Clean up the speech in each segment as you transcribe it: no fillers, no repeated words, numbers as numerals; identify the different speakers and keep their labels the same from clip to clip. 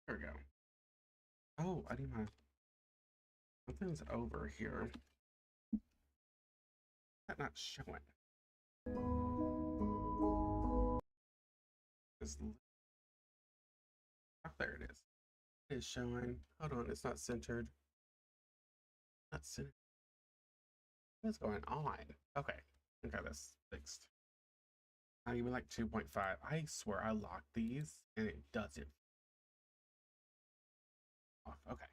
Speaker 1: There we go. Oh, I need my something's over here. That not showing. It's, oh, there it is. It is showing. Hold on, it's not centered. Not centered. What is going on? Okay, okay, that's fixed. Not even like 2.5. I swear I locked these and it doesn't. Okay.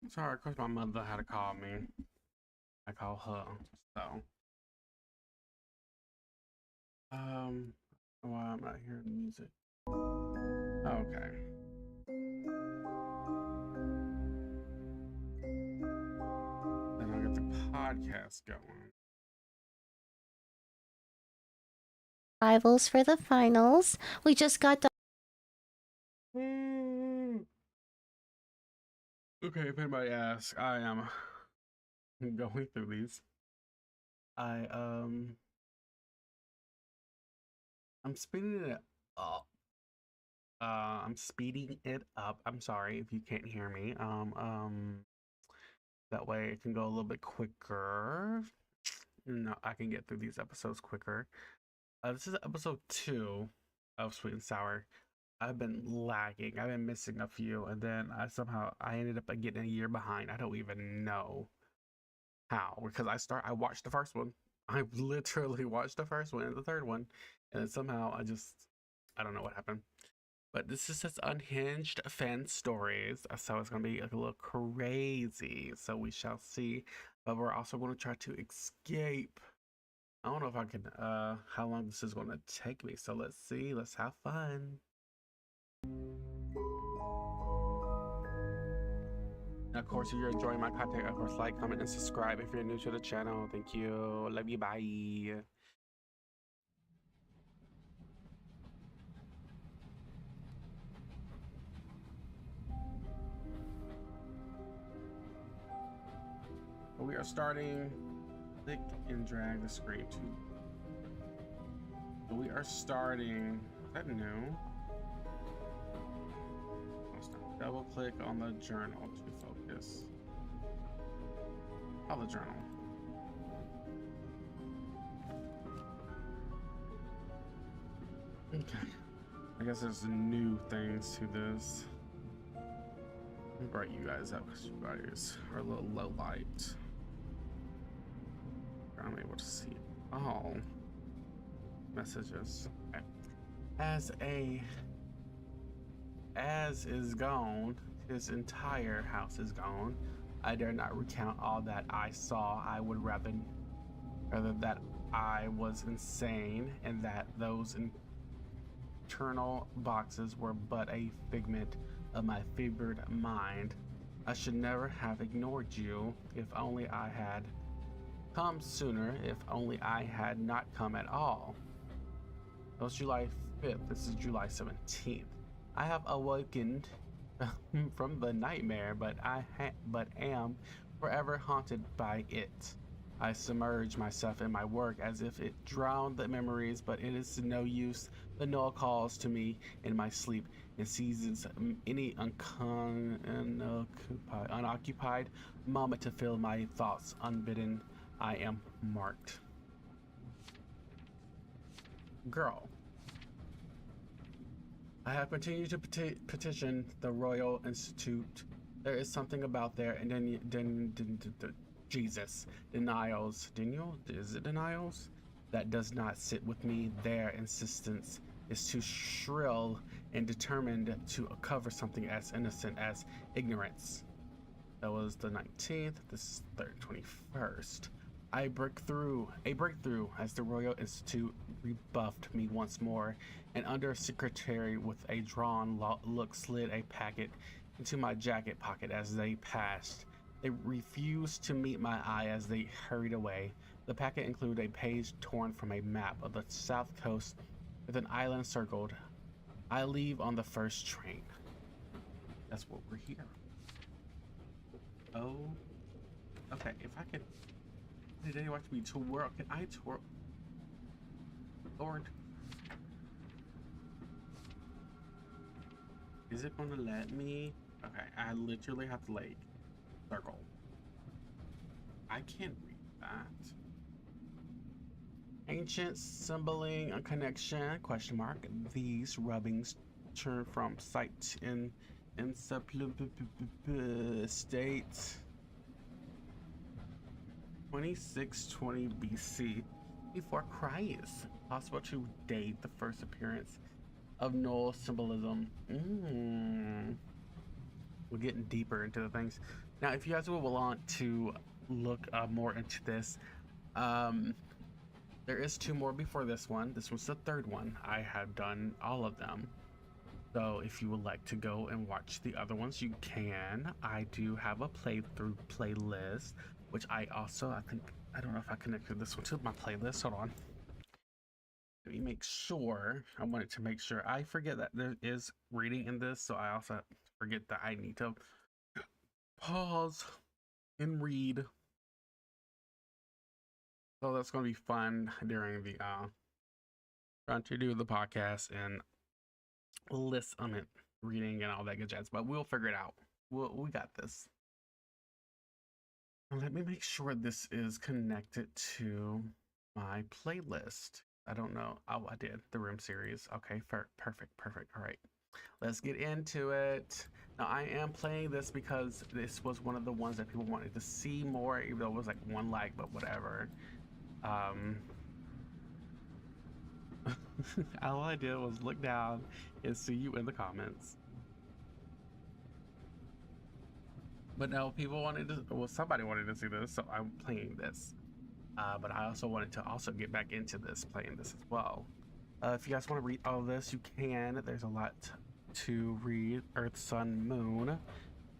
Speaker 1: Sorry, of course my mother had to call me. I call her. So, why I'm not hearing the music. Okay. Then I'll get the podcast going.
Speaker 2: Rivals for the finals. We just got the
Speaker 1: Okay, if anybody asks, I am going through these. I'm speeding it up. I'm speeding it up. I'm sorry if you can't hear me. That way it can go a little bit quicker. No, I can get through these episodes quicker. This is episode 2 of Sweet and Sour. I've been lagging. I've been missing a few, and then I ended up getting a year behind. I don't even know how, because I watched the first one. I literally watched the first one and the third one, and then somehow I don't know what happened. But this is just unhinged fan stories, so it's gonna be like a little crazy. So we shall see. But we're also going to try to escape. I don't know if I can. How long this is going to take me. So let's see. Let's have fun. Of course, if you're enjoying my content, of course, like, comment, and subscribe if you're new to the channel. Thank you. Love you. Bye. We are starting. Click and drag the screen to. We are starting. Is that new? Double click on the journal to focus. Oh, the journal. Okay. I guess there's new things to this. Let me brighten you guys up because you guys are a little low light. I'm able to see all messages. Okay. As is gone, his entire house is gone. I dare not recount all that I saw. I would rather that I was insane and that those internal boxes were but a figment of my fevered mind. I should never have ignored you. If only I had come sooner. If only I had not come at all. That was July 5th. This is July 17th. I have awakened from the nightmare, but am forever haunted by it. I submerge myself in my work as if it drowned the memories, but it is no use. The Noah calls to me in my sleep and seizes any unoccupied moment to fill my thoughts unbidden. I am marked. Girl. I have continued to petition the Royal Institute. There is something about there, and then Jesus denials. Is it denials? That does not sit with me. Their insistence is too shrill and determined to cover something as innocent as ignorance. That was the 19th. This is the 21st. A breakthrough as the Royal Institute rebuffed me once more. An undersecretary with a drawn look slid a packet into my jacket pocket as they passed. They refused to meet my eye as they hurried away. The packet included a page torn from a map of the south coast with an island circled. I leave on the first train. That's what we're here. Oh, okay. If I could. Did they watch me twirl? Can I twirl? Lord. Is it gonna let me? Okay, I literally have to like circle. I can't read that. Ancient symboling a connection, question mark. These rubbings turn from sight in state. 2620 BC, before Christ. Possible to date the first appearance of null symbolism. We're getting deeper into the things. Now, if you guys will want to look more into this, there is 2 more before this one. This one's the 3rd one. I have done all of them. So if you would like to go and watch the other ones, you can. I do have a playthrough playlist, which I don't know if I connected this one to my playlist. Hold on. Let me make sure. I wanted to make sure. I forget that there is reading in this, so I also forget that I need to pause and read. So that's going to be fun during the trying to do the podcast and listen it, reading and all that good jazz. But we'll figure it out. We got this. Let me make sure this is connected to my playlist. I don't know. Oh, I did the room series. Okay, perfect. All right, let's get into it. Now, I am playing this because this was one of the ones that people wanted to see more, even though it was like 1 like, but whatever. All I did was look down and see you in the comments. But no, people wanted to, well, somebody wanted to see this, so I'm playing this. But I also wanted to also get back into this, playing this as well. If you guys want to read all this, you can. There's a lot to read. Earth, Sun, Moon,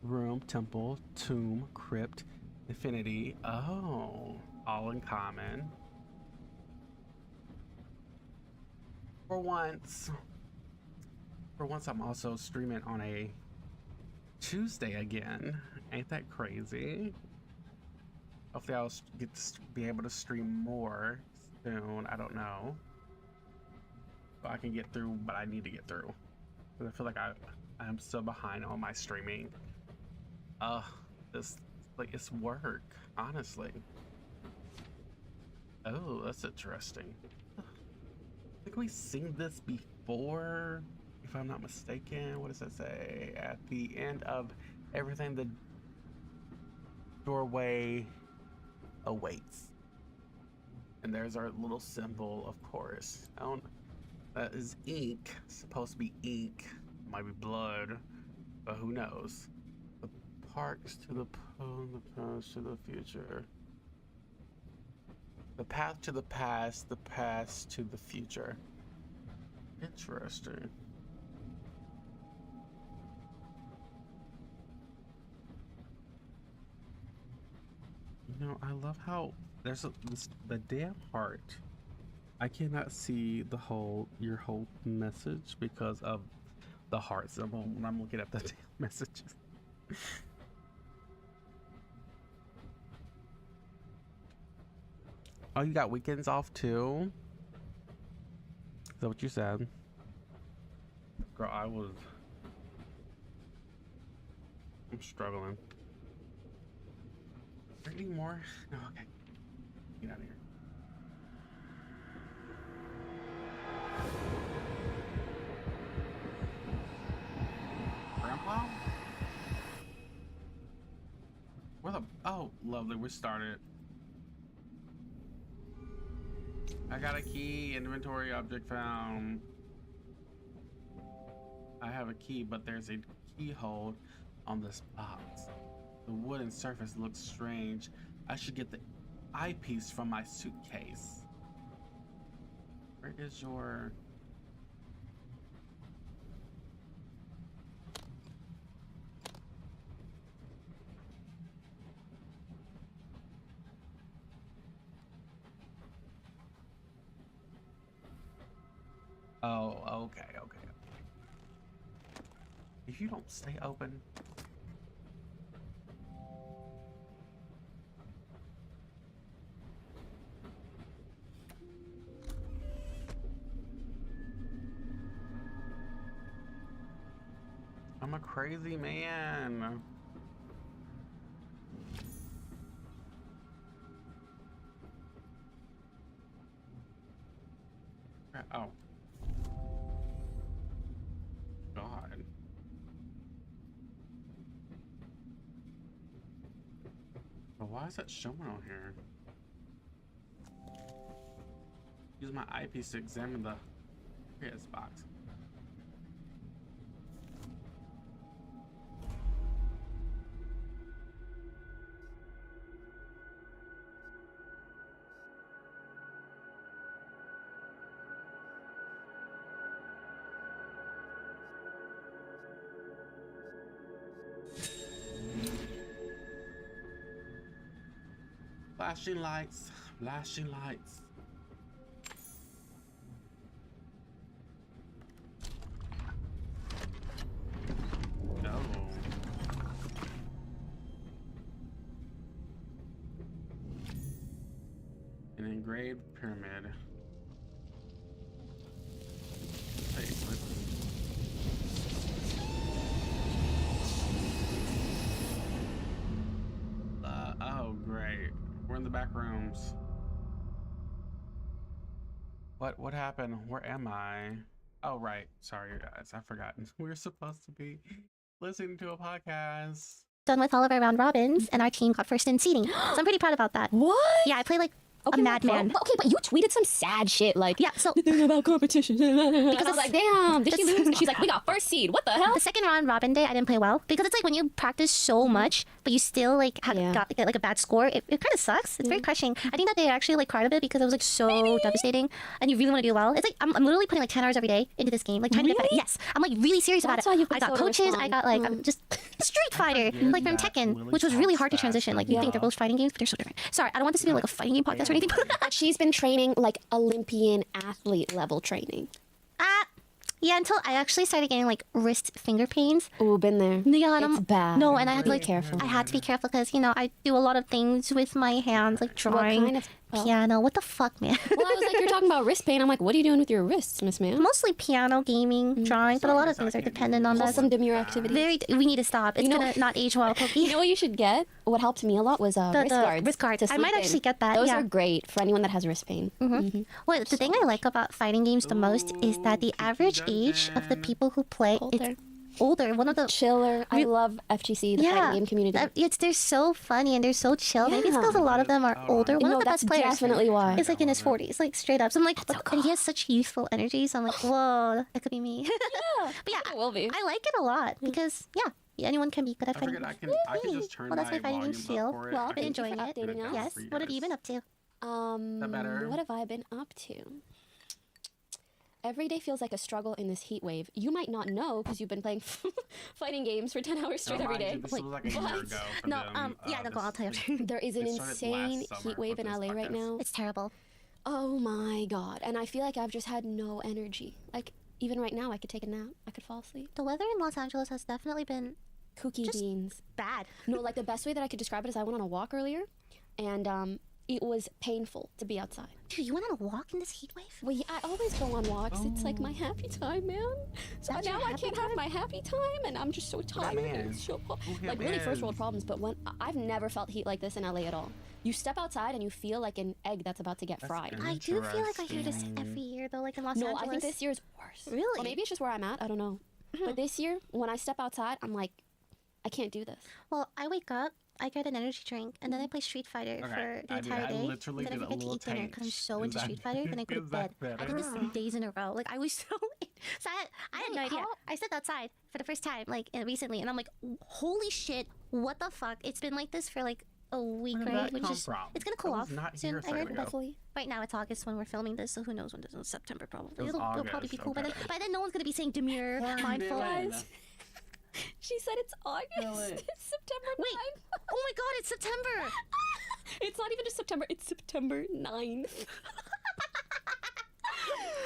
Speaker 1: Room, Temple, Tomb, Crypt, Infinity. Oh, all in common. For once, I'm also streaming on a Tuesday again. Ain't that crazy? Hopefully I'll get to be able to stream more soon. I don't know. So I can get through what I need to get through. Because I feel like I'm so behind on my streaming. This, like, it's work, honestly. Oh, that's interesting. I think we've seen this before, if I'm not mistaken. What does that say? At the end of everything, the doorway awaits. And there's our little symbol, of course. That is ink. It's supposed to be ink. It might be blood, but who knows? The parks to the past to the future. The path to the past to the future. Interesting. You know, I love how there's the damn heart. I cannot see your whole message because of the heart symbol when I'm looking at the damn messages. Oh, you got weekends off too? Is that what you said? Girl, I'm struggling. Is there any more? No, okay. Get out of here. Grandpa? Oh, lovely, we started. I got a key, inventory object found. I have a key, but there's a keyhole on this box. The wooden surface looks strange. I should get the eyepiece from my suitcase. Where is your... Oh, okay. If you don't stay open... I'm a crazy man. Oh. God. But why is that showing on here? Use my eyepiece to examine the PS box. Flashing lights. Flashing lights. No. An engraved pyramid. Wait, what? Oh, great. We're in the back rooms. What happened? Where am I? Oh, right. Sorry, guys. I forgot. We're supposed to be listening to a podcast.
Speaker 2: Done with all of our round robins, and our team got first in seeding. So I'm pretty proud about that.
Speaker 3: What?
Speaker 2: Yeah, I play like
Speaker 3: Okay,
Speaker 2: a madman.
Speaker 3: Okay, but you tweeted some sad shit like,
Speaker 2: Yeah, so
Speaker 3: the thing about competition. Because I was like, damn, did she
Speaker 2: That's-
Speaker 3: lose? She's like, we got first seed. What the hell?
Speaker 2: the second round robin day, I didn't play well because it's like when you practice so much, but you still like have
Speaker 3: Yeah.
Speaker 2: got like a bad score. It kind of sucks. It's very crushing. I think that day I actually like cried a bit because it was like so devastating, and you really want to do well. It's like I'm literally putting like 10 hours every day into this game, like trying to get better.
Speaker 3: Really?
Speaker 2: Yes, I'm like really serious
Speaker 3: That's
Speaker 2: about
Speaker 3: why
Speaker 2: it.
Speaker 3: you've been
Speaker 2: I got
Speaker 3: so to
Speaker 2: coaches. I
Speaker 3: respond.
Speaker 2: got like I'm just Street Fighter, like from
Speaker 1: that
Speaker 2: Tekken,
Speaker 1: Lily
Speaker 2: which was really
Speaker 1: talks
Speaker 2: hard to
Speaker 1: fast
Speaker 2: transition. Like
Speaker 1: and
Speaker 2: you think they're
Speaker 1: well.
Speaker 2: both fighting games, but they're so different. Sorry, I don't want this to be like a fighting game podcast or anything.
Speaker 3: But she's been training like Olympian athlete level training.
Speaker 2: Yeah, until I actually started getting like wrist finger pains.
Speaker 3: Ooh, been there.
Speaker 2: Yeah, and
Speaker 3: It's
Speaker 2: I'm
Speaker 3: bad.
Speaker 2: No, and I had to
Speaker 3: Be
Speaker 2: like
Speaker 3: careful.
Speaker 2: I had to be careful because I do a lot of things with my hands, like drawing,
Speaker 3: kind of- oh.
Speaker 2: piano. What the fuck, man?
Speaker 3: Well, I was like, you're talking about wrist pain. I'm like, what are you doing with your wrists, Miss Ma'am?
Speaker 2: Mostly piano, gaming, drawing, but a lot of things are dependent on that.
Speaker 3: Wholesome demure activities.
Speaker 2: We need to stop. It's
Speaker 3: You know-
Speaker 2: gonna not age well, Pokey.
Speaker 3: You know what you should get? What helped me a lot was wrist guards.
Speaker 2: wrist guards.
Speaker 3: to
Speaker 2: I might
Speaker 3: sleep in.
Speaker 2: actually get that,
Speaker 3: Those
Speaker 2: yeah.
Speaker 3: are great for anyone that has wrist pain.
Speaker 2: Well, the thing I like about fighting games the most is that the average age of the people who play
Speaker 3: Older.
Speaker 2: is older. One of the
Speaker 3: Chiller. I love FGC, the fighting game community.
Speaker 2: they're so funny and they're so chill. Maybe it's because a lot of them are older. One
Speaker 3: No,
Speaker 2: of the
Speaker 3: that's
Speaker 2: best players
Speaker 3: definitely why.
Speaker 2: is like in his 40s, like straight up. So I'm like, and he has such youthful energy. So I'm like, whoa, that could be me. But yeah,
Speaker 3: It will be.
Speaker 2: I like it a lot because anyone can be good at
Speaker 1: I
Speaker 2: fighting
Speaker 1: forget
Speaker 2: games.
Speaker 1: I can just turn
Speaker 2: Well, that's
Speaker 1: my
Speaker 2: my fighting
Speaker 1: volume
Speaker 2: games
Speaker 1: up
Speaker 2: feel.
Speaker 1: for it.
Speaker 3: Well,
Speaker 1: I
Speaker 2: I've
Speaker 1: can
Speaker 2: been
Speaker 3: thank you
Speaker 2: enjoying
Speaker 3: for
Speaker 2: it.
Speaker 3: updating
Speaker 1: turn
Speaker 3: us.
Speaker 1: down
Speaker 2: Yes.
Speaker 1: for you
Speaker 2: What have you
Speaker 1: guys.
Speaker 2: been up to?
Speaker 1: that better?
Speaker 3: What have I been up to? Every day feels like a struggle in this heat wave. You might not know because you've been playing fighting games for 10 hours straight every day.
Speaker 1: This was like a year
Speaker 3: What?
Speaker 1: ago. For
Speaker 2: No,
Speaker 1: them.
Speaker 2: I'll tell you.
Speaker 3: There is an
Speaker 1: It started
Speaker 3: insane
Speaker 1: last summer
Speaker 3: heat wave
Speaker 1: with
Speaker 3: in
Speaker 1: this
Speaker 3: LA right
Speaker 1: podcast.
Speaker 3: now.
Speaker 2: It's terrible.
Speaker 3: Oh my god. And I feel like I've just had no energy. Like, even right now, I could take a nap. I could fall asleep.
Speaker 2: The weather in Los Angeles has definitely been
Speaker 3: Kooky
Speaker 2: Just-
Speaker 3: beans.
Speaker 2: bad.
Speaker 3: No, like the best way that I could describe it is I went on a walk earlier and it was painful to be outside.
Speaker 2: Dude, you went on a walk in this heat wave?
Speaker 3: Well, yeah, I always go on walks. It's like my happy time, man. So
Speaker 2: That's your
Speaker 3: now I
Speaker 2: happy
Speaker 3: can't have my happy time, and I'm just so tired.
Speaker 1: man.
Speaker 3: And so,
Speaker 1: him
Speaker 3: like really first
Speaker 1: is?
Speaker 3: world problems. But when I've never felt heat like this in LA at all. You step outside and you feel like an egg that's about to get fried.
Speaker 2: I do feel like I hear this
Speaker 1: Interesting.
Speaker 2: every year though, like in Los
Speaker 3: No,
Speaker 2: Angeles.
Speaker 3: I think this year is worse.
Speaker 2: Really?
Speaker 3: Or maybe it's just where I'm at. I don't know. But this year, when I step outside, I'm like, I can't do this.
Speaker 2: Well, I wake up, I get an energy drink, and then I play Street Fighter
Speaker 1: Okay,
Speaker 2: for the
Speaker 1: I did-
Speaker 2: entire
Speaker 1: I
Speaker 2: day.
Speaker 1: literally
Speaker 2: Then I
Speaker 1: did a
Speaker 2: forget to
Speaker 1: little
Speaker 2: eat dinner because I'm
Speaker 1: taste.
Speaker 2: so
Speaker 1: Is
Speaker 2: into
Speaker 1: that-
Speaker 2: Street Fighter. Then I go to
Speaker 1: is that
Speaker 2: bed. I do
Speaker 1: better?
Speaker 2: this days in a row. Like I was so. So I had no
Speaker 3: Wait,
Speaker 2: idea.
Speaker 3: how-
Speaker 2: I stepped outside for the first time like recently, and I'm like, holy shit, what the fuck? It's been like this for like a week,
Speaker 1: Where did
Speaker 2: right?
Speaker 1: that
Speaker 2: Which
Speaker 1: come
Speaker 2: is
Speaker 1: from?
Speaker 2: it's gonna
Speaker 1: That
Speaker 2: cool
Speaker 1: was
Speaker 2: off
Speaker 1: not
Speaker 2: soon.
Speaker 1: here a
Speaker 2: I
Speaker 1: second
Speaker 2: heard.
Speaker 1: ago.
Speaker 3: Hopefully.
Speaker 2: Right now it's August when we're filming this, so who knows when this is September probably.
Speaker 1: was
Speaker 2: It'll probably
Speaker 1: August,
Speaker 2: be cool by then.
Speaker 1: okay.
Speaker 2: By then, no one's gonna be saying demure, mindful.
Speaker 1: Dylan.
Speaker 3: She said it's August.
Speaker 1: Dylan.
Speaker 3: It's September 9th.
Speaker 2: Wait, oh my God, it's September.
Speaker 3: It's not even just September. It's September 9th.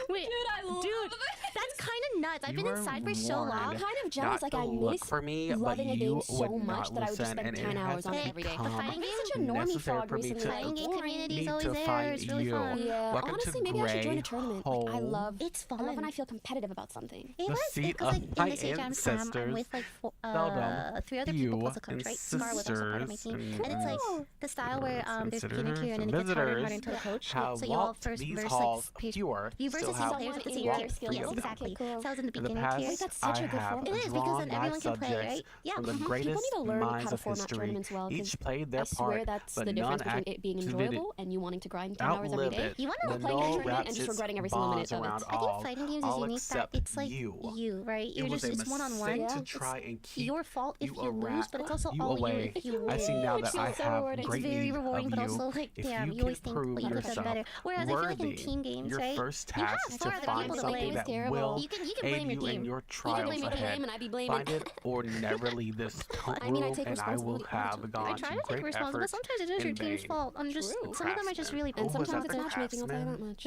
Speaker 2: Wait,
Speaker 3: Dude, I love
Speaker 2: dude,
Speaker 3: this.
Speaker 2: that's kind of nuts. I've
Speaker 1: You
Speaker 2: been
Speaker 1: were
Speaker 2: inside for so
Speaker 1: warned
Speaker 2: long.
Speaker 3: I'm kind of jealous.
Speaker 1: not
Speaker 3: Like,
Speaker 1: to
Speaker 3: I
Speaker 1: look
Speaker 3: miss
Speaker 1: for me, but
Speaker 3: loving a
Speaker 1: you
Speaker 3: game so
Speaker 1: would
Speaker 3: much
Speaker 1: not
Speaker 3: that I would just
Speaker 1: listen,
Speaker 3: spend
Speaker 1: and
Speaker 3: 10
Speaker 1: it
Speaker 3: hours
Speaker 1: has
Speaker 3: on it every day.
Speaker 1: become
Speaker 3: I've been such a normie
Speaker 1: necessary
Speaker 3: frog
Speaker 1: for me
Speaker 3: recently.
Speaker 1: to
Speaker 3: Like,
Speaker 2: Fighting game
Speaker 3: boring.
Speaker 2: community is
Speaker 1: need
Speaker 2: always
Speaker 1: to
Speaker 2: there.
Speaker 1: find
Speaker 2: It's really
Speaker 1: you.
Speaker 2: fun.
Speaker 3: Yeah,
Speaker 1: Welcome
Speaker 3: honestly,
Speaker 1: to
Speaker 3: maybe I should join a
Speaker 1: Grey
Speaker 3: tournament. Like, I
Speaker 1: Hole.
Speaker 3: love
Speaker 2: It's
Speaker 3: I love when
Speaker 2: fun.
Speaker 3: I feel competitive about something.
Speaker 2: It
Speaker 1: The
Speaker 2: was
Speaker 1: seat
Speaker 2: because like
Speaker 1: of my
Speaker 2: in this age I'm from, I'm
Speaker 1: ancestors,
Speaker 2: with like
Speaker 1: seldom
Speaker 2: 3 other
Speaker 1: few
Speaker 2: people plus a coach, right? Scar was also part of my
Speaker 1: sisters
Speaker 2: team, and it's like the style where there's
Speaker 1: consider
Speaker 2: beginner tier and then it
Speaker 1: some
Speaker 2: gets harder and harder
Speaker 1: visitors
Speaker 2: until the coach.
Speaker 1: have
Speaker 2: So you all
Speaker 1: walked
Speaker 2: first
Speaker 1: these
Speaker 2: verse
Speaker 1: halls
Speaker 2: like
Speaker 1: pure,
Speaker 2: you versus
Speaker 1: still
Speaker 2: all
Speaker 1: have
Speaker 2: players with the same
Speaker 3: walked
Speaker 2: tier.
Speaker 3: through
Speaker 2: Yes,
Speaker 3: them.
Speaker 2: exactly.
Speaker 3: Cool.
Speaker 2: So I was in the
Speaker 1: For the
Speaker 2: beginner
Speaker 1: past,
Speaker 2: tier.
Speaker 3: Wait, that's such
Speaker 1: I
Speaker 3: a good
Speaker 1: have
Speaker 3: format.
Speaker 2: It is because
Speaker 1: drawn
Speaker 2: then
Speaker 1: my
Speaker 2: everyone can play,
Speaker 1: subjects
Speaker 2: right? Yeah.
Speaker 1: from the
Speaker 3: People
Speaker 1: greatest
Speaker 3: need to learn how
Speaker 1: minds
Speaker 3: to
Speaker 1: of
Speaker 3: format
Speaker 1: history.
Speaker 3: tournaments well, 'cause
Speaker 1: Each played their
Speaker 3: I swear
Speaker 1: part,
Speaker 3: that's
Speaker 1: but
Speaker 3: the difference between it being
Speaker 1: non-activity
Speaker 3: enjoyable and you wanting to grind 10 hours every
Speaker 1: outlive
Speaker 3: day.
Speaker 1: it.
Speaker 2: You wanna
Speaker 1: The
Speaker 3: playing a
Speaker 1: null
Speaker 3: tournament and
Speaker 1: wraps
Speaker 3: just
Speaker 1: its
Speaker 3: regretting every single minute
Speaker 1: bonds
Speaker 3: of it.
Speaker 1: around
Speaker 2: I
Speaker 1: all,
Speaker 2: think fighting games is
Speaker 1: all
Speaker 2: unique that
Speaker 1: except
Speaker 2: it's like
Speaker 1: you.
Speaker 2: right?
Speaker 1: It
Speaker 2: You're
Speaker 1: was
Speaker 2: just
Speaker 1: a
Speaker 2: it's one on
Speaker 1: mistake
Speaker 2: one.
Speaker 1: to
Speaker 3: It's
Speaker 1: try and keep
Speaker 2: Your fault if
Speaker 1: you
Speaker 2: you lose,
Speaker 1: around-
Speaker 2: but it's also
Speaker 1: you
Speaker 2: all
Speaker 1: away.
Speaker 2: you if you win.
Speaker 1: I see now
Speaker 3: Which
Speaker 1: that
Speaker 3: feels
Speaker 1: I
Speaker 3: so
Speaker 1: have
Speaker 3: rewarding.
Speaker 2: It's
Speaker 1: great
Speaker 2: very
Speaker 1: need
Speaker 2: rewarding,
Speaker 1: of
Speaker 2: but
Speaker 1: you.
Speaker 2: also like
Speaker 1: If
Speaker 2: damn,
Speaker 1: you
Speaker 2: you always
Speaker 1: can
Speaker 2: think
Speaker 1: prove
Speaker 2: what you could have done
Speaker 1: yourself
Speaker 2: better. Whereas I feel like in
Speaker 1: worthy,
Speaker 2: team games,
Speaker 1: your
Speaker 2: right?
Speaker 1: first
Speaker 2: You
Speaker 1: task
Speaker 2: have
Speaker 1: to
Speaker 2: four other
Speaker 1: find
Speaker 2: people to
Speaker 1: something
Speaker 2: blame.
Speaker 1: that
Speaker 3: Terrible.
Speaker 1: will
Speaker 2: You can
Speaker 1: aid
Speaker 2: blame your
Speaker 1: you in
Speaker 2: team.
Speaker 1: your
Speaker 3: You can
Speaker 1: trials
Speaker 3: blame your
Speaker 1: ahead.
Speaker 3: team, and I be blaming.
Speaker 1: Find it or never leave this
Speaker 3: I mean, I
Speaker 1: room,
Speaker 3: take
Speaker 1: and I will
Speaker 3: responsibility all the
Speaker 1: have
Speaker 3: time.
Speaker 1: gone
Speaker 2: I
Speaker 1: to
Speaker 2: try to take
Speaker 1: great
Speaker 2: responsibility, but
Speaker 1: effort
Speaker 2: sometimes it is your
Speaker 1: in
Speaker 2: team's
Speaker 1: vain.
Speaker 2: fault. I'm just
Speaker 3: True.
Speaker 2: some of them are just really
Speaker 3: And
Speaker 1: Oh, was
Speaker 2: bad.
Speaker 1: that
Speaker 3: sometimes
Speaker 1: the
Speaker 3: it's matchmaking. I'll tell you that much.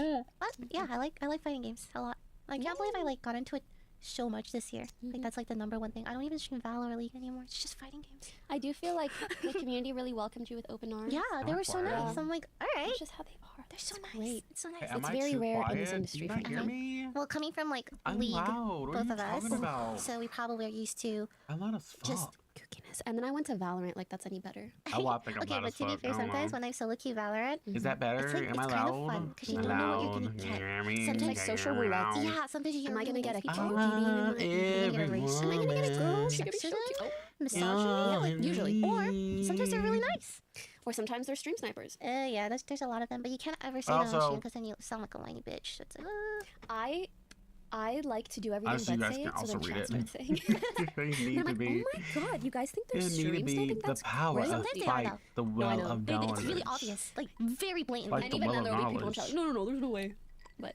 Speaker 2: But yeah, I like fighting games a lot. I can't believe I like got into it so much this year. Like that's like the number one thing. I don't even stream Valor or League anymore. It's just fighting games.
Speaker 3: I do feel like the community really welcomed you with open arms.
Speaker 2: Yeah, they were so
Speaker 1: quiet.
Speaker 2: nice. I'm like, all right,
Speaker 3: That's just how they are.
Speaker 2: they're so
Speaker 3: It's
Speaker 2: nice.
Speaker 3: great.
Speaker 2: It's so nice.
Speaker 1: Hey, am
Speaker 3: It's
Speaker 1: I
Speaker 3: very
Speaker 1: too
Speaker 3: rare in
Speaker 1: quiet?
Speaker 3: this
Speaker 1: Do
Speaker 3: industry
Speaker 1: you
Speaker 3: for
Speaker 1: not hear
Speaker 3: me.
Speaker 1: me?
Speaker 2: Well, coming from like
Speaker 1: I'm
Speaker 2: League,
Speaker 1: loud. What are
Speaker 2: both
Speaker 1: you
Speaker 2: of us,
Speaker 1: talking about?
Speaker 2: so we probably are used to.
Speaker 1: I'm loud as
Speaker 2: just-
Speaker 1: fuck.
Speaker 3: Kookiness. And then I went to Valorant. Like that's any better?
Speaker 1: Oh, I think I'm
Speaker 2: Okay,
Speaker 1: loud
Speaker 2: but
Speaker 1: as
Speaker 2: to be
Speaker 1: fuck.
Speaker 2: fair,
Speaker 1: I don't
Speaker 2: sometimes
Speaker 1: know.
Speaker 2: when I solo queue Valorant,
Speaker 1: Is that better?
Speaker 2: it's like
Speaker 1: Am
Speaker 2: it's
Speaker 1: I
Speaker 2: kind
Speaker 1: loud?
Speaker 2: of fun because you
Speaker 1: Am I
Speaker 2: don't know what you're
Speaker 1: loud?
Speaker 2: gonna get.
Speaker 1: Hear me?
Speaker 2: Sometimes
Speaker 3: like social roulette.
Speaker 2: Yeah, sometimes you hear
Speaker 3: Am I gonna
Speaker 2: really
Speaker 3: get
Speaker 2: nice
Speaker 3: a
Speaker 2: people.
Speaker 3: cute beauty in my-
Speaker 2: Am I gonna race? Am I gonna get a girl?
Speaker 3: She could be so
Speaker 2: Sexism?
Speaker 3: cute. Oh.
Speaker 2: Misogyny? Like,
Speaker 3: usually.
Speaker 2: Or sometimes they're really nice.
Speaker 3: Or sometimes they're stream snipers.
Speaker 2: Yeah, there's a lot of them, but you can't ever say that on
Speaker 1: Also-
Speaker 2: stream because then you sound like a whiny bitch. So it's like,
Speaker 3: I like to do everything
Speaker 1: Honestly, you
Speaker 3: but
Speaker 1: guys
Speaker 3: say
Speaker 1: can
Speaker 3: it, so
Speaker 1: also
Speaker 3: then
Speaker 1: read
Speaker 3: chat
Speaker 1: it.
Speaker 3: starts saying.
Speaker 1: They
Speaker 3: And
Speaker 1: need
Speaker 3: I'm
Speaker 1: to
Speaker 3: like,
Speaker 1: be.
Speaker 3: oh my god, you guys think
Speaker 1: It
Speaker 3: there's
Speaker 1: need to
Speaker 3: stream
Speaker 1: be
Speaker 3: sniping?
Speaker 1: the
Speaker 3: That's
Speaker 1: power
Speaker 3: crazy.
Speaker 1: of
Speaker 2: Sometimes they are,
Speaker 1: fight,
Speaker 2: though.
Speaker 1: the
Speaker 3: No, I
Speaker 1: well
Speaker 3: know.
Speaker 1: of
Speaker 2: they,
Speaker 1: knowledge.
Speaker 2: it's really obvious, like very blatantly.
Speaker 1: Like
Speaker 3: And
Speaker 1: the
Speaker 3: even
Speaker 1: well
Speaker 3: then,
Speaker 1: of
Speaker 3: there'll be people in
Speaker 1: knowledge.
Speaker 3: chat like, no, there's no way. But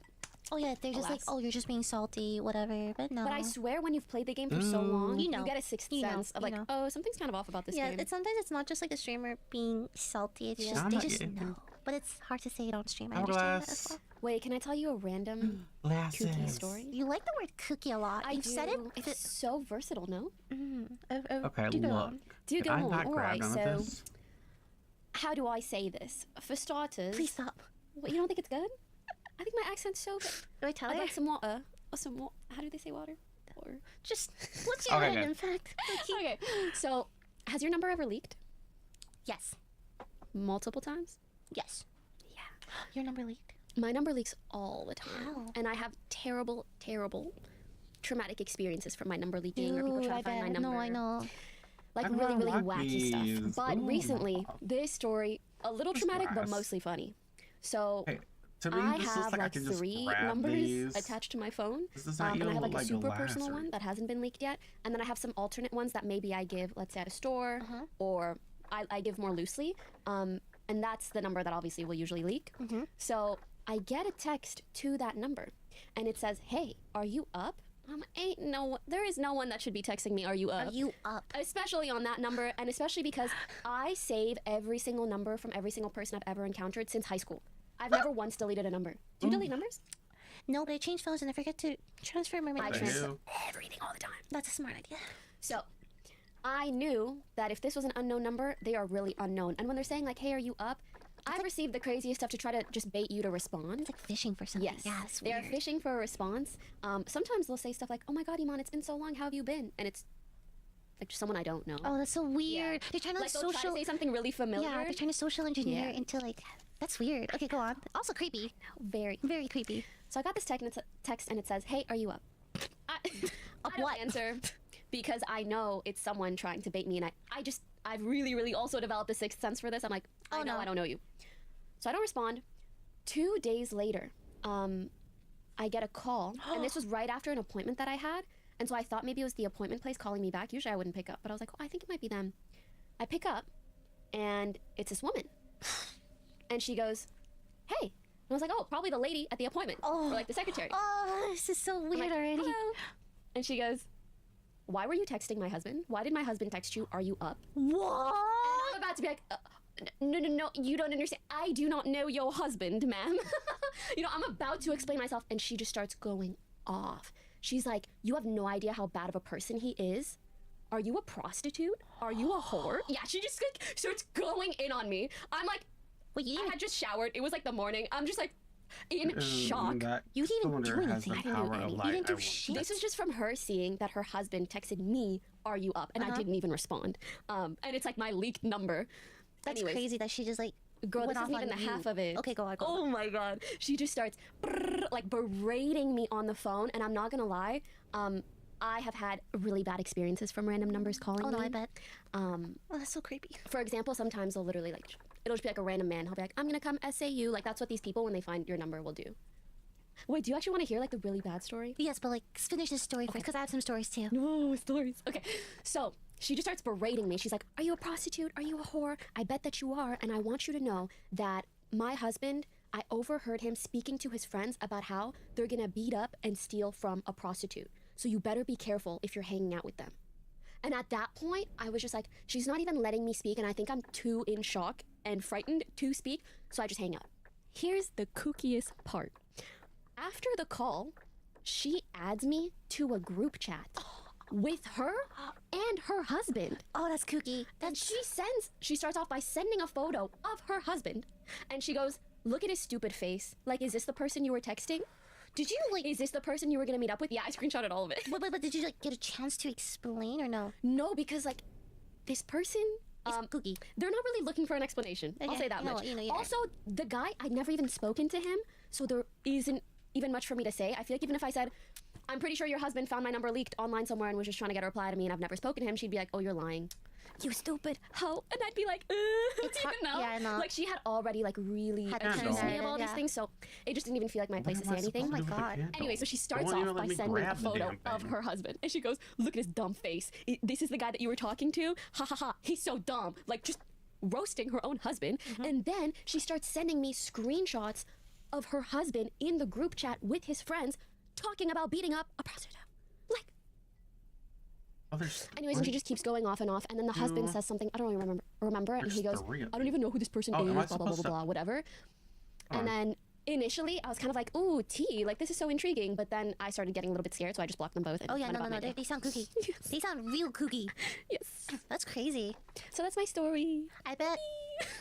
Speaker 2: Oh yeah, they're just like,
Speaker 3: Alas.
Speaker 2: oh, you're just being salty, whatever. But no.
Speaker 3: but I swear, when you've played the game for so long,
Speaker 2: You know.
Speaker 3: get a sixth
Speaker 2: You know.
Speaker 3: sense of
Speaker 2: You
Speaker 3: like,
Speaker 2: know.
Speaker 3: oh, something's kind of off about this
Speaker 2: Yeah,
Speaker 3: game.
Speaker 2: it's sometimes it's not just like the streamer being salty. It's
Speaker 3: Yeah.
Speaker 2: just
Speaker 1: I'm
Speaker 2: they
Speaker 1: not
Speaker 2: just
Speaker 1: getting-
Speaker 2: know. But it's hard to say it on stream. I
Speaker 1: Hourglass.
Speaker 2: understand that as well.
Speaker 3: Wait, can I tell you a random kooky
Speaker 1: Glasses.
Speaker 3: story?
Speaker 2: You like the word cookie a lot.
Speaker 3: I
Speaker 2: You've
Speaker 3: do.
Speaker 2: said it.
Speaker 3: It's so versatile, no?
Speaker 1: Okay,
Speaker 2: do go
Speaker 1: look.
Speaker 2: on.
Speaker 3: Do
Speaker 1: If
Speaker 3: go
Speaker 1: I'm
Speaker 3: on.
Speaker 1: not
Speaker 3: All right,
Speaker 1: grabbing
Speaker 3: so
Speaker 1: this,
Speaker 3: how do I say this? For starters,
Speaker 2: Please stop.
Speaker 3: What, you don't think it's good? I think my accent's so good.
Speaker 2: Do I tell
Speaker 3: I'd
Speaker 2: her?
Speaker 3: like some water. Or some water. How do they say water? Or
Speaker 2: Just what's your
Speaker 1: Okay,
Speaker 2: name,
Speaker 1: good.
Speaker 2: in fact?
Speaker 3: okay. So, has your number ever leaked?
Speaker 2: Yes.
Speaker 3: Multiple times?
Speaker 2: Yes.
Speaker 3: Yeah.
Speaker 2: Your number leaked.
Speaker 3: My number leaks all the time,
Speaker 2: How?
Speaker 3: and I have terrible, terrible, traumatic experiences from my number leaking or people
Speaker 2: Dude,
Speaker 3: trying
Speaker 2: I
Speaker 3: to find my
Speaker 2: bet.
Speaker 3: number.
Speaker 2: No, I know.
Speaker 3: Like
Speaker 1: I
Speaker 3: really,
Speaker 1: don't
Speaker 3: really
Speaker 1: like
Speaker 3: wacky stuff.
Speaker 1: these.
Speaker 3: But
Speaker 1: Ooh,
Speaker 3: recently,
Speaker 1: no.
Speaker 3: this story a little traumatic, but
Speaker 1: nice.
Speaker 3: mostly funny. So.
Speaker 1: hey, to me,
Speaker 3: I
Speaker 1: this
Speaker 3: have
Speaker 1: looks like I
Speaker 3: like
Speaker 1: can just
Speaker 3: 3
Speaker 1: grab
Speaker 3: numbers
Speaker 1: these.
Speaker 3: attached to my phone,
Speaker 1: This does not
Speaker 3: and I
Speaker 1: even
Speaker 3: have like
Speaker 1: look
Speaker 3: a super
Speaker 1: glass
Speaker 3: personal
Speaker 1: or-
Speaker 3: one that hasn't been leaked yet, and then I have some alternate ones that maybe I give, let's say, at a store, or I give more loosely, and that's the number that obviously will usually leak. So I get a text to that number, and it says, "Hey, are you up?" There is no one that should be texting me, "Are you up?"
Speaker 2: Are you up?
Speaker 3: Especially on that number, and especially because I save every single number from every single person I've ever encountered since high school. I've never once deleted a number. Do you delete numbers?
Speaker 2: No, but I change phones and I forget to transfer my
Speaker 3: I
Speaker 2: numbers.
Speaker 3: transfer
Speaker 1: do.
Speaker 3: everything all the time.
Speaker 2: That's a smart idea.
Speaker 3: So I knew that if this was an unknown number, they are really unknown. And when they're saying like, "Hey, are you up?" I've received the craziest stuff to try to just bait you to respond.
Speaker 2: It's like fishing for something.
Speaker 3: Yes.
Speaker 2: Yeah, it's
Speaker 3: They are
Speaker 2: weird.
Speaker 3: fishing for a response. Sometimes they'll say stuff like, "Oh my God, Iman, it's been so long. How have you been?" And it's like just someone I don't know.
Speaker 2: Oh, that's so weird. They're trying to
Speaker 3: like
Speaker 2: like
Speaker 3: they'll try
Speaker 2: social.
Speaker 3: to say something really familiar.
Speaker 2: Yeah, they're trying to social engineer
Speaker 3: Yeah.
Speaker 2: into like. That's weird. Okay, go on. Also creepy.
Speaker 3: Very.
Speaker 2: Very creepy.
Speaker 3: So I got this text and it says, "Hey, are you up?" I don't
Speaker 2: what?
Speaker 3: answer because I know it's someone trying to bait me, and I've really also developed a sixth sense for this. I'm like,
Speaker 2: Oh,
Speaker 3: I know
Speaker 2: no.
Speaker 3: I don't know you, so I don't respond. 2 days later, I get a call, and this was right after an appointment that I had, and so I thought maybe it was the appointment place calling me back. Usually I wouldn't pick up, but I was like, oh, I think it might be them. I pick up, and it's this woman, and she goes, "Hey." And I was like, oh, probably the lady at the appointment,
Speaker 2: Oh.
Speaker 3: or like the secretary.
Speaker 2: Oh, this is so
Speaker 3: I'm
Speaker 2: weird
Speaker 3: like,
Speaker 2: already.
Speaker 3: "Hello." And she goes, "Why were you texting my husband? Why did my husband text you? Are you up?"
Speaker 2: What?
Speaker 3: And I'm about to be like, no, you don't understand. I do not know your husband, ma'am. I'm about to explain myself, and she just starts going off. She's like, "You have no idea how bad of a person he is. Are you a prostitute? Are you a whore?" Yeah, she just like starts going in on me. I'm like,
Speaker 2: Wait, you
Speaker 3: I
Speaker 2: didn't,
Speaker 3: had just showered. It was like the morning. I'm just like in shock.
Speaker 1: That
Speaker 2: You didn't even
Speaker 1: cylinder
Speaker 2: do
Speaker 1: has the
Speaker 2: anything.
Speaker 3: I didn't do
Speaker 1: power of
Speaker 3: anything.
Speaker 1: light.
Speaker 2: You didn't do
Speaker 1: I will-
Speaker 2: shit.
Speaker 3: This was just from her seeing that her husband texted me, "Are you up?" And I didn't even respond. And it's like my leaked number.
Speaker 2: That's
Speaker 3: Anyways,
Speaker 2: crazy that she just like.
Speaker 3: Girl,
Speaker 2: went
Speaker 3: this
Speaker 2: off
Speaker 3: isn't even
Speaker 2: on
Speaker 3: the
Speaker 2: you.
Speaker 3: half of it.
Speaker 2: Okay, go on. Go on.
Speaker 3: Oh my god. She just starts like berating me on the phone, and I'm not gonna lie. I have had really bad experiences from random numbers calling
Speaker 2: Oh
Speaker 3: me.
Speaker 2: no, I bet.
Speaker 3: Um,
Speaker 2: Oh, that's so creepy.
Speaker 3: for example, sometimes they'll literally like, it'll just be like a random man. He'll be like, "I'm gonna come SAU." Like that's what these people, when they find your number, will do. Wait, do you actually want to hear like the really bad story?
Speaker 2: Yes, but like finish this story first, because I have some stories too.
Speaker 3: No stories. Okay, so she just starts berating me. She's like, "Are you a prostitute? Are you a whore? I bet that you are, and I want you to know that my husband I overheard him speaking to his friends about how they're gonna beat up and steal from a prostitute. So you better be careful if you're hanging out with them. And at that point, I was just like, she's not even letting me speak, and I think I'm too in shock and frightened to speak, so I just hang up. Here's the kookiest part. After the call, she adds me to a group chat with her and her husband.
Speaker 2: Oh, that's kooky.
Speaker 3: And she starts off by sending a photo of her husband, and she goes, look at his stupid face. Like, is this the person you were texting?
Speaker 2: Did you like?
Speaker 3: Is this the person you were gonna meet up with? Yeah, I screenshotted all of it.
Speaker 2: But did you like get a chance to explain or no?
Speaker 3: No, because like this person,
Speaker 2: It's kooky.
Speaker 3: they're not really looking for an explanation. I'll
Speaker 2: Okay,
Speaker 3: say that
Speaker 2: you know
Speaker 3: much.
Speaker 2: what, you know, you're
Speaker 3: Also, the guy, I'd never even spoken to him, so there isn't even much for me to say. I feel like even if I said, I'm pretty sure your husband found my number leaked online somewhere and was just trying to get a reply to me and I've never spoken to him, she'd be like, oh, you're lying. You stupid. How? And I'd be like,
Speaker 2: It's hard-
Speaker 3: you know?
Speaker 2: yeah, I know.
Speaker 3: Like she had already like really
Speaker 2: Had
Speaker 3: accused
Speaker 1: to
Speaker 3: me of all
Speaker 2: yeah.
Speaker 3: these things, so it just didn't even feel like my place to say anything.
Speaker 2: Oh my God.
Speaker 3: Anyway, so she starts
Speaker 1: won't even
Speaker 3: off
Speaker 1: let
Speaker 3: by
Speaker 1: me
Speaker 3: sending a
Speaker 1: grab the
Speaker 3: photo
Speaker 1: damn
Speaker 3: of
Speaker 1: thing.
Speaker 3: her husband. And she goes, look at his dumb face. This is the guy that you were talking to? Ha ha ha. He's so dumb. Like just roasting her own husband. And then she starts sending me screenshots of her husband in the group chat with his friends talking about beating up a prostitute. Like,
Speaker 1: Oh, there's
Speaker 3: anyways, and she just keeps going off and off. And then the husband says something, I don't really remember. And
Speaker 1: There's
Speaker 3: he goes,
Speaker 1: three of
Speaker 3: I don't even know who this person
Speaker 1: Oh,
Speaker 3: is,
Speaker 1: am I
Speaker 3: blah, blah, blah, blah,
Speaker 1: supposed to-
Speaker 3: blah, whatever.
Speaker 1: Hold
Speaker 3: And
Speaker 1: on.
Speaker 3: then initially, I was kind of like, ooh, tea, like this is so intriguing. But then I started getting a little bit scared, so I just blocked them both. And
Speaker 2: Oh yeah,
Speaker 3: went
Speaker 2: no,
Speaker 3: about
Speaker 2: no,
Speaker 3: my
Speaker 2: no.
Speaker 3: day.
Speaker 2: They sound kooky. They sound real kooky.
Speaker 3: Yes.
Speaker 2: That's crazy.
Speaker 3: So that's my story.
Speaker 2: I bet.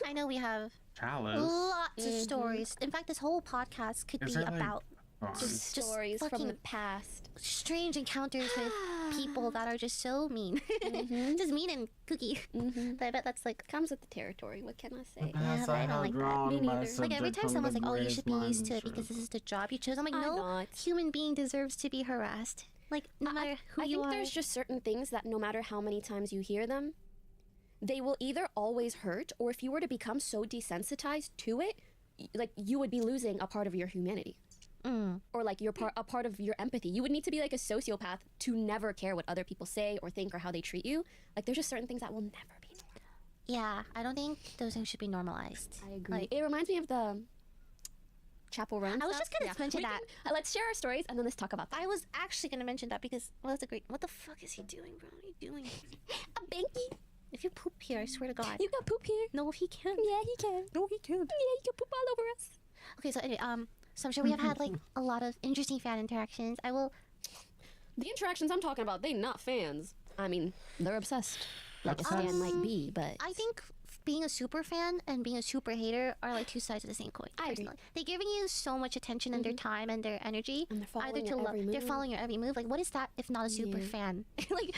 Speaker 2: I know we have
Speaker 1: Chalice.
Speaker 2: lots of stories. In fact, this whole podcast could
Speaker 1: Is
Speaker 2: be
Speaker 1: there, like,
Speaker 2: about
Speaker 1: Hold on.
Speaker 2: just
Speaker 3: Stories from the
Speaker 2: fucking
Speaker 3: past.
Speaker 2: strange encounters with people that are just so mean. Just mean and kooky. But I bet that's like
Speaker 3: Comes with the territory. What can I say?
Speaker 2: Yeah, but I don't like that.
Speaker 3: Me neither.
Speaker 2: like every time someone's like, "Oh, you should be used to it because this is the job you chose." I'm like,
Speaker 3: I'm
Speaker 2: "No,
Speaker 3: not.
Speaker 2: human being deserves to be harassed. Like no matter who
Speaker 3: I
Speaker 2: you
Speaker 3: think
Speaker 2: are."
Speaker 3: there's just certain things that no matter how many times you hear them, they will either always hurt, or if you were to become so desensitized to it, like you would be losing a part of your humanity. Or like a part of your empathy. You would need to be like a sociopath to never care what other people say or think or how they treat you. Like there's just certain things that will never be normal.
Speaker 2: Yeah, I don't think those things should be normalized.
Speaker 3: I agree.
Speaker 2: Like,
Speaker 3: It reminds me of the Chapel Run.
Speaker 2: I was
Speaker 3: stuff.
Speaker 2: just gonna mention
Speaker 3: We
Speaker 2: that.
Speaker 3: can- let's share our stories and then let's talk about that.
Speaker 2: I was actually gonna mention that because that's a great. What the fuck is he doing, bro? What are you doing?
Speaker 3: A banky.
Speaker 2: If you poop here, I swear to God.
Speaker 3: You got poop here.
Speaker 2: No, he can't.
Speaker 3: Yeah, he can.
Speaker 2: No, he can't.
Speaker 3: Yeah, he can poop all over us.
Speaker 2: Okay, so anyway, so I'm sure we have had like a lot of interesting fan interactions. I will.
Speaker 3: The interactions I'm talking about, they not fans. I mean, they're obsessed. Like a fan might be, but
Speaker 2: I think being a super fan and being a super hater are like two sides of the same coin.
Speaker 3: I agree.
Speaker 2: Personally, they're giving you so much attention and their time and their energy.
Speaker 3: And they're following
Speaker 2: either
Speaker 3: your
Speaker 2: to
Speaker 3: every
Speaker 2: they're
Speaker 3: move.
Speaker 2: following your every move. Like, what is that if not a super
Speaker 3: Yeah.
Speaker 2: fan? like,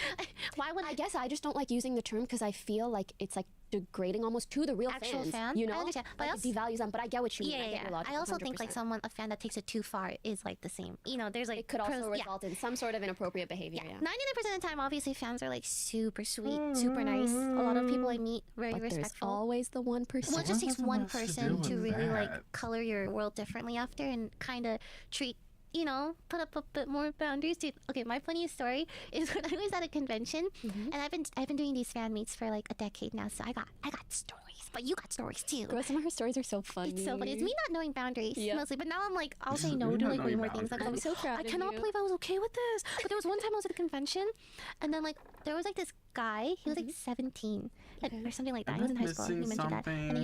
Speaker 2: why would
Speaker 3: I guess I just don't like using the term because I feel like it's like degrading almost to the real
Speaker 2: Actual
Speaker 3: fans.
Speaker 2: fan?
Speaker 3: You
Speaker 2: I
Speaker 3: know,
Speaker 2: understand. But
Speaker 3: like
Speaker 2: I
Speaker 3: it devalues them. But I get what you mean.
Speaker 2: Yeah,
Speaker 3: I get your logic.
Speaker 2: I also think like
Speaker 3: 100%.
Speaker 2: a fan that takes it too far is like the same. You know, there's like
Speaker 3: It could also
Speaker 2: pros- yeah.
Speaker 3: result in some sort of inappropriate behavior. Yeah.
Speaker 2: 99% of the time, obviously, fans are like super sweet, super nice. A lot of people I meet very
Speaker 3: But there's
Speaker 2: respectful.
Speaker 3: always the 1%.
Speaker 2: Well, it just takes
Speaker 1: What
Speaker 2: one
Speaker 1: has to do
Speaker 2: person to
Speaker 1: with
Speaker 2: really like
Speaker 1: that?
Speaker 2: color your world differently after and kind of treat, you know, put up a bit more boundaries. Dude, okay, my funniest story is when I was at a convention, and I've been doing these fan meets for like a decade now, so I got stories, but you got stories too.
Speaker 3: Girl, some of her stories are so funny.
Speaker 2: It's so funny. It's me not knowing boundaries
Speaker 3: Yeah.
Speaker 2: mostly, but now I'm like, I'll say no
Speaker 1: You're
Speaker 2: to
Speaker 1: not
Speaker 2: like way
Speaker 1: knowing
Speaker 2: more things. Like,
Speaker 1: boundaries.
Speaker 3: I'm so proud
Speaker 2: I
Speaker 3: of
Speaker 2: cannot
Speaker 3: you.
Speaker 2: believe I was okay with this. But there was one time I was at a convention, and then like there was like this guy. He was like 17 or something like that.
Speaker 1: Am
Speaker 2: He was
Speaker 1: I
Speaker 2: in high school. He
Speaker 1: missing
Speaker 2: mentioned that, and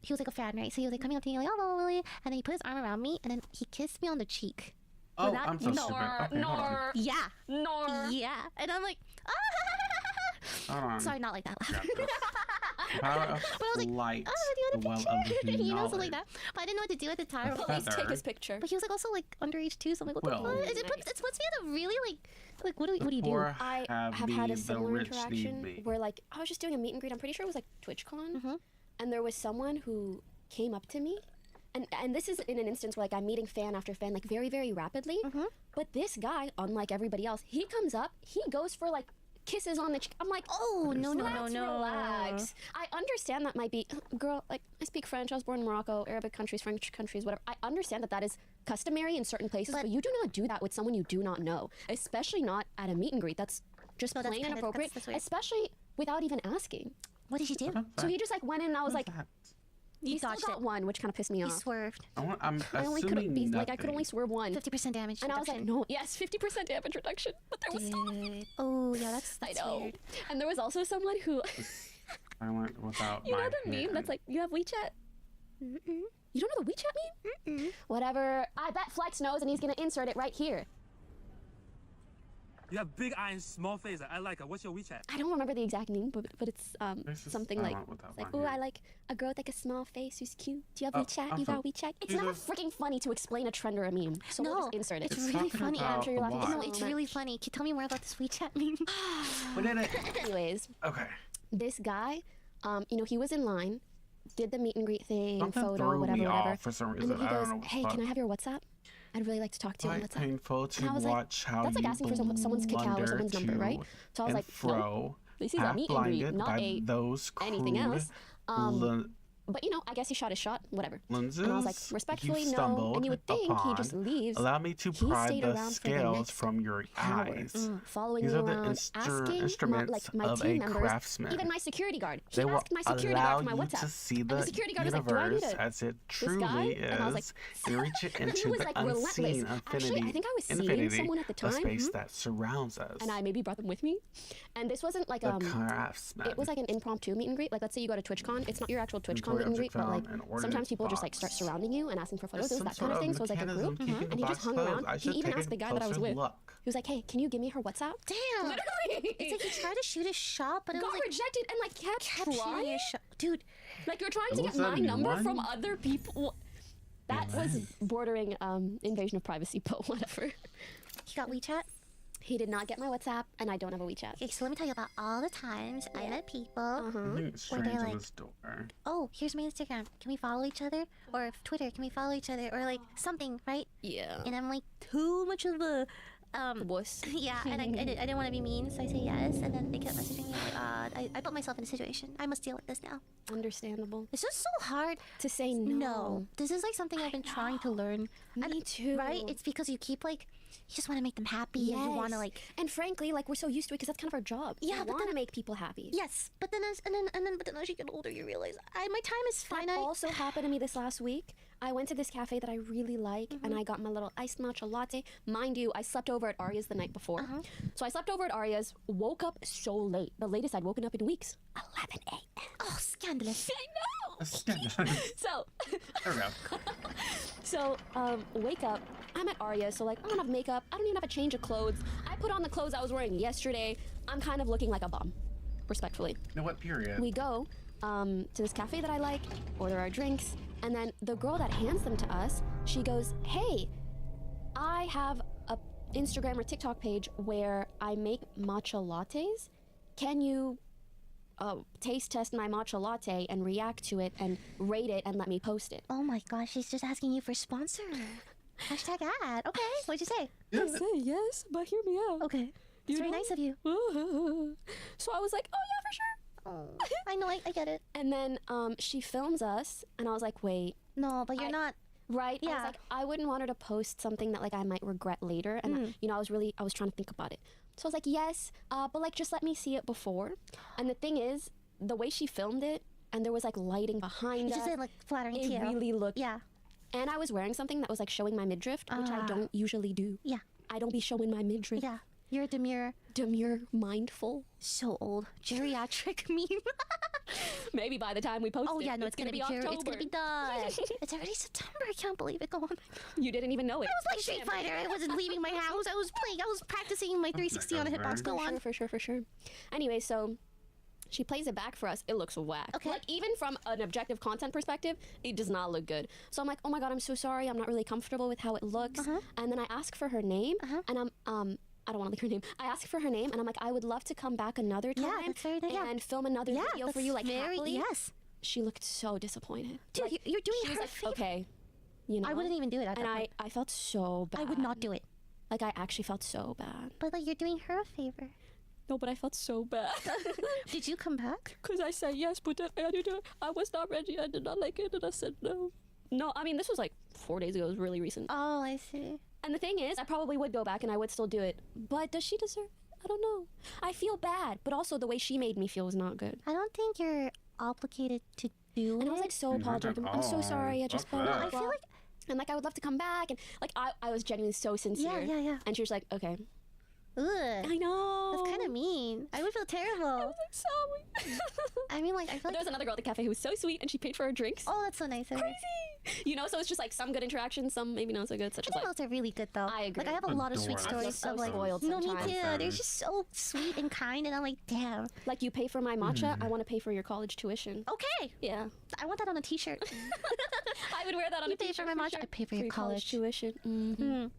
Speaker 2: he was like a fan, right? So he was like coming up to me like, oh, blah, blah, blah, and then he put his arm around me, and then he kissed me on the cheek.
Speaker 1: Oh,
Speaker 2: that-
Speaker 1: I'm so
Speaker 2: no,
Speaker 1: stupid. Okay, hold on.
Speaker 2: Yeah,
Speaker 3: No.
Speaker 2: yeah, and I'm like,
Speaker 1: Hold on.
Speaker 2: sorry, not like that.
Speaker 1: Got this. Power of
Speaker 2: But I was like,
Speaker 1: light.
Speaker 2: oh, do you
Speaker 1: the
Speaker 2: want
Speaker 1: well
Speaker 2: a
Speaker 1: of
Speaker 2: picture?
Speaker 1: knowledge.
Speaker 2: You know, something like that. But I didn't know what to do at the time.
Speaker 1: A
Speaker 3: Please take
Speaker 1: feather.
Speaker 3: his picture.
Speaker 2: But he was like also like underage too, so I'm like, what
Speaker 1: Well.
Speaker 2: the fuck? It
Speaker 3: Nice.
Speaker 2: puts me in a really like what do you do?
Speaker 1: Poor
Speaker 3: I have
Speaker 1: have
Speaker 3: had
Speaker 1: me,
Speaker 3: a
Speaker 1: the
Speaker 3: similar
Speaker 1: rich need
Speaker 3: interaction
Speaker 1: me.
Speaker 3: where like I was just doing a meet and greet. I'm pretty sure it was like TwitchCon,
Speaker 2: Mhm.
Speaker 3: and there was someone who came up to me, and this is in an instance where like I'm meeting fan after fan like very very rapidly.
Speaker 2: Mhm.
Speaker 3: But this guy, unlike everybody else, he comes up, he goes for like kisses on the cheek. I'm like,
Speaker 2: Oh no no no
Speaker 3: let's
Speaker 2: no!
Speaker 3: relax. I understand that might be, girl, like I speak French, I was born in Morocco, Arabic countries, French countries, whatever. I understand that that is customary in certain places, but you do not do that with someone you do not know, especially not at a meet and greet. That's just
Speaker 2: No, that's
Speaker 3: plain
Speaker 2: kinda-
Speaker 3: inappropriate,
Speaker 2: that's weird.
Speaker 3: especially without even asking.
Speaker 2: What did you do?
Speaker 3: So he just like went in and I was like,
Speaker 1: That.
Speaker 2: You
Speaker 3: He still
Speaker 2: dodged
Speaker 3: got
Speaker 2: it.
Speaker 3: one, which kind of pissed me
Speaker 2: You
Speaker 3: off.
Speaker 2: swerved.
Speaker 1: I'm
Speaker 3: I only could
Speaker 1: assuming
Speaker 3: be
Speaker 1: nothing.
Speaker 3: like I could only swerve one.
Speaker 2: 50% damage.
Speaker 3: And I was like,
Speaker 2: reduction.
Speaker 3: no, yes, 50% damage reduction. But there was still.
Speaker 2: Dude. Oh, yeah, that's
Speaker 3: I know.
Speaker 2: weird.
Speaker 3: And there was also someone who.
Speaker 1: I went without
Speaker 3: You
Speaker 1: my
Speaker 3: know the meme
Speaker 1: hand.
Speaker 3: that's like, you have WeChat?
Speaker 2: Mm-mm.
Speaker 3: You don't know the WeChat meme?
Speaker 2: Mm-mm.
Speaker 3: Whatever. I bet Flex knows and he's gonna insert it right here.
Speaker 4: You have big eyes, small face. I like it. What's your WeChat?
Speaker 3: I don't remember the exact name, but it's
Speaker 1: This is
Speaker 3: something like,
Speaker 1: silent without
Speaker 3: it's like,
Speaker 1: my
Speaker 3: oh, I
Speaker 1: hand.
Speaker 3: like a girl with like a small face who's cute. Do you have
Speaker 1: Oh,
Speaker 3: WeChat?
Speaker 1: I'm
Speaker 3: You got
Speaker 1: from-
Speaker 3: WeChat? It's
Speaker 1: Dude,
Speaker 3: not
Speaker 1: there's-
Speaker 3: freaking funny to explain a trend or a meme. So we'll
Speaker 2: No,
Speaker 3: just insert it.
Speaker 2: it's
Speaker 1: It's
Speaker 2: really
Speaker 1: talking
Speaker 2: funny.
Speaker 1: about
Speaker 3: I'm sure you're
Speaker 1: the
Speaker 3: laughing.
Speaker 2: No,
Speaker 1: watch.
Speaker 2: it's really funny. Can you tell me more about this WeChat meme?
Speaker 1: What did it?
Speaker 3: Anyways,
Speaker 1: Okay.
Speaker 3: this guy, you know, he was in line, did the meet and greet thing,
Speaker 1: Something
Speaker 3: photo,
Speaker 1: threw
Speaker 3: whatever,
Speaker 1: me
Speaker 3: whatever.
Speaker 1: off for some
Speaker 3: And
Speaker 1: reason.
Speaker 3: then he
Speaker 1: I don't
Speaker 3: goes,
Speaker 1: know what
Speaker 3: hey,
Speaker 1: the
Speaker 3: can
Speaker 1: fuck.
Speaker 3: I have your WhatsApp? I'd really like to talk to you on
Speaker 1: Quite
Speaker 3: WhatsApp.
Speaker 1: painful to
Speaker 3: I was like,
Speaker 1: watch how
Speaker 3: that's like
Speaker 1: you
Speaker 3: asking for someone's cacao or
Speaker 1: blunder
Speaker 3: someone's number,
Speaker 1: to
Speaker 3: right? So I was
Speaker 1: and
Speaker 3: like,
Speaker 1: fro,
Speaker 3: no. This is a
Speaker 1: half
Speaker 3: meet and greet,
Speaker 1: blinded
Speaker 3: not
Speaker 1: by
Speaker 3: a
Speaker 1: those
Speaker 3: anything
Speaker 1: crude
Speaker 3: else. But you know, I guess he shot his shot, whatever.
Speaker 1: lenses.
Speaker 3: And I was like, respectfully,
Speaker 1: you
Speaker 3: no. And you would think he
Speaker 1: upon.
Speaker 3: just leaves.
Speaker 1: Allow me to
Speaker 3: He
Speaker 1: pry
Speaker 3: stayed
Speaker 1: the
Speaker 3: around for the
Speaker 1: scales
Speaker 3: next
Speaker 1: from your
Speaker 3: hour,
Speaker 1: eyes.
Speaker 3: following
Speaker 1: These
Speaker 3: me
Speaker 1: are the
Speaker 3: around, asking
Speaker 1: instruments
Speaker 3: like my
Speaker 1: of
Speaker 3: team
Speaker 1: a
Speaker 3: members,
Speaker 1: craftsman.
Speaker 3: even my security guard. He
Speaker 1: They will
Speaker 3: asked my security
Speaker 1: allow
Speaker 3: guard for my
Speaker 1: you
Speaker 3: WhatsApp.
Speaker 1: to see
Speaker 3: the
Speaker 1: the
Speaker 3: security guard was like, "Do I need
Speaker 1: universe
Speaker 3: a-
Speaker 1: as it
Speaker 3: guy?"
Speaker 1: truly
Speaker 3: And I was
Speaker 1: is.
Speaker 3: like,
Speaker 1: You reach it
Speaker 3: he
Speaker 1: into
Speaker 3: was
Speaker 1: the
Speaker 3: like relentless.
Speaker 1: unseen
Speaker 3: Actually, I think I was seeing
Speaker 1: infinity,
Speaker 3: someone at the
Speaker 1: the
Speaker 3: time,
Speaker 1: space that surrounds us.
Speaker 3: and I maybe brought them with me. And this wasn't like
Speaker 1: the craftsman.
Speaker 3: it was like an impromptu meet and greet. Like, let's say you go to TwitchCon. It's not your actual TwitchCon
Speaker 1: Employee
Speaker 3: meet and greet,
Speaker 1: object
Speaker 3: but like
Speaker 1: found, an ordnance
Speaker 3: sometimes people just like start
Speaker 1: box.
Speaker 3: surrounding you and asking for photos.
Speaker 1: There's
Speaker 3: It was
Speaker 1: some
Speaker 3: that kind of
Speaker 1: sort
Speaker 3: thing. So it was like a
Speaker 1: mechanism
Speaker 3: group,
Speaker 1: keeping the
Speaker 3: and he just
Speaker 1: box
Speaker 3: hung
Speaker 1: closed.
Speaker 3: around.
Speaker 1: I
Speaker 3: He
Speaker 1: should
Speaker 3: even
Speaker 1: take
Speaker 3: asked
Speaker 1: a
Speaker 3: the guy that I was
Speaker 1: closer
Speaker 3: with.
Speaker 1: look.
Speaker 3: He was like, "Hey, can you give me her WhatsApp?"
Speaker 2: Damn.
Speaker 3: Literally.
Speaker 2: It's like he tried to shoot his shot, but it
Speaker 3: got
Speaker 2: was like
Speaker 3: rejected and like kept
Speaker 2: kept shooting
Speaker 3: trying.
Speaker 2: his shot. Dude,
Speaker 3: Like you're trying to
Speaker 1: It
Speaker 3: get
Speaker 1: was
Speaker 3: my number
Speaker 1: anyone?
Speaker 3: from other people. That was bordering invasion of privacy, but whatever.
Speaker 2: he got WeChat.
Speaker 3: He did not get my WhatsApp, and I don't have a WeChat.
Speaker 2: Okay, so let me tell you about all the times I met people.
Speaker 3: Uh-huh.
Speaker 1: I think it's
Speaker 2: Where
Speaker 1: strange
Speaker 2: they're
Speaker 1: on
Speaker 2: like-
Speaker 1: this door.
Speaker 2: Oh, here's my Instagram. Can we follow each other? Or Twitter, can we follow each other? Or like something, right?
Speaker 3: Yeah.
Speaker 2: And I'm like too much of a
Speaker 3: Wuss.
Speaker 2: yeah, and I didn't want to be mean, so I say yes, and then they kept messaging me. I put myself in a situation. I must deal with this now.
Speaker 3: Understandable.
Speaker 2: It's just so hard.
Speaker 3: To say no.
Speaker 2: This is like something I've been trying to learn.
Speaker 3: Me too.
Speaker 2: Right? It's because you keep like, you just want to make them happy, and you want to like.
Speaker 3: And frankly, like we're so used to it because that's kind of our job.
Speaker 2: Yeah,
Speaker 3: we
Speaker 2: but
Speaker 3: want to
Speaker 2: then-
Speaker 3: make people happy.
Speaker 2: Yes, but then as you get older, you realize my time is
Speaker 3: That
Speaker 2: finite.
Speaker 3: also happened to me this last week. I went to this cafe that I really like, and I got my little iced matcha latte. Mind you, I slept over at Arya's the night before. So I slept over at Arya's, woke up so late. The latest I'd woken up in weeks. 11 a.m.
Speaker 2: Oh, scandalous!
Speaker 3: I know. So,
Speaker 1: There we go.
Speaker 3: so wake up. I'm at Arya, so like I don't have makeup. I don't even have a change of clothes. I put on the clothes I was wearing yesterday. I'm kind of looking like a bum, respectfully.
Speaker 1: You know what period?
Speaker 3: We go to this cafe that I like, order our drinks, and then the girl that hands them to us, she goes, "Hey, I have a Instagram or TikTok page where I make matcha lattes. Can you taste test my matcha latte and react to it and rate it and let me post it?"
Speaker 2: Oh my gosh, she's just asking you for sponsor. Hashtag ad. Okay, what'd you say?
Speaker 3: I said yes, but hear me out.
Speaker 2: Okay,
Speaker 3: You
Speaker 2: it's very
Speaker 3: know?
Speaker 2: nice of you.
Speaker 3: So I was like, "Oh yeah, for sure."
Speaker 2: Oh, I know, I get it.
Speaker 3: And then she films us, and I was like, "Wait,
Speaker 2: No, but you're not.
Speaker 3: right?" I was
Speaker 2: Yeah.
Speaker 3: like, I wouldn't want her to post something that like I might regret later, and I was trying to think about it. So I was like, "Yes, but like just let me see it before." And the thing is, the way she filmed it, and there was like lighting behind
Speaker 2: It's
Speaker 3: us,
Speaker 2: just like flattering to
Speaker 3: it
Speaker 2: you.
Speaker 3: really looked.
Speaker 2: Yeah,
Speaker 3: And I was wearing something that was like showing my midriff, which I don't usually do.
Speaker 2: yeah,
Speaker 3: I don't be showing my midriff.
Speaker 2: yeah. You're a demure,
Speaker 3: Mindful.
Speaker 2: so old, geriatric meme.
Speaker 3: Maybe by the time we post
Speaker 2: Oh
Speaker 3: it,
Speaker 2: yeah, no, it's gonna be
Speaker 3: October.
Speaker 2: It's gonna be done. It's already September. I can't believe it. Go on.
Speaker 3: You didn't even know it.
Speaker 2: I was playing Street Fighter. I wasn't leaving my house. I was practicing my 360 on a hitbox. Go on.
Speaker 3: For sure. Anyway, so she plays it back for us. It looks whack.
Speaker 2: Okay.
Speaker 3: Like, even from an objective content perspective, it does not look good. So I'm like, oh my god, I'm so sorry. I'm not really comfortable with how it looks. And then I ask for her name, and I don't want to leak her name. I ask for her name, and I'm like, I would love to come back another time
Speaker 2: that's very nice. Yeah.
Speaker 3: and film another video for
Speaker 2: that's
Speaker 3: you, like
Speaker 2: very
Speaker 3: happily.
Speaker 2: yes.
Speaker 3: She looked so disappointed.
Speaker 2: Dude,
Speaker 3: Like,
Speaker 2: you're doing
Speaker 3: she was
Speaker 2: her a
Speaker 3: like,
Speaker 2: favor.
Speaker 3: okay, you know.
Speaker 2: I wouldn't even do it at
Speaker 3: And
Speaker 2: that point.
Speaker 3: I felt so bad.
Speaker 2: I would not do it.
Speaker 3: Like, I actually felt so bad.
Speaker 2: But like, you're doing her a favor.
Speaker 3: No, but I felt so bad.
Speaker 2: Did you come back?
Speaker 3: Because I said yes, but then I was not ready. I did not like it, and I said no. No, I mean, this was like 4 days ago. It was really recent.
Speaker 2: Oh, I see.
Speaker 3: And the thing is, I probably would go back and I would still do it. But does she deserve it? I don't know. I feel bad, but also the way she made me feel was not good.
Speaker 2: I don't think you're obligated to do
Speaker 3: And I was
Speaker 2: it.
Speaker 3: like so
Speaker 1: Not
Speaker 3: apologetic.
Speaker 1: at
Speaker 3: I'm so
Speaker 1: all.
Speaker 3: sorry. I just
Speaker 1: Fuck
Speaker 3: blah, blah,
Speaker 1: that.
Speaker 2: I feel
Speaker 3: blah.
Speaker 2: like
Speaker 3: And like I would love to come back, and like I was genuinely so sincere.
Speaker 2: yeah.
Speaker 3: And she was like, okay.
Speaker 2: Ugh.
Speaker 3: I know.
Speaker 2: That's kind of mean. I would feel terrible.
Speaker 3: Sorry.
Speaker 2: I mean, like, I feel
Speaker 3: But there
Speaker 2: like.
Speaker 3: was another girl at the cafe who was so sweet, and she paid for our drinks.
Speaker 2: Oh, that's so nice of her.
Speaker 3: Crazy. You know, so it's just like some good interactions, some maybe not so good. Such as like,
Speaker 2: Those are really good though.
Speaker 3: I agree.
Speaker 2: Like I have a lot of sweet
Speaker 1: Adore.
Speaker 2: stories
Speaker 3: I'm so
Speaker 2: of like.
Speaker 3: spoiled
Speaker 2: No, me
Speaker 3: sometimes.
Speaker 2: too. They're just so sweet and kind, and I'm like, damn.
Speaker 3: like you pay for my matcha, I want to pay for your college tuition.
Speaker 2: Okay,
Speaker 3: Yeah,
Speaker 2: I want that on a T-shirt.
Speaker 3: I would wear that on
Speaker 2: You
Speaker 3: a
Speaker 2: pay
Speaker 3: t-shirt
Speaker 2: for my matcha,
Speaker 3: sure.
Speaker 2: I pay for your college.
Speaker 3: tuition. Mm-hmm.
Speaker 2: Mm.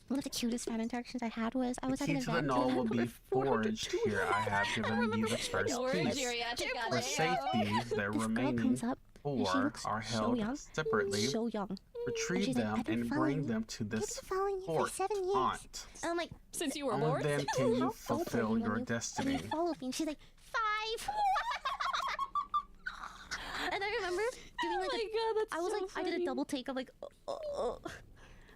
Speaker 2: One of the cutest fan interactions I had was I was
Speaker 1: The
Speaker 2: at
Speaker 1: key
Speaker 2: an
Speaker 1: to the
Speaker 2: event.
Speaker 1: null
Speaker 2: and I
Speaker 1: will be
Speaker 2: had
Speaker 1: forged. Here I have given you the first piece. For safety, the
Speaker 2: this girl
Speaker 1: remaining
Speaker 2: comes up and she
Speaker 1: 4
Speaker 2: looks
Speaker 1: are
Speaker 2: so
Speaker 1: held
Speaker 2: young,
Speaker 1: separately.
Speaker 2: so young. And
Speaker 1: Retrieve
Speaker 2: she's like,
Speaker 1: them
Speaker 2: "I've been
Speaker 1: and
Speaker 2: following
Speaker 1: bring
Speaker 2: you.
Speaker 1: them to
Speaker 2: I've
Speaker 1: this
Speaker 2: been following you for
Speaker 1: fort
Speaker 2: 7 years.
Speaker 1: aunt.
Speaker 2: And I'm like,
Speaker 3: Since you were
Speaker 1: Only
Speaker 3: born.
Speaker 1: then can you
Speaker 2: how old
Speaker 1: fulfill
Speaker 2: were you
Speaker 1: your
Speaker 2: when you
Speaker 1: destiny.
Speaker 2: followed me? And she's like, 5. And I remember doing like,
Speaker 3: Oh my god, that's
Speaker 2: I was
Speaker 3: so
Speaker 2: like, I did a
Speaker 3: funny.
Speaker 2: double take of like,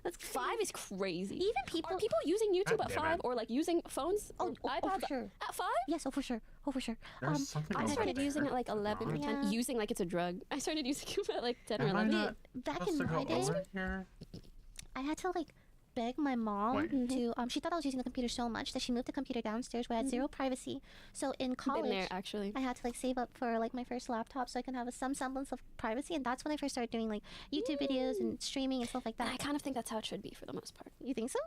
Speaker 2: that's crazy.
Speaker 3: 5 is crazy.
Speaker 2: Even people.
Speaker 3: Are people using YouTube
Speaker 1: God
Speaker 3: at
Speaker 1: damn
Speaker 3: 5
Speaker 1: it.
Speaker 3: or like using phones
Speaker 2: Oh,
Speaker 3: or
Speaker 2: oh,
Speaker 3: iPads
Speaker 2: for sure.
Speaker 3: at 5?
Speaker 2: Yes, oh for sure, oh for sure.
Speaker 1: There's something
Speaker 3: I
Speaker 1: over
Speaker 3: started
Speaker 1: there.
Speaker 3: using it like 11 or 10.
Speaker 2: Yeah.
Speaker 3: Using like it's a drug. I started using it at like 10 or
Speaker 1: Am I
Speaker 3: 11.
Speaker 1: not
Speaker 2: Back
Speaker 1: supposed
Speaker 2: in
Speaker 1: to
Speaker 2: my
Speaker 1: go
Speaker 2: day,
Speaker 1: over here?
Speaker 2: I had to like beg my mom
Speaker 1: Wait.
Speaker 2: to she thought I was using the computer so much that she moved the computer downstairs where I had zero privacy. So in
Speaker 3: Been
Speaker 2: college
Speaker 3: there actually.
Speaker 2: I had to like save up for like my first laptop so I can have some semblance of privacy, and that's when I first started doing like YouTube videos and streaming and stuff like
Speaker 3: And I
Speaker 2: that.
Speaker 3: kind of think that's how it should be for the most part.
Speaker 2: You think so?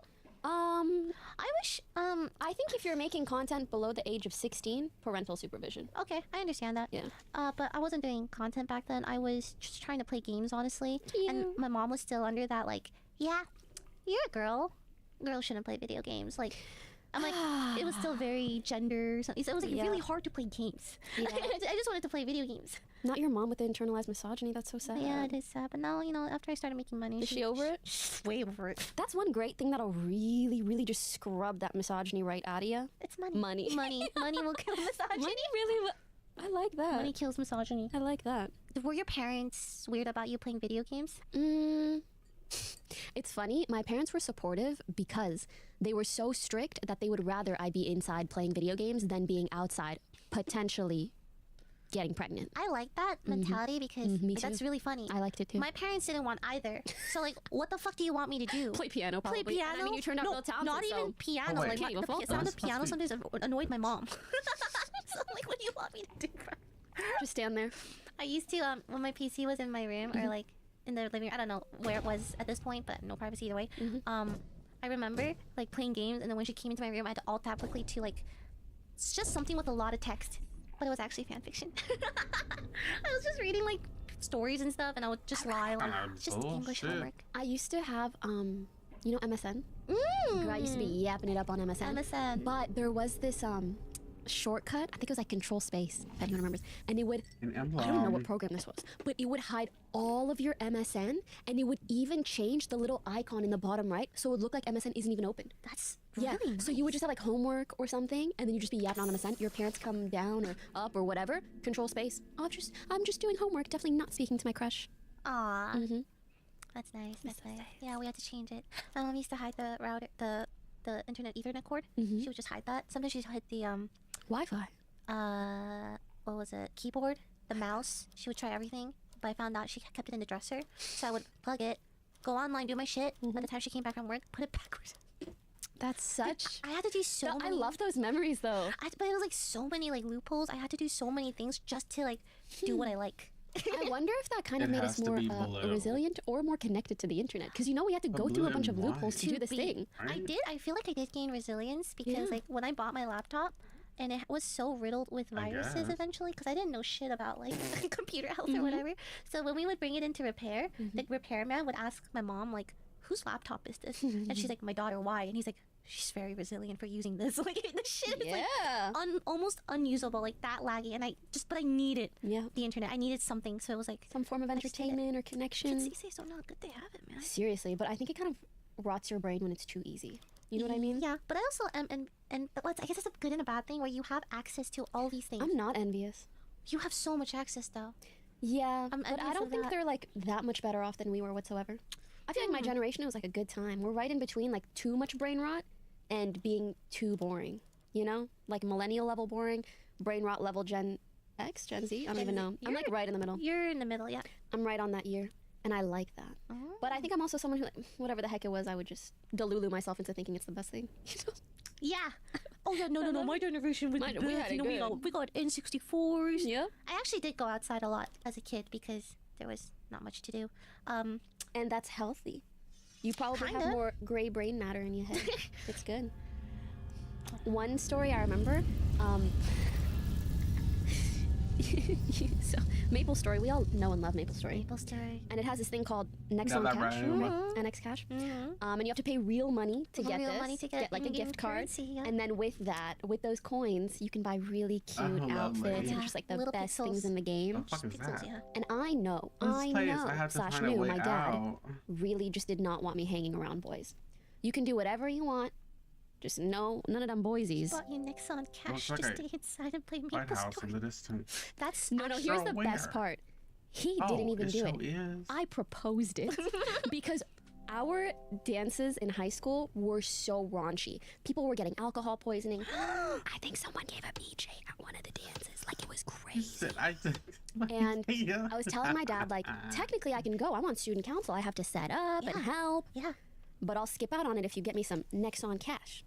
Speaker 3: I
Speaker 2: wish
Speaker 3: I think if you're making content below the age of 16, parental supervision.
Speaker 2: okay, I understand that.
Speaker 3: Yeah.
Speaker 2: But I wasn't doing content back then. I was just trying to play games, honestly. And
Speaker 3: Cute.
Speaker 2: my mom was still under that, like, yeah, you're a girl. Girls shouldn't play video games. Like, I'm like, it was still very gender. So it was like
Speaker 3: Yeah.
Speaker 2: really hard to play games.
Speaker 3: Yeah.
Speaker 2: I just wanted to play video games.
Speaker 3: Not your mom with the internalized misogyny. That's so sad.
Speaker 2: Yeah, it is sad. But now, you know, after I started making money,
Speaker 3: Is she over it?
Speaker 2: She's way over it.
Speaker 3: That's one great thing that'll really, really just scrub that misogyny right out of you.
Speaker 2: It's money.
Speaker 3: Money.
Speaker 2: Money will kill misogyny.
Speaker 3: Money really. I like that.
Speaker 2: Money kills misogyny.
Speaker 3: I like that.
Speaker 2: Were your parents weird about you playing video games?
Speaker 3: It's funny. My parents were supportive because they were so strict that they would rather I be inside playing video games than being outside, potentially getting pregnant.
Speaker 2: I like that mentality because
Speaker 3: me
Speaker 2: that's
Speaker 3: too.
Speaker 2: really funny.
Speaker 3: I liked it too.
Speaker 2: My parents didn't want either. So like, what the fuck do you want me to do?
Speaker 3: Play piano,
Speaker 2: Play
Speaker 3: probably.
Speaker 2: piano?
Speaker 3: And I mean, you turned out
Speaker 2: no,
Speaker 3: real talented.
Speaker 2: not
Speaker 3: so.
Speaker 2: even piano.
Speaker 1: Oh, wait.
Speaker 2: Like
Speaker 3: Can't even fault
Speaker 2: sound
Speaker 1: them.
Speaker 2: of piano
Speaker 1: That's
Speaker 2: sometimes annoyed my mom. So like, what do you want me to do?
Speaker 3: Just stand there.
Speaker 2: I used to when my PC was in my room or like in the living room. I don't know where it was at this point, but no privacy either way. I remember like playing games, and then when she came into my room, I had to alt tab quickly to like it's just something with a lot of text, but it was actually fan fiction. I was just reading like stories and stuff, and I would just lie like it's just English
Speaker 1: bullshit.
Speaker 2: homework.
Speaker 3: I used to have, you know, MSN.
Speaker 2: Mm.
Speaker 3: Girl, I used to be yapping it up on MSN.
Speaker 2: MSN.
Speaker 3: But there was this shortcut. I think it was like Control Space, if anyone remembers. And it would,
Speaker 1: An
Speaker 3: I don't know
Speaker 1: emblem.
Speaker 3: what program this was, but it would hide all of your MSN, and it would even change the little icon in the bottom right, so it would look like MSN isn't even open.
Speaker 2: That's
Speaker 3: Yeah.
Speaker 2: really
Speaker 3: So you would just have like homework or something, and then you just be yapping on MSN. Your parents come down or up or whatever. Control Space. Oh, I'm just doing homework. Definitely not speaking to my crush.
Speaker 2: Aw.
Speaker 3: Mhm.
Speaker 2: That's nice. That's nice. Yeah, we had to change it. My mom used to hide the router, the internet Ethernet cord. She would just hide that. Sometimes she'd hide the
Speaker 3: Wi-Fi.
Speaker 2: what was it? Keyboard, the mouse. She would try everything, but I found out she kept it in the dresser. So I would plug it, go online, do my shit. By the time she came back from work, put it backwards.
Speaker 3: That's such.
Speaker 2: I had to do so
Speaker 3: I
Speaker 2: many.
Speaker 3: love those memories though.
Speaker 2: But it was like so many like loopholes. I had to do so many things just to like do what I like.
Speaker 3: I wonder if that kind of
Speaker 1: It
Speaker 3: made
Speaker 1: has
Speaker 3: us
Speaker 1: to
Speaker 3: more
Speaker 1: be below.
Speaker 3: resilient or more connected to the internet. Because you know we had to go through a
Speaker 1: blue
Speaker 3: bunch of
Speaker 1: and
Speaker 3: loopholes to
Speaker 1: white.
Speaker 3: do this
Speaker 2: be-
Speaker 3: thing.
Speaker 2: I
Speaker 1: Right?
Speaker 2: did. I feel like I did gain resilience because
Speaker 3: Yeah.
Speaker 2: like when I bought my laptop, and it was so riddled with viruses
Speaker 1: guess.
Speaker 2: eventually because I didn't know shit about like computer health or whatever. So when we would bring it into repair, the repairman would ask my mom like, "Whose laptop is this?" And she's like, "My daughter. Why?" And he's like, "She's very resilient for using this." Like the shit is like
Speaker 3: Yeah.
Speaker 2: almost unusable, like that laggy. And but I needed
Speaker 3: Yeah.
Speaker 2: the internet. I needed something, so it was like
Speaker 3: Some form of
Speaker 2: I just did it.
Speaker 3: entertainment or
Speaker 2: kids
Speaker 3: connection.
Speaker 2: these days don't know how good they have it, man.
Speaker 3: Seriously, but I think it kind of rots your brain when it's too easy. You know what I mean?
Speaker 2: Yeah, but I also am, and I guess it's a good and a bad thing where you have access to all these things.
Speaker 3: I'm not envious.
Speaker 2: You have so much access though.
Speaker 3: Yeah,
Speaker 2: I'm
Speaker 3: but I
Speaker 2: envious
Speaker 3: don't
Speaker 2: of
Speaker 3: think
Speaker 2: that.
Speaker 3: they're like that much better off than we were whatsoever. I feel like my generation, it was like a good time. We're right in between like too much brain rot and being too boring. You know, like millennial level boring, brain rot level Gen X, Gen Z. I don't
Speaker 2: Gen
Speaker 3: even
Speaker 2: Z.
Speaker 3: know. I'm like right in the middle.
Speaker 2: You're in the middle, yeah.
Speaker 3: I'm right on that year, and I like that.
Speaker 2: Oh.
Speaker 3: But I think I'm also someone who, like, whatever the heck it was, I would just delulu myself into thinking it's the best thing.
Speaker 2: Yeah. Oh yeah, no. My generation was
Speaker 3: We
Speaker 2: the best.
Speaker 3: had it good.
Speaker 2: We got N64s.
Speaker 3: Yeah.
Speaker 2: I actually did go outside a lot as a kid because there was not much to do.
Speaker 3: And that's healthy. You probably have
Speaker 2: Kinda.
Speaker 3: more gray brain matter in your head. It's good. One story I remember, so Maple Story, we all know and love Maple Story.
Speaker 2: Maple Story.
Speaker 3: And it has this thing called Next
Speaker 1: Yeah,
Speaker 3: on
Speaker 1: that
Speaker 3: Cash.
Speaker 1: right.
Speaker 3: NX Cash.
Speaker 2: Mm-hmm.
Speaker 3: And you have to pay real money to get
Speaker 2: Real
Speaker 3: this.
Speaker 2: money to get
Speaker 3: like a
Speaker 2: in-game
Speaker 3: gift card.
Speaker 2: currency, yeah.
Speaker 3: And then with that, with those coins, you can buy really cute
Speaker 1: Oh,
Speaker 3: outfits
Speaker 1: lovely.
Speaker 3: and just like the
Speaker 2: Little
Speaker 3: best
Speaker 2: pixels.
Speaker 3: things in the game.
Speaker 1: What the fuck is
Speaker 2: Pixels,
Speaker 1: that?
Speaker 2: yeah.
Speaker 3: And I know,
Speaker 1: This place, I have to
Speaker 3: slash
Speaker 1: find a
Speaker 3: knew
Speaker 1: way
Speaker 3: my dad
Speaker 1: out.
Speaker 3: really just did not want me hanging around boys. You can do whatever you want, just no, none of them boysies.
Speaker 2: Bought you Nixon cash
Speaker 1: like
Speaker 2: to
Speaker 1: a
Speaker 2: stay inside and play
Speaker 1: White
Speaker 2: Maple
Speaker 1: House
Speaker 2: Story.
Speaker 1: in the distance.
Speaker 2: That's
Speaker 3: No,
Speaker 2: actually-
Speaker 3: here's
Speaker 1: So
Speaker 3: the best
Speaker 1: where?
Speaker 3: part. He
Speaker 1: Oh,
Speaker 3: didn't even
Speaker 1: it
Speaker 3: do
Speaker 1: so
Speaker 3: it.
Speaker 1: is.
Speaker 3: I proposed it because our dances in high school were so raunchy. People were getting alcohol poisoning. I think someone gave a BJ at one of the dances. Like, it was crazy.
Speaker 1: Said I did.
Speaker 3: And
Speaker 1: Yeah.
Speaker 3: I was telling my dad, like, technically I can go. I'm on student council. I have to set up and
Speaker 2: Yeah.
Speaker 3: help.
Speaker 2: Yeah.
Speaker 3: But I'll skip out on it if you get me some Nexon cash.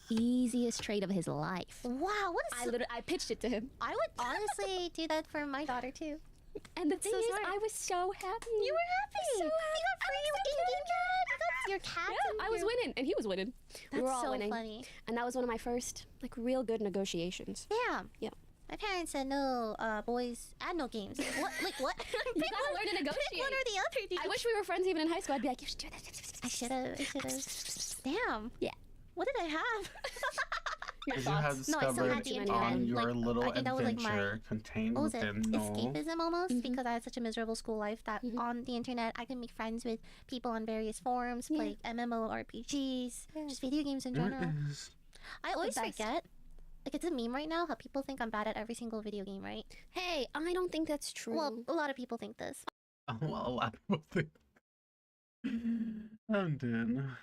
Speaker 3: Easiest trade of his life.
Speaker 2: Wow, what is
Speaker 3: I pitched it to him.
Speaker 2: I would honestly do that for my daughter too.
Speaker 3: And the thing
Speaker 2: So
Speaker 3: is,
Speaker 2: smart.
Speaker 3: I was so happy.
Speaker 2: You were happy.
Speaker 3: So
Speaker 2: You
Speaker 3: happy.
Speaker 2: got free in-game cat. You got your cat.
Speaker 3: Yeah, I was winning, and he was winning.
Speaker 2: That's
Speaker 3: we were all
Speaker 2: so
Speaker 3: winning.
Speaker 2: funny.
Speaker 3: And that was one of my first, like, real good negotiations.
Speaker 2: Damn.
Speaker 3: Yeah.
Speaker 2: My parents said no, boys, and no games. What? Like what?
Speaker 3: You gotta learn to
Speaker 2: Pick
Speaker 3: negotiate.
Speaker 2: one or the other, dude.
Speaker 3: I wish we were friends even in high school. I'd be like, you should do this.
Speaker 2: I should have. Damn.
Speaker 3: Yeah.
Speaker 2: What did I have?
Speaker 3: Your
Speaker 1: You have
Speaker 3: thoughts.
Speaker 2: No, I still had
Speaker 1: discovered
Speaker 2: the
Speaker 3: internet.
Speaker 1: on your
Speaker 2: Like,
Speaker 1: little
Speaker 2: I think that was like my
Speaker 1: adventure contained
Speaker 2: what was it?
Speaker 1: within Noel.
Speaker 2: Escapism almost
Speaker 3: Mhm.
Speaker 2: because I had such a miserable school life that
Speaker 3: Mhm.
Speaker 2: on the internet I can make friends with people on various forums,
Speaker 3: Yeah.
Speaker 2: play MMORPGs,
Speaker 3: Yeah.
Speaker 2: just video games in
Speaker 1: There
Speaker 2: general.
Speaker 1: it is.
Speaker 2: I always
Speaker 3: best.
Speaker 2: forget. Like it's a meme right now how people think I'm bad at every single video game, right?
Speaker 3: Hey, I don't think that's true.
Speaker 2: Well, a lot of people think this.
Speaker 1: Oh, well, a lot of people think. I'm done.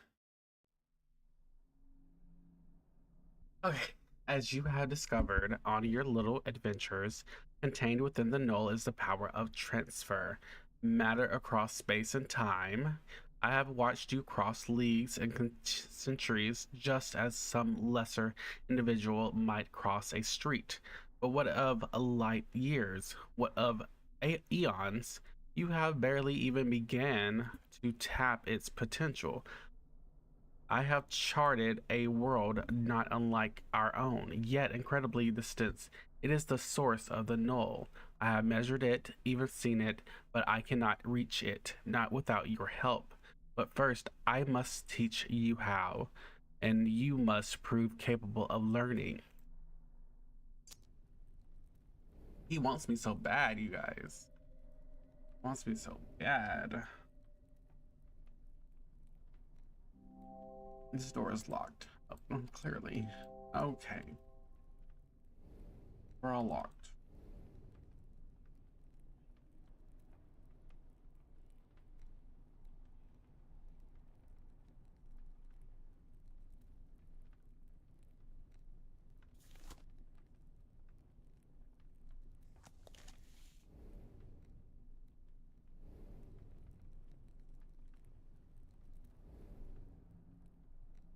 Speaker 1: Okay. As you have discovered on your little adventures, contained within the null is the power of transfer, matter across space and time. I have watched you cross leagues and centuries just as some lesser individual might cross a street. But what of light years? What of eons? You have barely even began to tap its potential. I have charted a world not unlike our own, yet incredibly distant. It is the source of the null. I have measured it, even seen it, but I cannot reach it, not without your help. But first, I must teach you how, and you must prove capable of learning. He wants me so bad, you guys. Wants me so bad. This door is locked. Oh, clearly. Okay. We're all locked.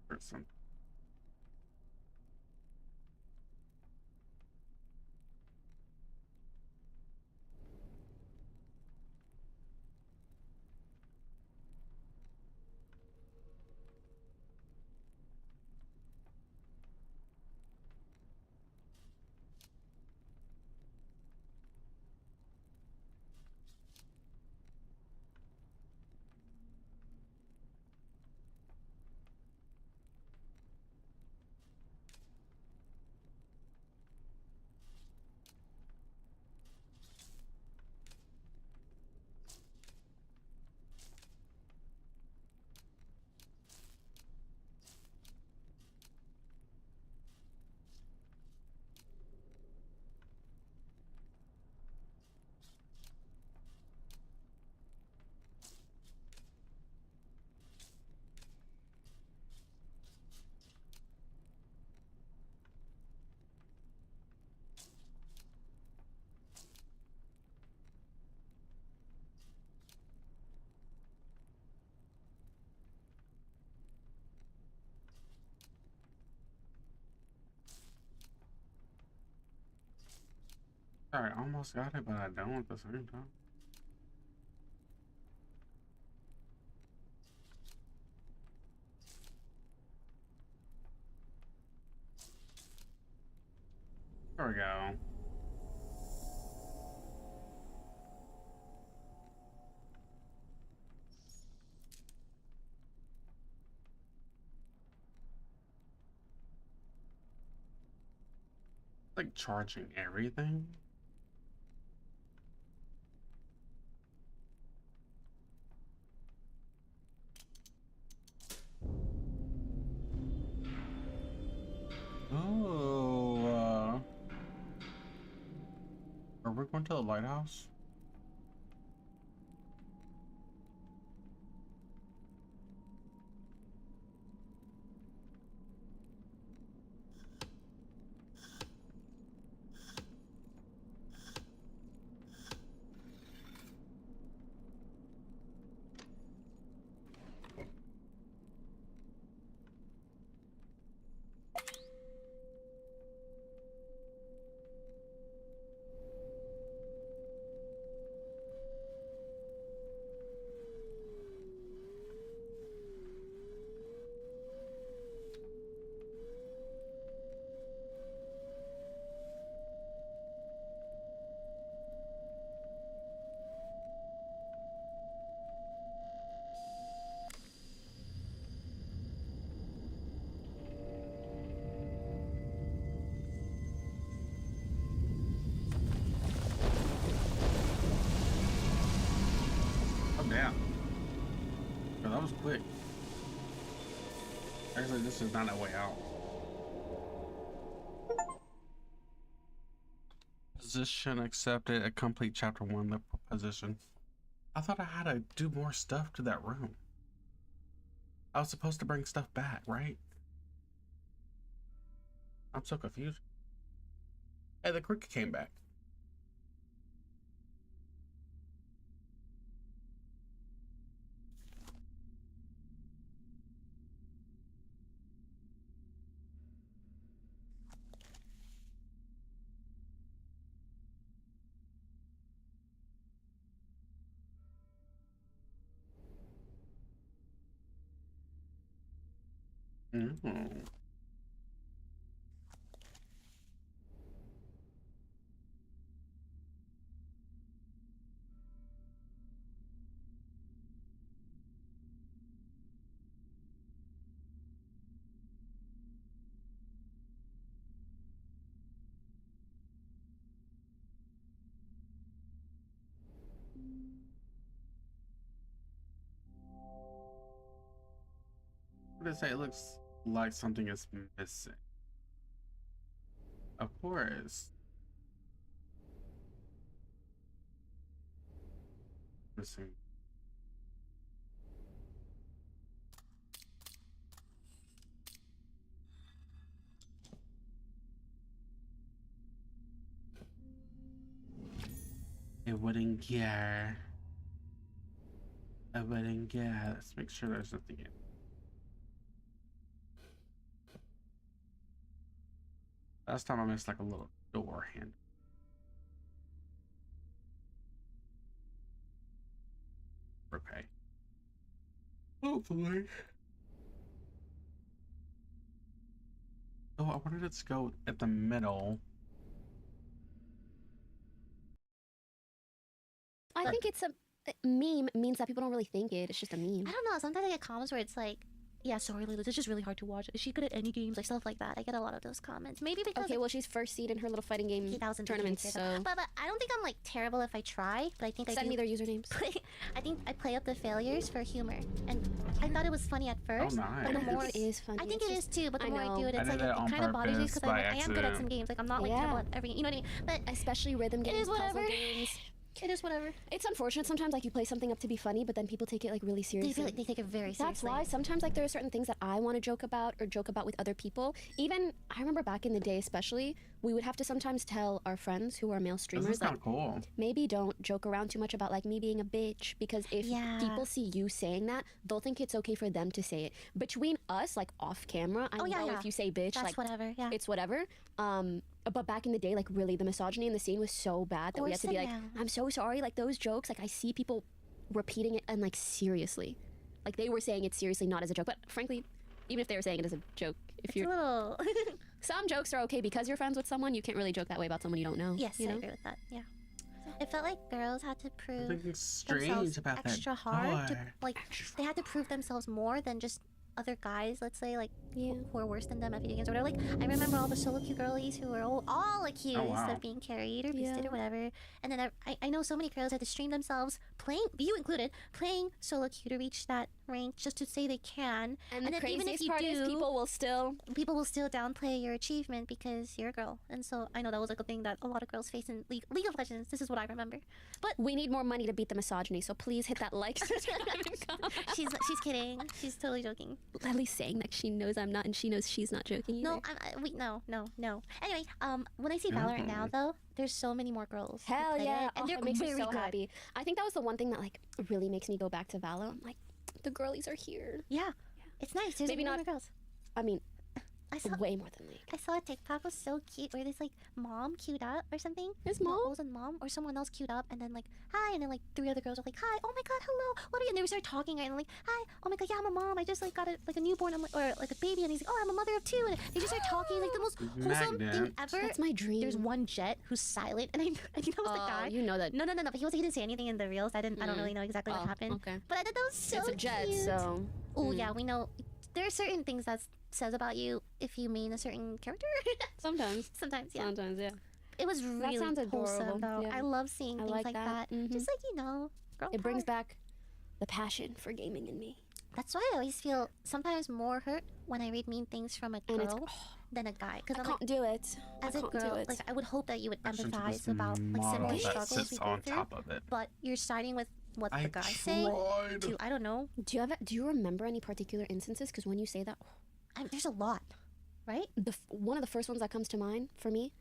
Speaker 1: Person. Sorry, I almost got it, but I don't at the same time. There we go. Like charging everything. Oh, are we going to the lighthouse? Oh damn. Bro, that was quick. Actually, this is not a way out. Position accepted. A complete chapter 1. The position. I thought I had to do more stuff to that room. I was supposed to bring stuff back, right? I'm so confused. Hey, the cricket came back. Mm-hmm. What did it say? It looks like something is missing. Of course. Missing. A wedding gear. A wedding gear. Let's make sure there's nothing in. Last time I missed like a little door handle. Okay. Hopefully. Oh, I wanted it to go at the middle.
Speaker 3: I think it's a meme means that people don't really think it. It's just a meme.
Speaker 2: I don't know. Sometimes I get comments where it's like, yeah, sorry, Layla, it's just really hard to watch. Is she good at any games? Like stuff like that. I get a lot of those comments. Maybe because
Speaker 3: Okay, well, she's first seed in her little fighting game
Speaker 2: 50,000
Speaker 3: tournament,
Speaker 2: views,
Speaker 3: so
Speaker 2: but I don't think I'm like terrible if I try. But I think
Speaker 3: send
Speaker 2: I do
Speaker 3: me their usernames.
Speaker 2: I think I play up the failures for humor, and I thought it was funny at first.
Speaker 1: Oh, nice.
Speaker 2: But the more
Speaker 3: It is funny.
Speaker 2: I think
Speaker 3: it's
Speaker 2: it
Speaker 3: just-
Speaker 2: is too, but the
Speaker 3: I
Speaker 2: more I
Speaker 3: know.
Speaker 2: do it,
Speaker 1: I
Speaker 2: it's
Speaker 1: did
Speaker 2: like
Speaker 1: that
Speaker 2: it
Speaker 1: on
Speaker 2: kind of bothers me
Speaker 1: purpose
Speaker 2: because
Speaker 1: by
Speaker 2: I am good at
Speaker 1: accident.
Speaker 2: some games. Like I'm not like
Speaker 3: Yeah.
Speaker 2: terrible at every, you know what I mean? But
Speaker 3: especially rhythm games,
Speaker 2: is whatever.
Speaker 3: puzzle games.
Speaker 2: it is whatever.
Speaker 3: It's unfortunate sometimes, like you play something up to be funny, but then people take it like really
Speaker 2: They
Speaker 3: seriously.
Speaker 2: feel like they take it very seriously.
Speaker 3: That's why sometimes like there are certain things that I want to joke about or joke about with other people. Even I remember back in the day, especially we would have to sometimes tell our friends who are male
Speaker 1: This
Speaker 3: streamers
Speaker 1: is kind
Speaker 3: like
Speaker 1: of cool.
Speaker 3: maybe don't joke around too much about like me being a bitch, because if
Speaker 2: Yeah.
Speaker 3: people see you saying that, they'll think it's okay for them to say it. Between us, like off camera, I
Speaker 2: Oh, yeah,
Speaker 3: know
Speaker 2: yeah.
Speaker 3: if you say bitch,
Speaker 2: That's
Speaker 3: like
Speaker 2: whatever. Yeah.
Speaker 3: it's whatever. But back in the day, like really the misogyny in the scene was so bad that we had
Speaker 2: Worse
Speaker 3: to be
Speaker 2: than
Speaker 3: like,
Speaker 2: now.
Speaker 3: I'm so sorry. Like those jokes, like I see people repeating it and like seriously. Like they were saying it seriously, not as a joke. But frankly, even if they were saying it as a joke, if
Speaker 2: It's a
Speaker 3: you're
Speaker 2: little.
Speaker 3: some jokes are okay because you're friends with someone, you can't really joke that way about someone you don't know.
Speaker 2: Yes,
Speaker 3: you
Speaker 2: I
Speaker 3: know?
Speaker 2: agree with that. Yeah. It felt like girls had to prove
Speaker 1: Something strange
Speaker 2: themselves
Speaker 1: about
Speaker 2: extra
Speaker 1: that
Speaker 2: hard to
Speaker 1: door.
Speaker 2: like they had to prove themselves more than just other guys, let's say, like
Speaker 3: Yeah.
Speaker 2: who are worse than them at video games or whatever. Like I remember all the solo queue girlies who were all accused
Speaker 1: wow.
Speaker 2: of being carried or boosted
Speaker 3: Yeah.
Speaker 2: or whatever. And then I know so many girls had to stream themselves playing, you included, playing solo queue to reach that rank just to say they can.
Speaker 3: And the
Speaker 2: then even if
Speaker 3: craziest
Speaker 2: you
Speaker 3: part is
Speaker 2: do,
Speaker 3: people will still
Speaker 2: people will still downplay your achievement because you're a girl. And so I know that was like a thing that a lot of girls face in League of Legends. This is what I remember.
Speaker 3: we need more money to beat the misogyny, so please hit that like, subscribe, and comment.
Speaker 2: She's kidding. She's totally joking.
Speaker 3: At least saying that she knows I'm not and she knows she's not joking either.
Speaker 2: No, no. Anyway, when I see Valorant now, though, there's so many more girls. who
Speaker 3: Hell
Speaker 2: play
Speaker 3: yeah.
Speaker 2: it, and
Speaker 3: Oh,
Speaker 2: they're
Speaker 3: it makes me
Speaker 2: very
Speaker 3: so
Speaker 2: good.
Speaker 3: happy. I think that was the one thing that like really makes me go back to Valo. I'm like, the girlies are here.
Speaker 2: Yeah, it's nice. There's
Speaker 3: Maybe
Speaker 2: way
Speaker 3: not-
Speaker 2: more girls.
Speaker 3: I mean,
Speaker 2: I saw
Speaker 3: way more than League.
Speaker 2: I saw a TikTok was so cute where this like mom queued up or something.
Speaker 3: His
Speaker 2: No,
Speaker 3: mom?
Speaker 2: it wasn't mom or someone else queued up and then like hi and then like three other girls were like hi, oh my god, hello, what are you? And they would start talking right and like hi, oh my god, yeah, I'm a mom. I just like got a newborn, I'm like, or like a baby, and he's like, oh, I'm a mother of two, and they just start talking like the most wholesome thing
Speaker 1: Magnet.
Speaker 2: ever.
Speaker 3: That's my dream.
Speaker 2: There's one Jet who's silent, and I think that was the guy.
Speaker 3: You know that.
Speaker 2: No, but he didn't say anything in the reels. I don't really know exactly what happened.
Speaker 3: Okay.
Speaker 2: But I thought that was so
Speaker 3: It's a jet,
Speaker 2: cute.
Speaker 3: so.
Speaker 2: Oh yeah, we know there are certain things that says about you if you mean a certain character.
Speaker 3: Sometimes.
Speaker 2: Sometimes, yeah.
Speaker 3: Sometimes, yeah.
Speaker 2: It was really
Speaker 3: sounds
Speaker 2: wholesome
Speaker 3: adorable,
Speaker 2: though.
Speaker 3: yeah.
Speaker 2: I love seeing
Speaker 3: I
Speaker 2: things
Speaker 3: like
Speaker 2: like
Speaker 3: that.
Speaker 2: that.
Speaker 3: Mhm.
Speaker 2: Just like girl
Speaker 3: It brings
Speaker 2: power.
Speaker 3: back the passion for gaming in me.
Speaker 2: That's why I always feel sometimes more hurt when I read mean things from a
Speaker 3: And it's.
Speaker 2: girl than a guy.
Speaker 3: I
Speaker 2: Because I'm like,
Speaker 3: can't do it.
Speaker 2: as
Speaker 3: I
Speaker 2: a
Speaker 3: can't do
Speaker 2: girl,
Speaker 3: it.
Speaker 2: like I would hope that you would
Speaker 1: Passion to this
Speaker 2: empathize about like
Speaker 1: model
Speaker 2: similar
Speaker 1: that
Speaker 2: struggles we
Speaker 1: sits
Speaker 2: go
Speaker 1: on
Speaker 2: through.
Speaker 1: top of it.
Speaker 2: But you're siding with what
Speaker 1: I
Speaker 2: the guys say.
Speaker 1: tried.
Speaker 2: To I don't know.
Speaker 3: Do you remember any particular instances? Because when you say that,
Speaker 2: There's a lot, right?
Speaker 3: one of the first ones that comes to mind for me.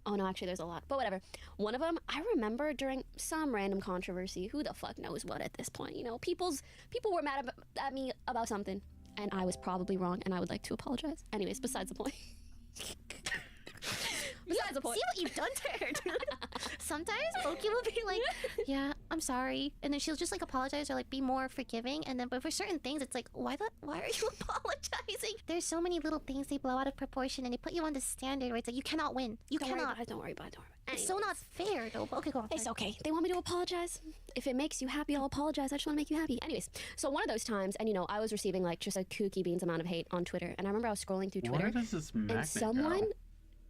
Speaker 3: Oh no, actually, there's a lot. But whatever. One of them I remember during some random controversy. Who the fuck knows what at this point? You know, people were mad at me about something, and I was probably wrong, and I would like to apologize. Anyways, besides the point. Besides the point.
Speaker 2: See what you've done to her, dude. Sometimes Oki will be like, "Yeah, I'm sorry," and then she'll just like apologize or like be more forgiving. And then, but for certain things, it's like, why are you apologizing? There's so many little things they blow out of proportion, and they put you on the standard where it's like you cannot win. You
Speaker 3: Don't worry
Speaker 2: cannot.
Speaker 3: about it. Don't worry about it.
Speaker 2: It's so not fair, though. But okay, go on.
Speaker 3: It's
Speaker 2: sorry.
Speaker 3: okay. They want me to apologize. If it makes you happy, I'll apologize. I just want to make you happy. Anyways, so one of those times, and you know, I was receiving like just a kooky beans amount of hate on Twitter, and I remember I was scrolling through Twitter,
Speaker 1: Where does this magnet
Speaker 3: and someone
Speaker 1: go?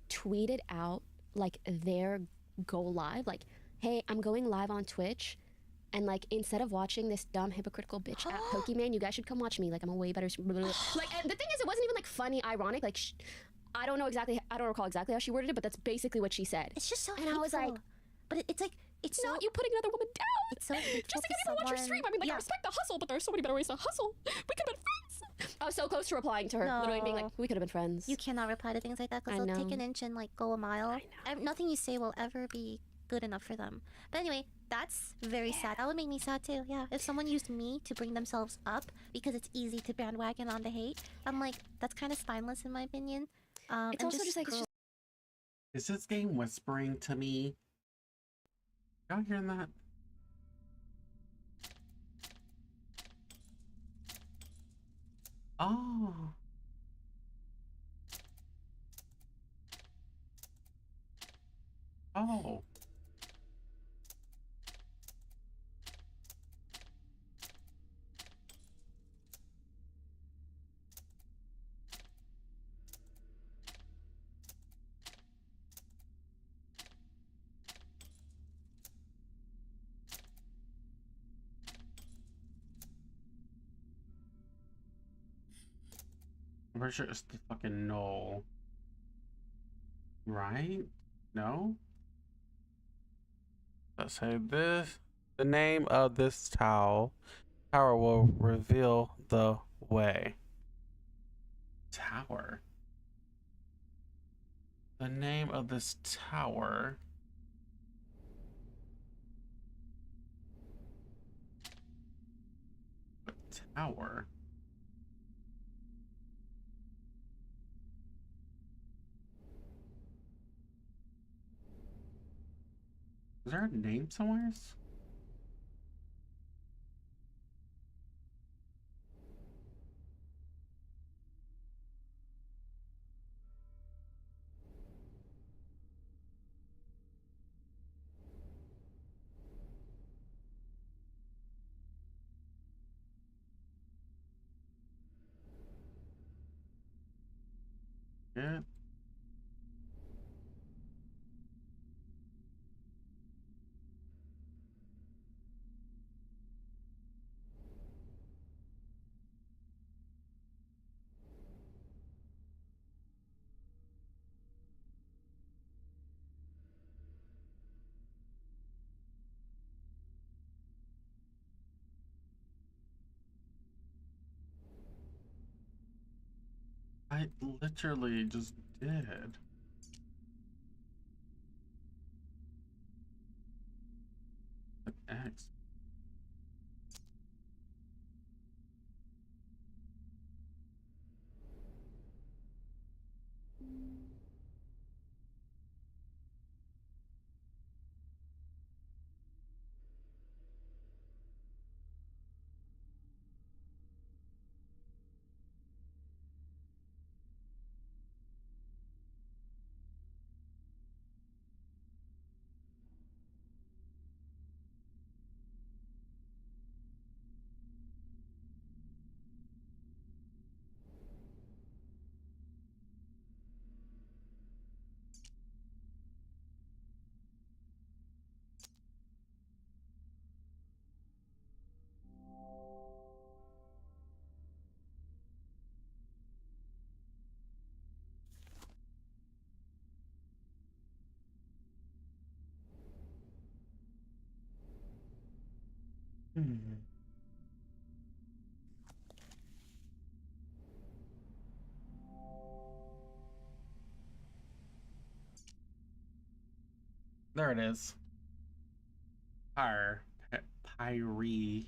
Speaker 3: tweeted out like their go live, like, "Hey, I'm going live on Twitch, and like instead of watching this dumb hypocritical bitch at Pokemon, you guys should come watch me. Like I'm a way better." Like, and the thing is, it wasn't even like funny, ironic. Like, I don't recall exactly how she worded it, but that's basically what she said.
Speaker 2: It's just so
Speaker 3: And I was
Speaker 2: hateful.
Speaker 3: like,
Speaker 2: but it's like it's so
Speaker 3: Not you putting another woman down.
Speaker 2: it's so hateful
Speaker 3: Just to get people to watch your stream. I mean, like, I respect the hustle, but there's so many better ways to hustle. We could have been friends. I was so close to replying to her, literally being like,
Speaker 2: No.
Speaker 3: we could have been friends.
Speaker 2: You cannot reply to things like that
Speaker 3: I
Speaker 2: because they'll take
Speaker 3: know.
Speaker 2: an inch and like go a mile. Nothing you say will ever be good enough for them. But anyway, that's very sad. That would make me sad too. Yeah, if someone used me to bring themselves up because it's easy to bandwagon on the hate, I'm like, that's kind of spineless in my opinion.
Speaker 3: It's
Speaker 2: and
Speaker 3: also just like, it's
Speaker 2: cruel.
Speaker 1: Is this game whispering to me? Y'all hearing that? Oh. Oh. I'm pretty sure it's the fucking null. Right? No? Let's say this. The name of this tower will reveal the way. Tower. The name of this tower. What tower? Is there a name somewhere? Yeah. I literally just did. An X. Hmm. There it is. Pyre. Pyre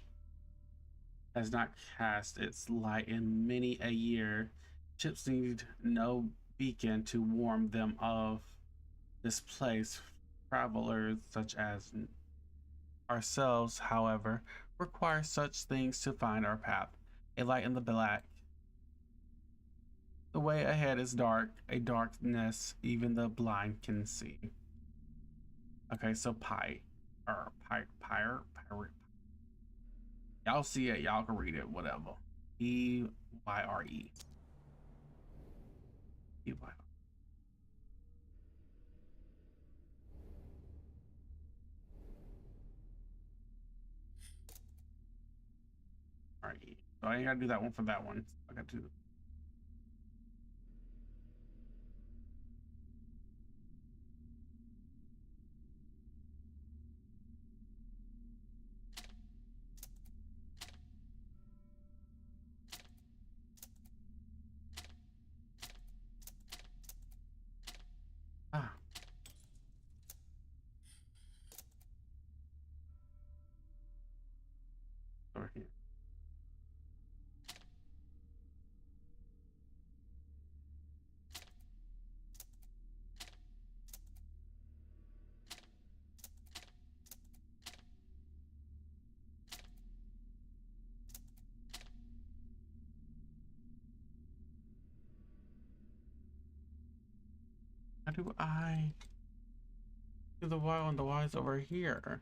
Speaker 1: has not cast its light in many a year. Ships need no beacon to warn them of this place. Travelers such as ourselves, however, require such things to find our path. A light in the black. The way ahead is dark, a darkness even the blind can see. Okay, so pyre. Y'all see it, y'all can read it, whatever. Pyre. Pyre. So I ain't gotta do that one for that one. I got to. Ah. Over here. How do I do the Y on the Y's over here?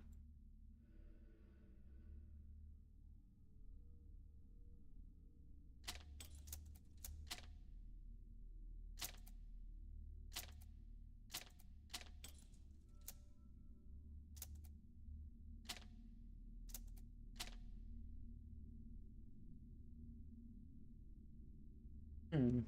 Speaker 1: Hmm.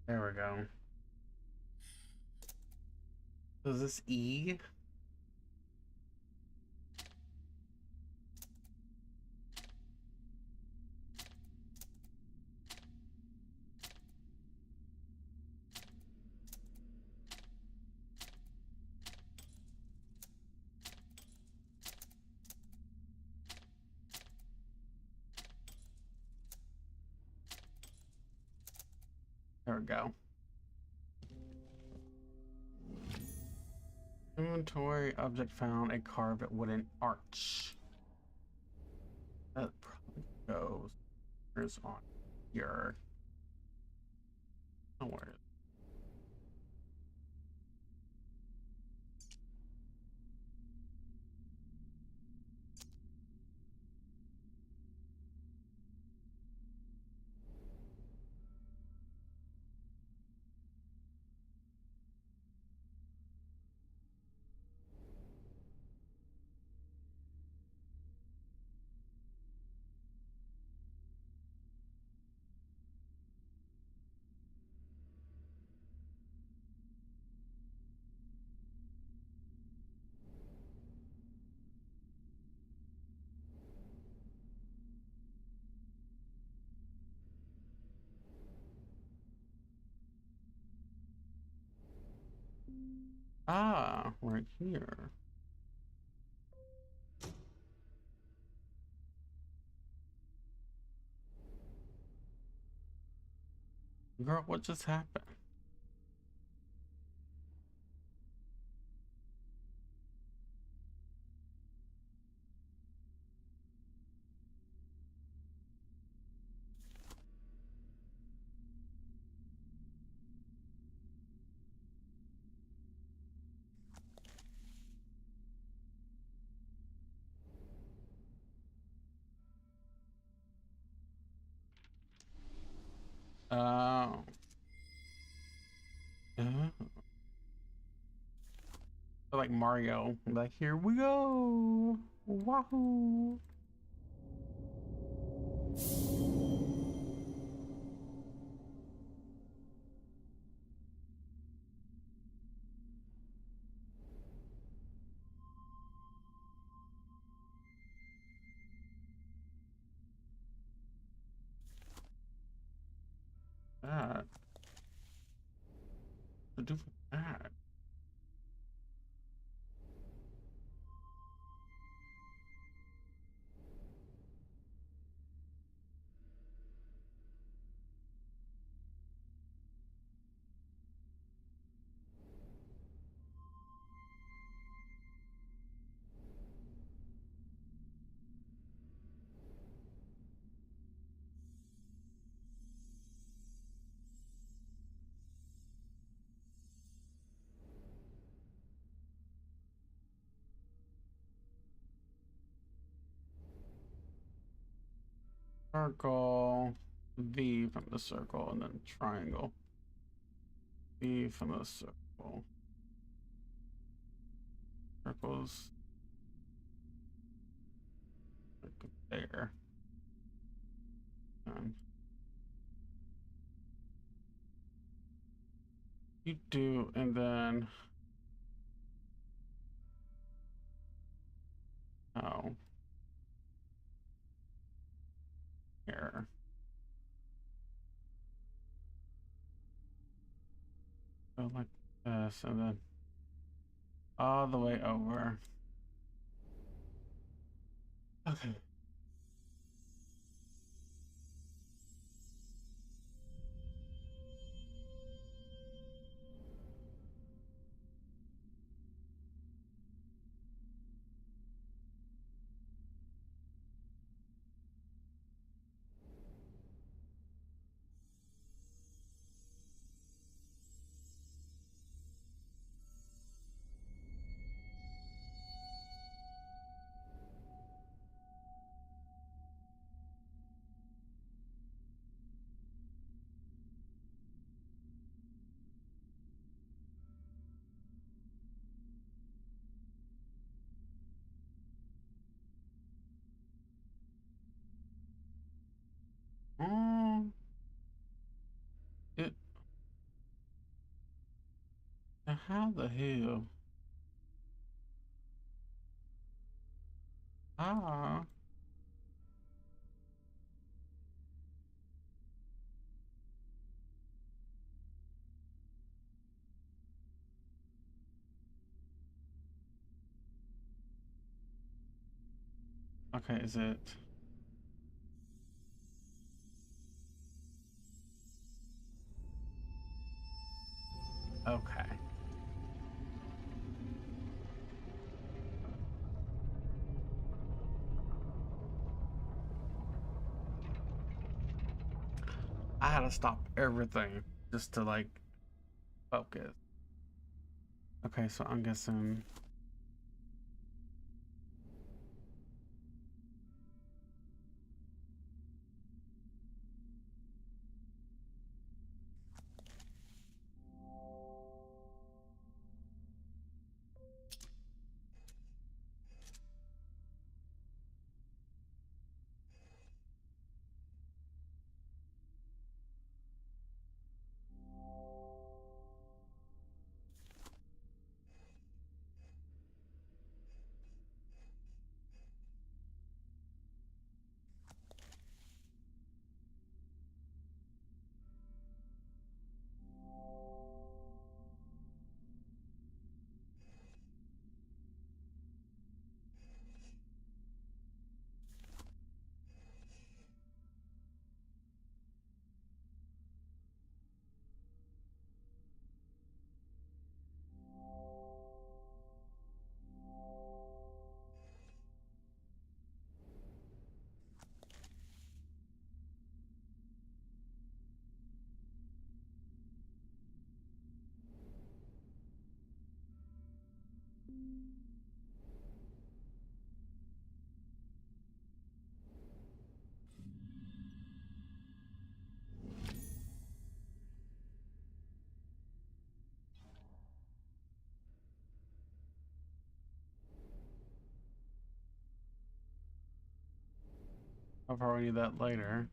Speaker 1: There we go. So is this E? There we go. Inventory object found, a carved wooden arch. That probably goes. Where's on here? Somewhere. Ah, right here. Girl, what just happened? Oh. Oh. So like Mario, like here we go. Wahoo. That. To do with that. Circle, V from the circle, and then triangle. V from the circle. Circles. Like there. And you do, and then oh, here. Go like this, and then all the way over. Okay. How the hell? Ah. Okay, is it? Okay. I had to stop everything just to like focus. Okay, so I'm guessing. I'll probably need that later.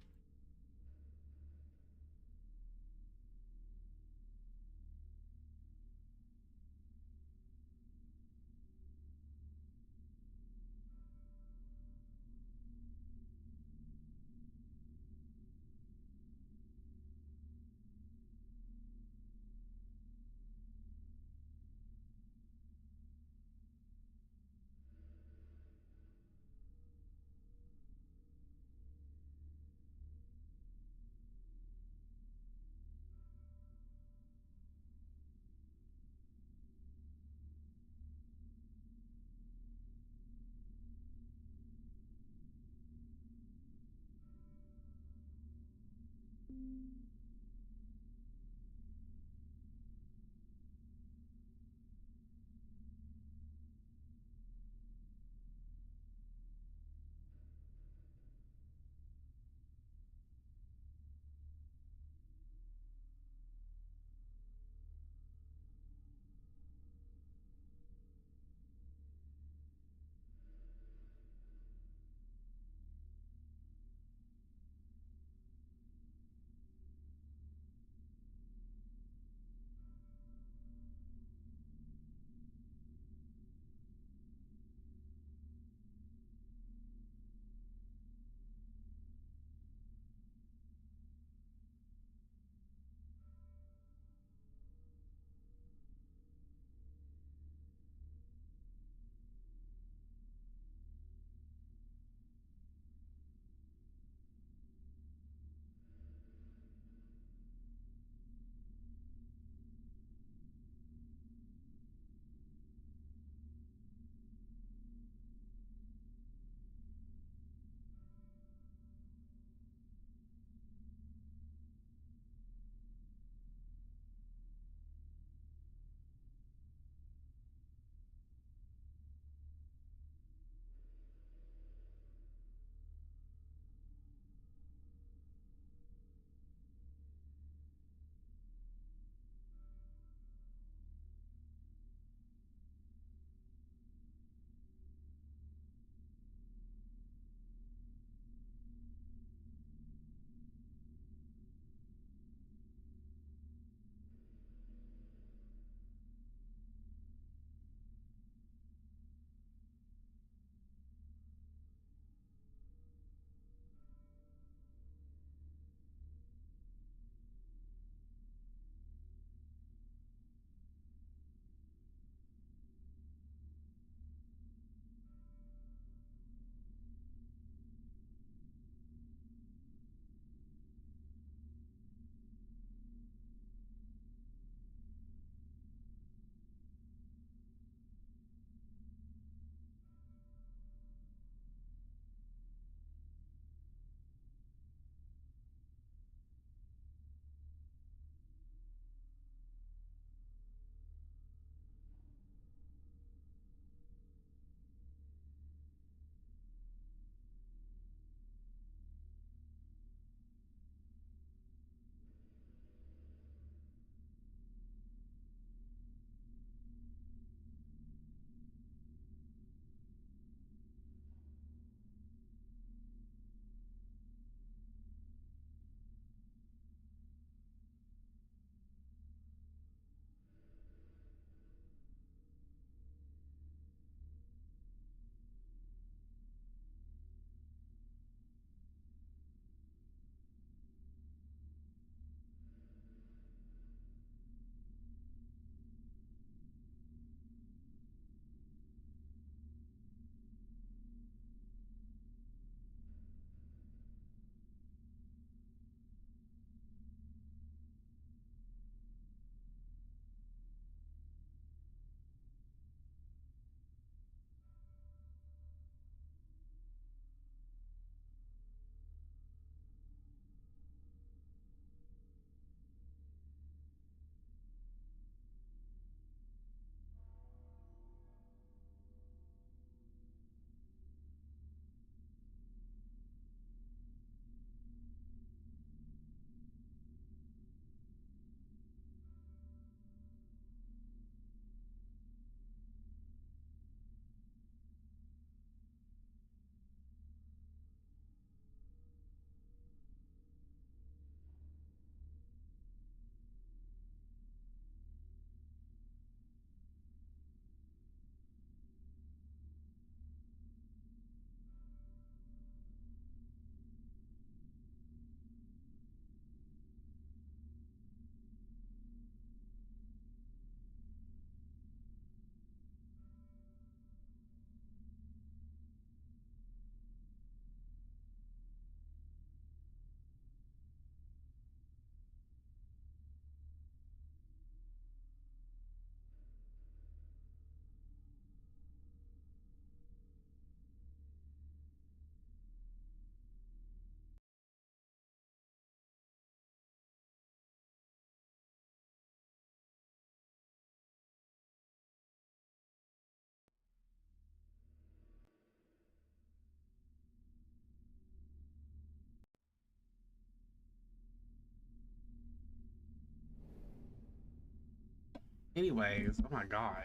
Speaker 1: Anyways, oh my god.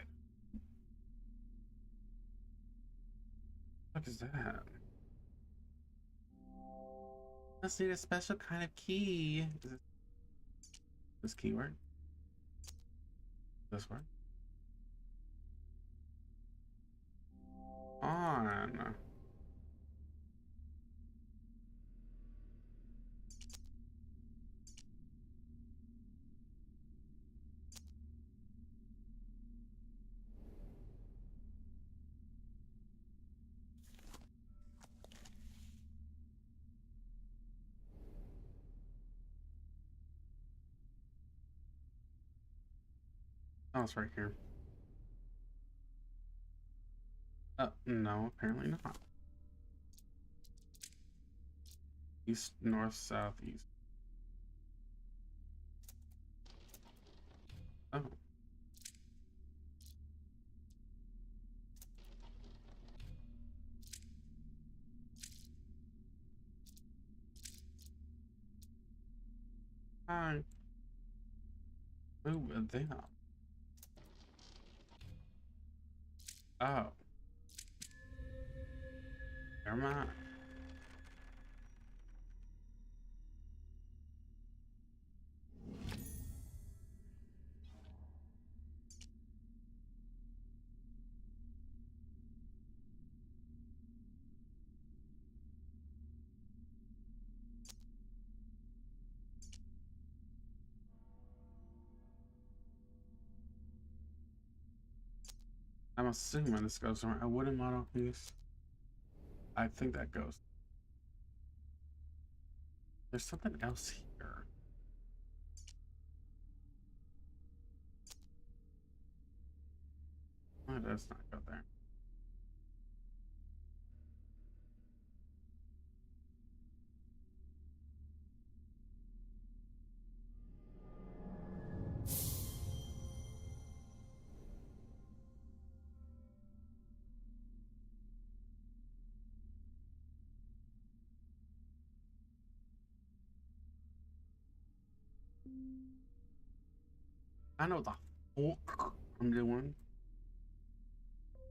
Speaker 1: What is that? Let's need a special kind of key. Is it this keyword? This one? On. Oh, it's right here. No, apparently not. East, north, south, east. Oh. Hi. Ooh, them. Oh. Never mind. I'm assuming this goes somewhere. A wooden model piece. I think that goes. There's something else here. Why does not go there? I know the fuck I'm doing.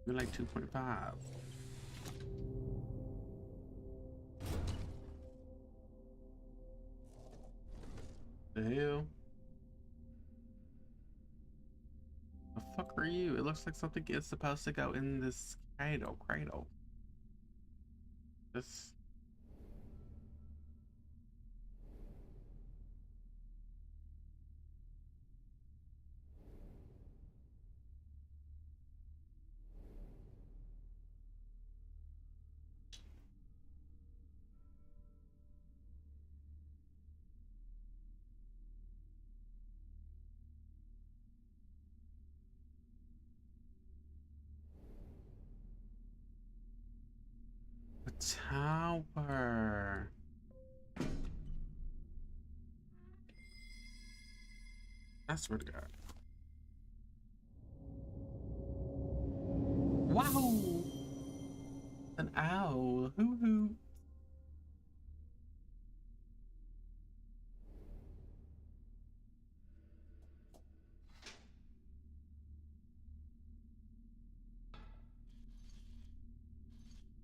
Speaker 1: You're like 2.5. The hell? The fuck are you? It looks like something is supposed to go in this cradle. This. A tower. I swear to God. Wow! An owl. Hoo hoo.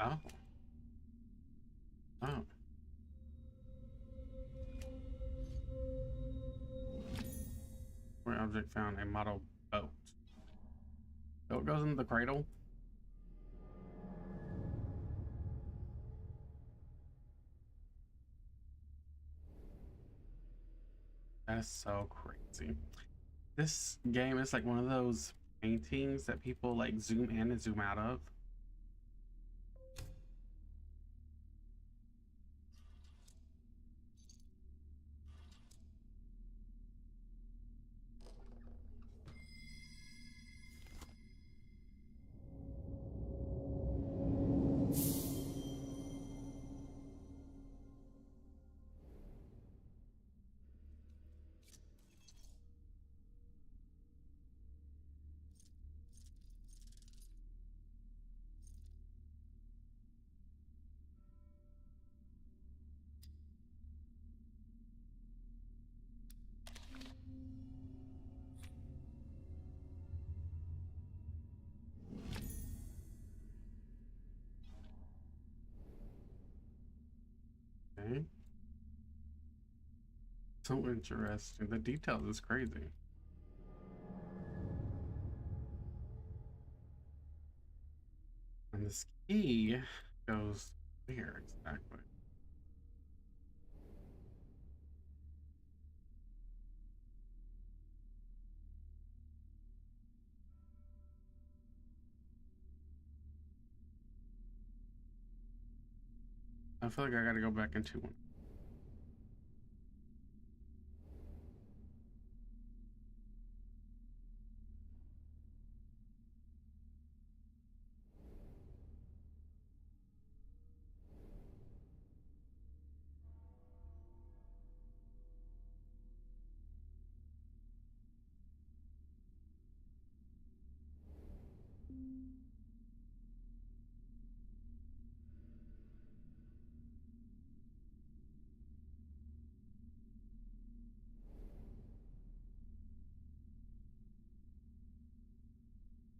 Speaker 1: Oh. Oh. Where object found a model boat. So it goes into the cradle. That is so crazy. This game is like one of those paintings that people like zoom in and zoom out of. So interesting. The details is crazy. And this key goes where exactly? I feel like I gotta go back into one.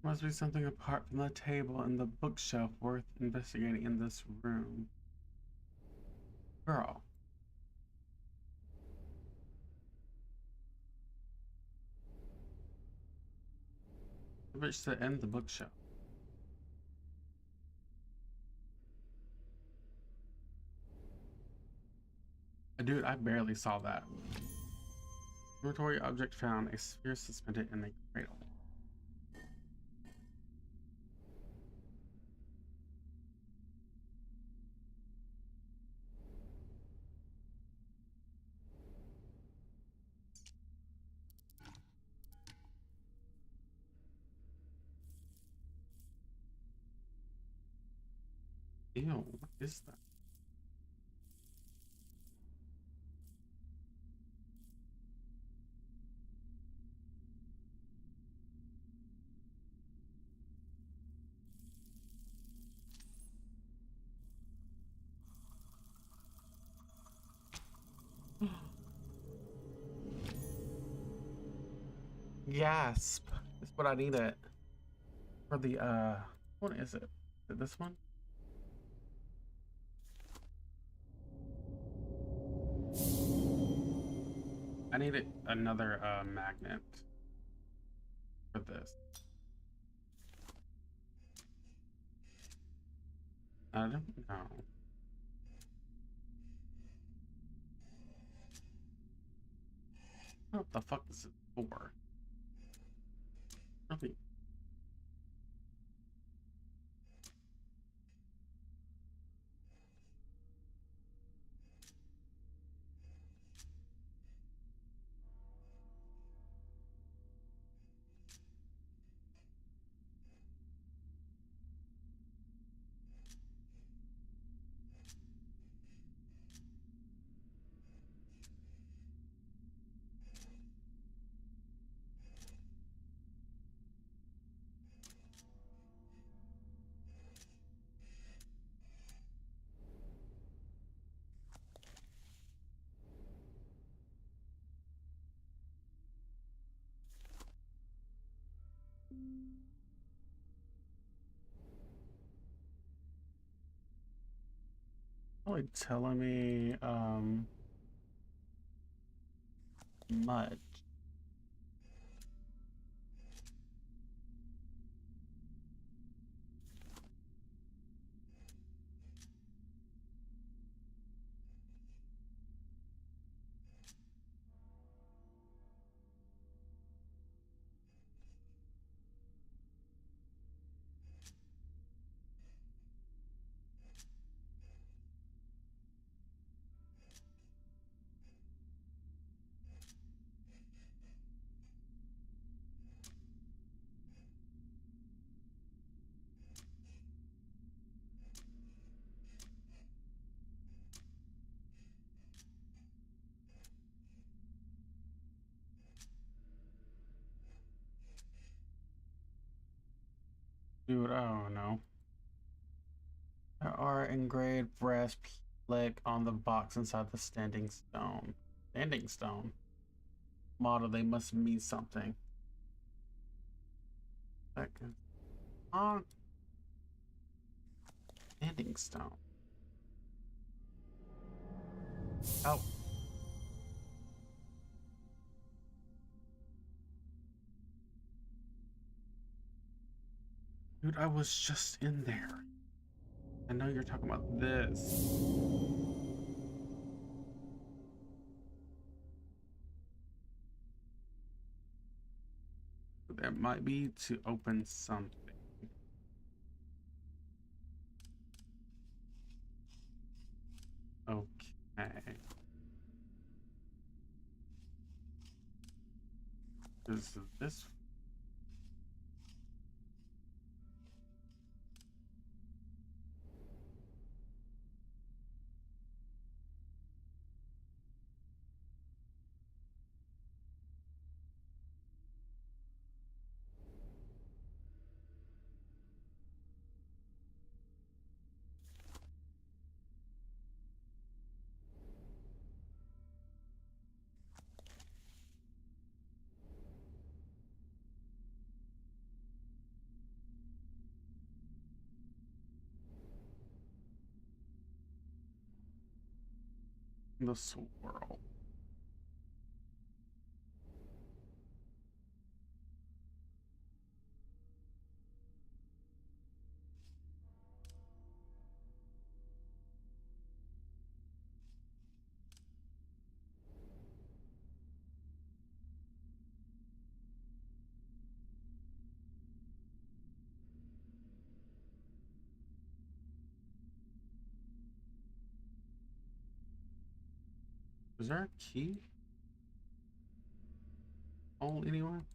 Speaker 1: Must be something apart from the table and the bookshelf worth investigating in this room. Girl. The bitch said end the bookshelf. Dude, I barely saw that. Inventory object found, a sphere suspended in a cradle. Ew, what is that? Gasp. That's what I needed. For the, what is it? Is it this one? I needed another, magnet for this. I don't know. What the fuck is it for? Really? Probably telling me, much. Dude, I don't know. There are engraved brass plaque on the box inside the standing stone. Standing stone? Model, they must mean something. Second. On standing stone. Oh. Dude, I was just in there. I know you're talking about this. That might be to open something. Okay. Is this? The swirl. Is there a key? Oh, anyone?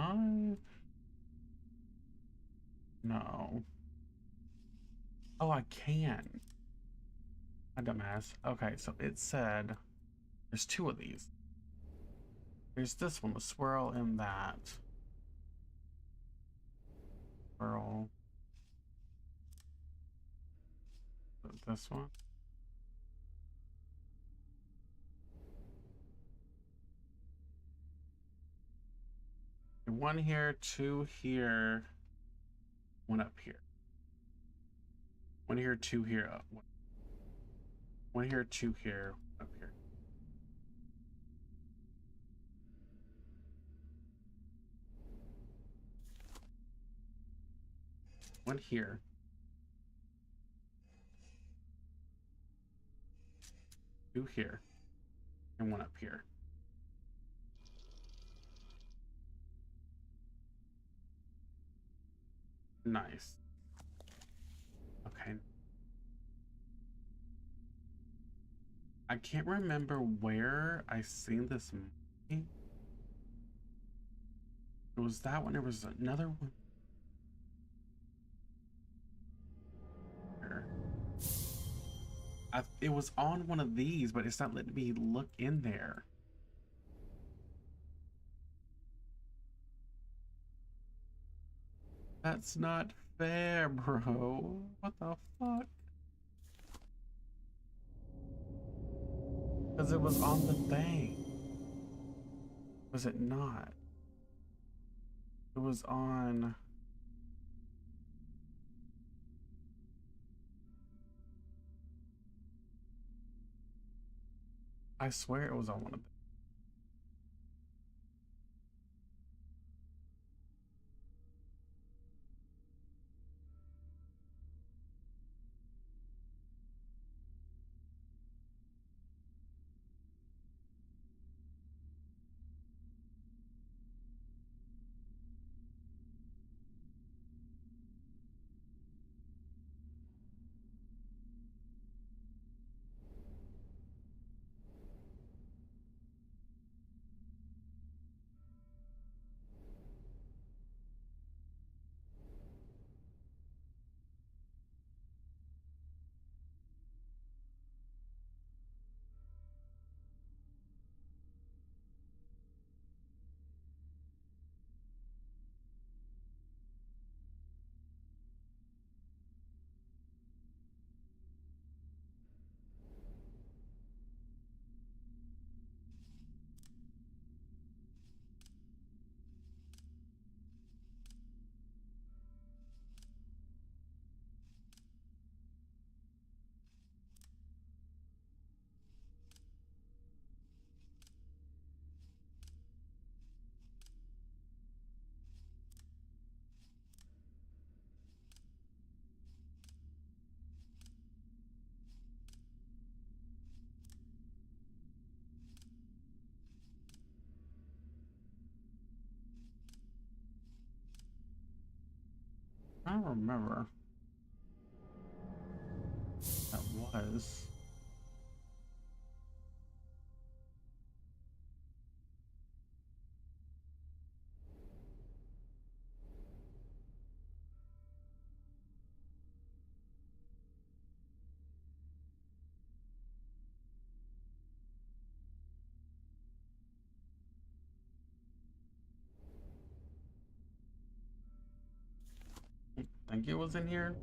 Speaker 1: I no. Oh, I can. A dumbass. Okay, so it said there's two of these. There's this one, the swirl, and that swirl. This one. One here, two here, one up here. One here, two here, up. One here, two here, up here. One here. Two here, and one up here. Nice. Okay. I can't remember where I seen this movie. It was that one. There was another one. Here. It was on one of these, but it's not letting me look in there. That's not fair, bro. What the fuck? Because it was on the thing. Was it not? It was on... I swear it was on one of them. remember. That was. I think it was in here.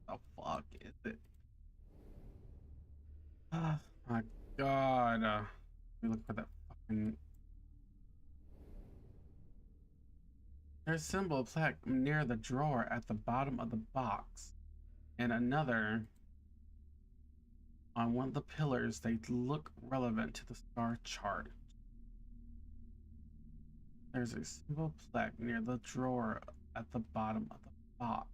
Speaker 1: The fuck is it? Oh my god. Let me look for that fucking. There's a symbol plaque near the drawer at the bottom of the box, and another on one of the pillars. They look relevant to the star chart. There's a symbol plaque near the drawer at the bottom of the box.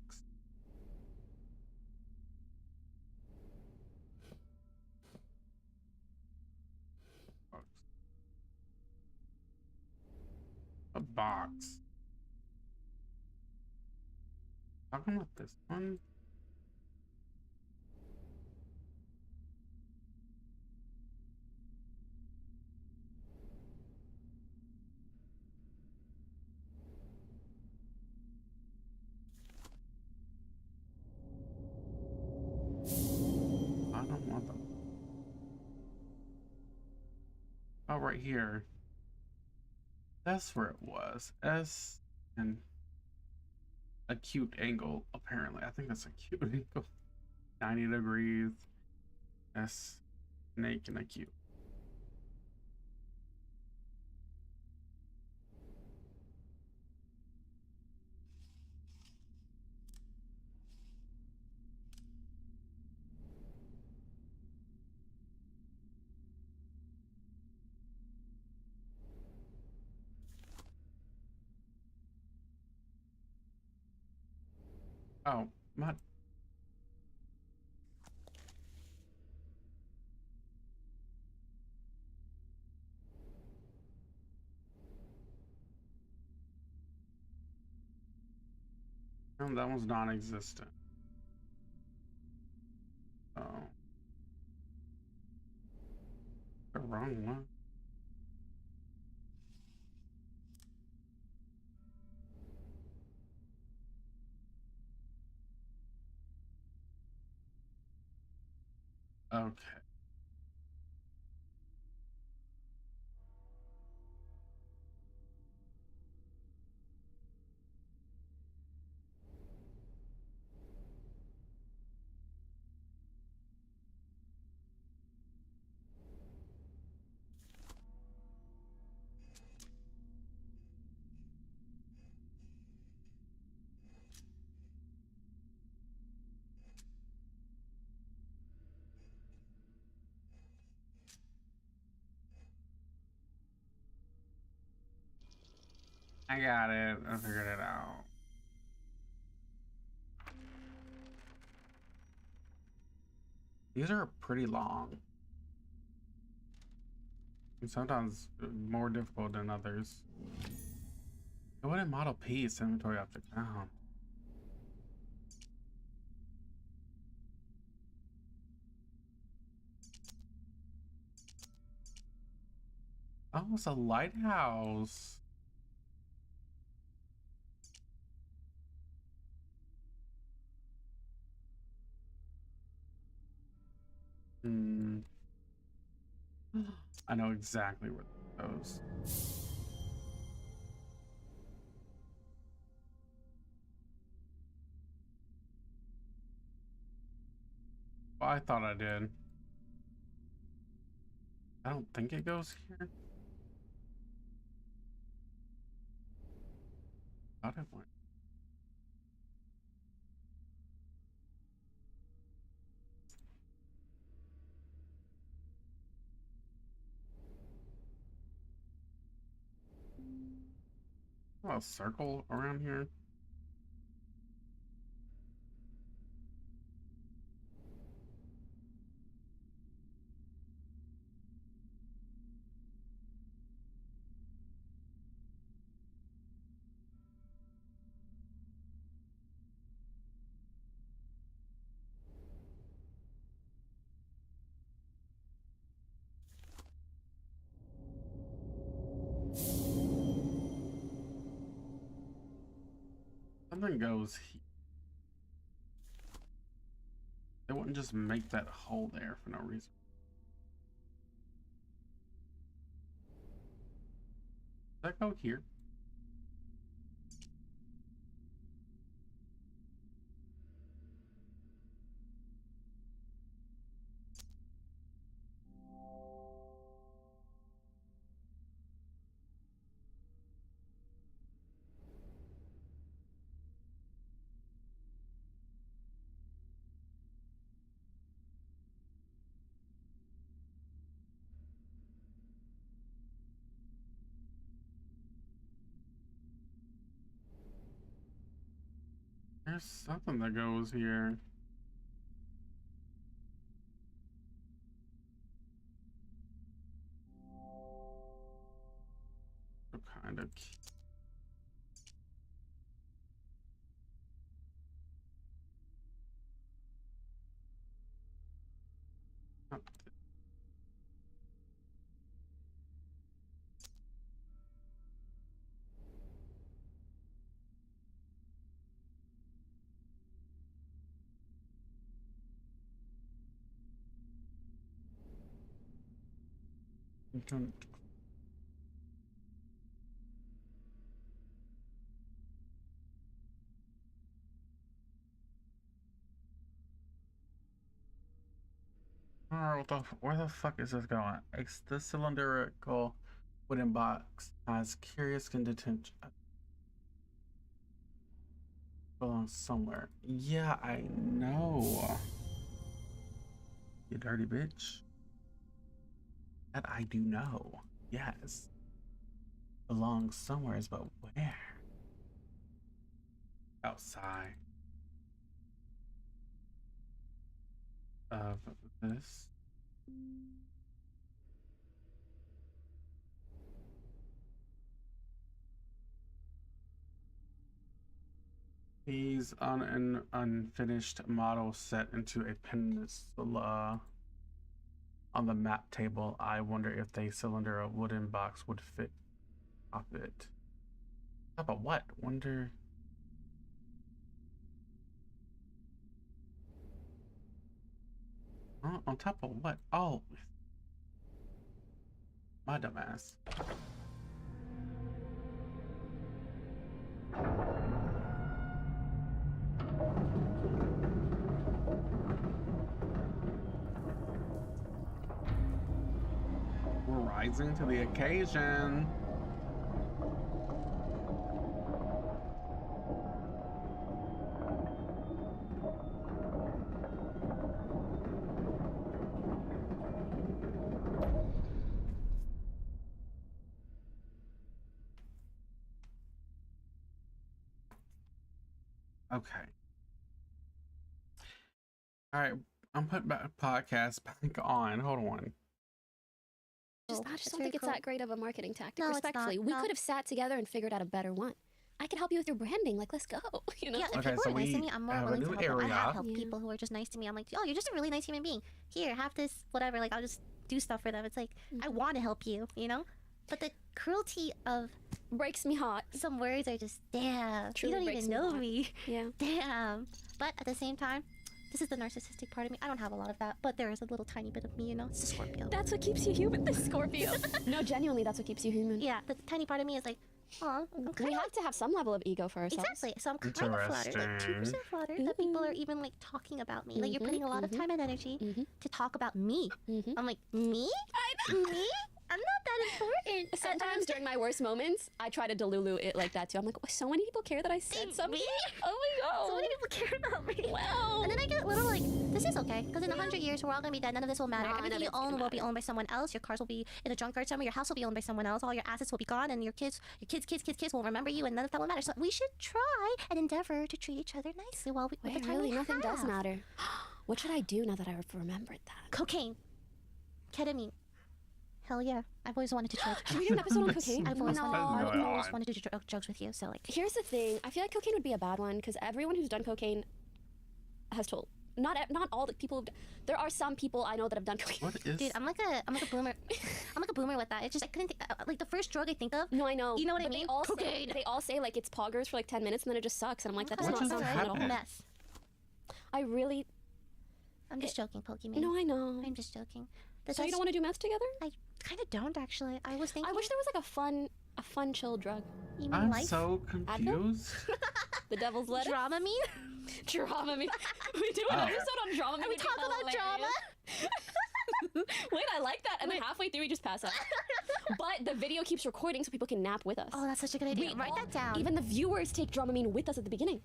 Speaker 1: A box. Talking about this one. I don't want them. Oh, right here. That's where it was. S and acute angle, apparently. I think that's acute angle. 90 degrees. S, snake, and acute. Oh, my. Oh, that one's non-existent. Oh. The wrong one. Okay. I got it. I figured it out. These are pretty long. And sometimes more difficult than others. Go ahead and model piece inventory object down. Oh, it's a lighthouse. Hmm. I know exactly where that goes. Well, I thought I did. I don't think it goes here. Thought it went. Oh, a circle around here. Something goes here. They wouldn't just make that hole there for no reason. Does that go here? There's something that goes here. So kind of. Not don't- Oh, where the fuck is this going? The cylindrical wooden box has curious detention. Belongs somewhere. Yeah, I know. You dirty bitch. That I do know. Yes. Belongs somewhere, but where? Outside of this. He's on an unfinished model set into a peninsula on the map table. I wonder if the cylinder, a wooden box, would fit off it. Top of what? Wonder. On top of what? Oh, my dumbass. We're rising to the occasion. Okay. All right. I'm putting back podcast back on. Hold on.
Speaker 3: I
Speaker 2: That's
Speaker 3: just don't
Speaker 2: very
Speaker 3: think it's
Speaker 2: cool.
Speaker 3: that great of a marketing tactic.
Speaker 2: No, it's not.
Speaker 3: Respectfully, we
Speaker 2: No.
Speaker 3: could have sat together and figured out a better one. I can help you with your branding. Like, let's go. You know?
Speaker 2: Yeah, if
Speaker 1: Okay,
Speaker 2: people
Speaker 1: so
Speaker 2: are nice to
Speaker 1: we
Speaker 2: me, I'm more
Speaker 1: have a
Speaker 2: willing to
Speaker 1: new
Speaker 2: help them. I
Speaker 1: area.
Speaker 2: have helped
Speaker 3: Yeah.
Speaker 2: people who are just nice to me. I'm like, oh, you're just a really nice human being. Here, have this, whatever. Like, I'll just do stuff for them. It's like, I want to help you, you know? But the cruelty of
Speaker 3: Breaks me hot.
Speaker 2: some words are just, damn,
Speaker 3: Truly
Speaker 2: you don't
Speaker 3: breaks
Speaker 2: even
Speaker 3: me
Speaker 2: know
Speaker 3: hot.
Speaker 2: me.
Speaker 3: Yeah.
Speaker 2: Damn. But at the same time, this is the narcissistic part of me. I don't have a lot of that, but there is a little tiny bit of me, you know? It's a Scorpio.
Speaker 3: That's what keeps you human, the Scorpio. No, genuinely, that's what keeps you human.
Speaker 2: Yeah, the tiny part of me is like, oh, I'm
Speaker 3: We
Speaker 2: kind of
Speaker 3: have to have some level of ego for ourselves.
Speaker 2: exactly. So I'm kind of flattered, like 2%
Speaker 1: Interesting.
Speaker 2: flattered that people are even like talking about me. Like you're putting a lot of time and energy to talk about me. I'm like, me? Me? I'm not that important.
Speaker 3: Sometimes during my worst moments, I try to delulu it like that too. I'm like, oh, so many people care that I said something.
Speaker 2: Me?
Speaker 3: Oh my god.
Speaker 2: So many people care about me.
Speaker 3: Wow.
Speaker 2: And then I get a little like, this is okay, because in 100 years we're all gonna be dead. None of this will matter.
Speaker 3: None
Speaker 2: Everything
Speaker 3: of
Speaker 2: you
Speaker 3: it's gonna
Speaker 2: own will be
Speaker 3: matter.
Speaker 2: owned by someone else. Your cars will be in a junkyard somewhere. Your house will be owned by someone else. All your assets will be gone, and your kids will remember you, and none of that will matter. So we should try and endeavor to treat each other nicely while we. with the
Speaker 3: Wait,
Speaker 2: time
Speaker 3: really,
Speaker 2: we
Speaker 3: nothing does
Speaker 2: have.
Speaker 3: matter. What should I do now that I've remembered that?
Speaker 2: Cocaine, ketamine. Hell yeah! I've always wanted to try.
Speaker 3: Should we do an episode on cocaine?
Speaker 2: I've always,
Speaker 3: No.
Speaker 2: I've always wanted to do drugs with you. So like,
Speaker 3: Here's the thing. I feel like cocaine would be a bad one because everyone who's done cocaine has told. Not all the people. There are some people I know that have done cocaine.
Speaker 1: What is?
Speaker 2: dude, I'm like a boomer. I'm like a boomer with that. It's just I couldn't think, like the first drug I think of.
Speaker 3: No, I know.
Speaker 2: You know what I
Speaker 3: but
Speaker 2: mean?
Speaker 3: They all say like it's poggers for like 10 minutes and then it just sucks. And I'm like, that does
Speaker 1: What
Speaker 3: not
Speaker 1: just
Speaker 3: sound fun at all.
Speaker 1: happened?
Speaker 2: Meth.
Speaker 3: I really.
Speaker 2: I'm just joking, Pokemon.
Speaker 3: No, I know.
Speaker 2: I'm just joking.
Speaker 3: So you don't want to do meth together?
Speaker 2: I kind of don't actually. I was thinking.
Speaker 3: I wish there was like a fun chill drug.
Speaker 2: You mean
Speaker 1: I'm
Speaker 2: life?
Speaker 1: so confused.
Speaker 3: The devil's lettuce.
Speaker 2: Dramamine.
Speaker 3: Dramamine. We do an
Speaker 1: Oh.
Speaker 3: episode on Dramamine.
Speaker 2: We talk about drama.
Speaker 3: Wait, I like that. And then halfway through, we just pass out. But the video keeps recording so people can nap with us.
Speaker 2: Oh, that's such a good idea. Write that down.
Speaker 3: Even the viewers take Dramamine with us at the beginning.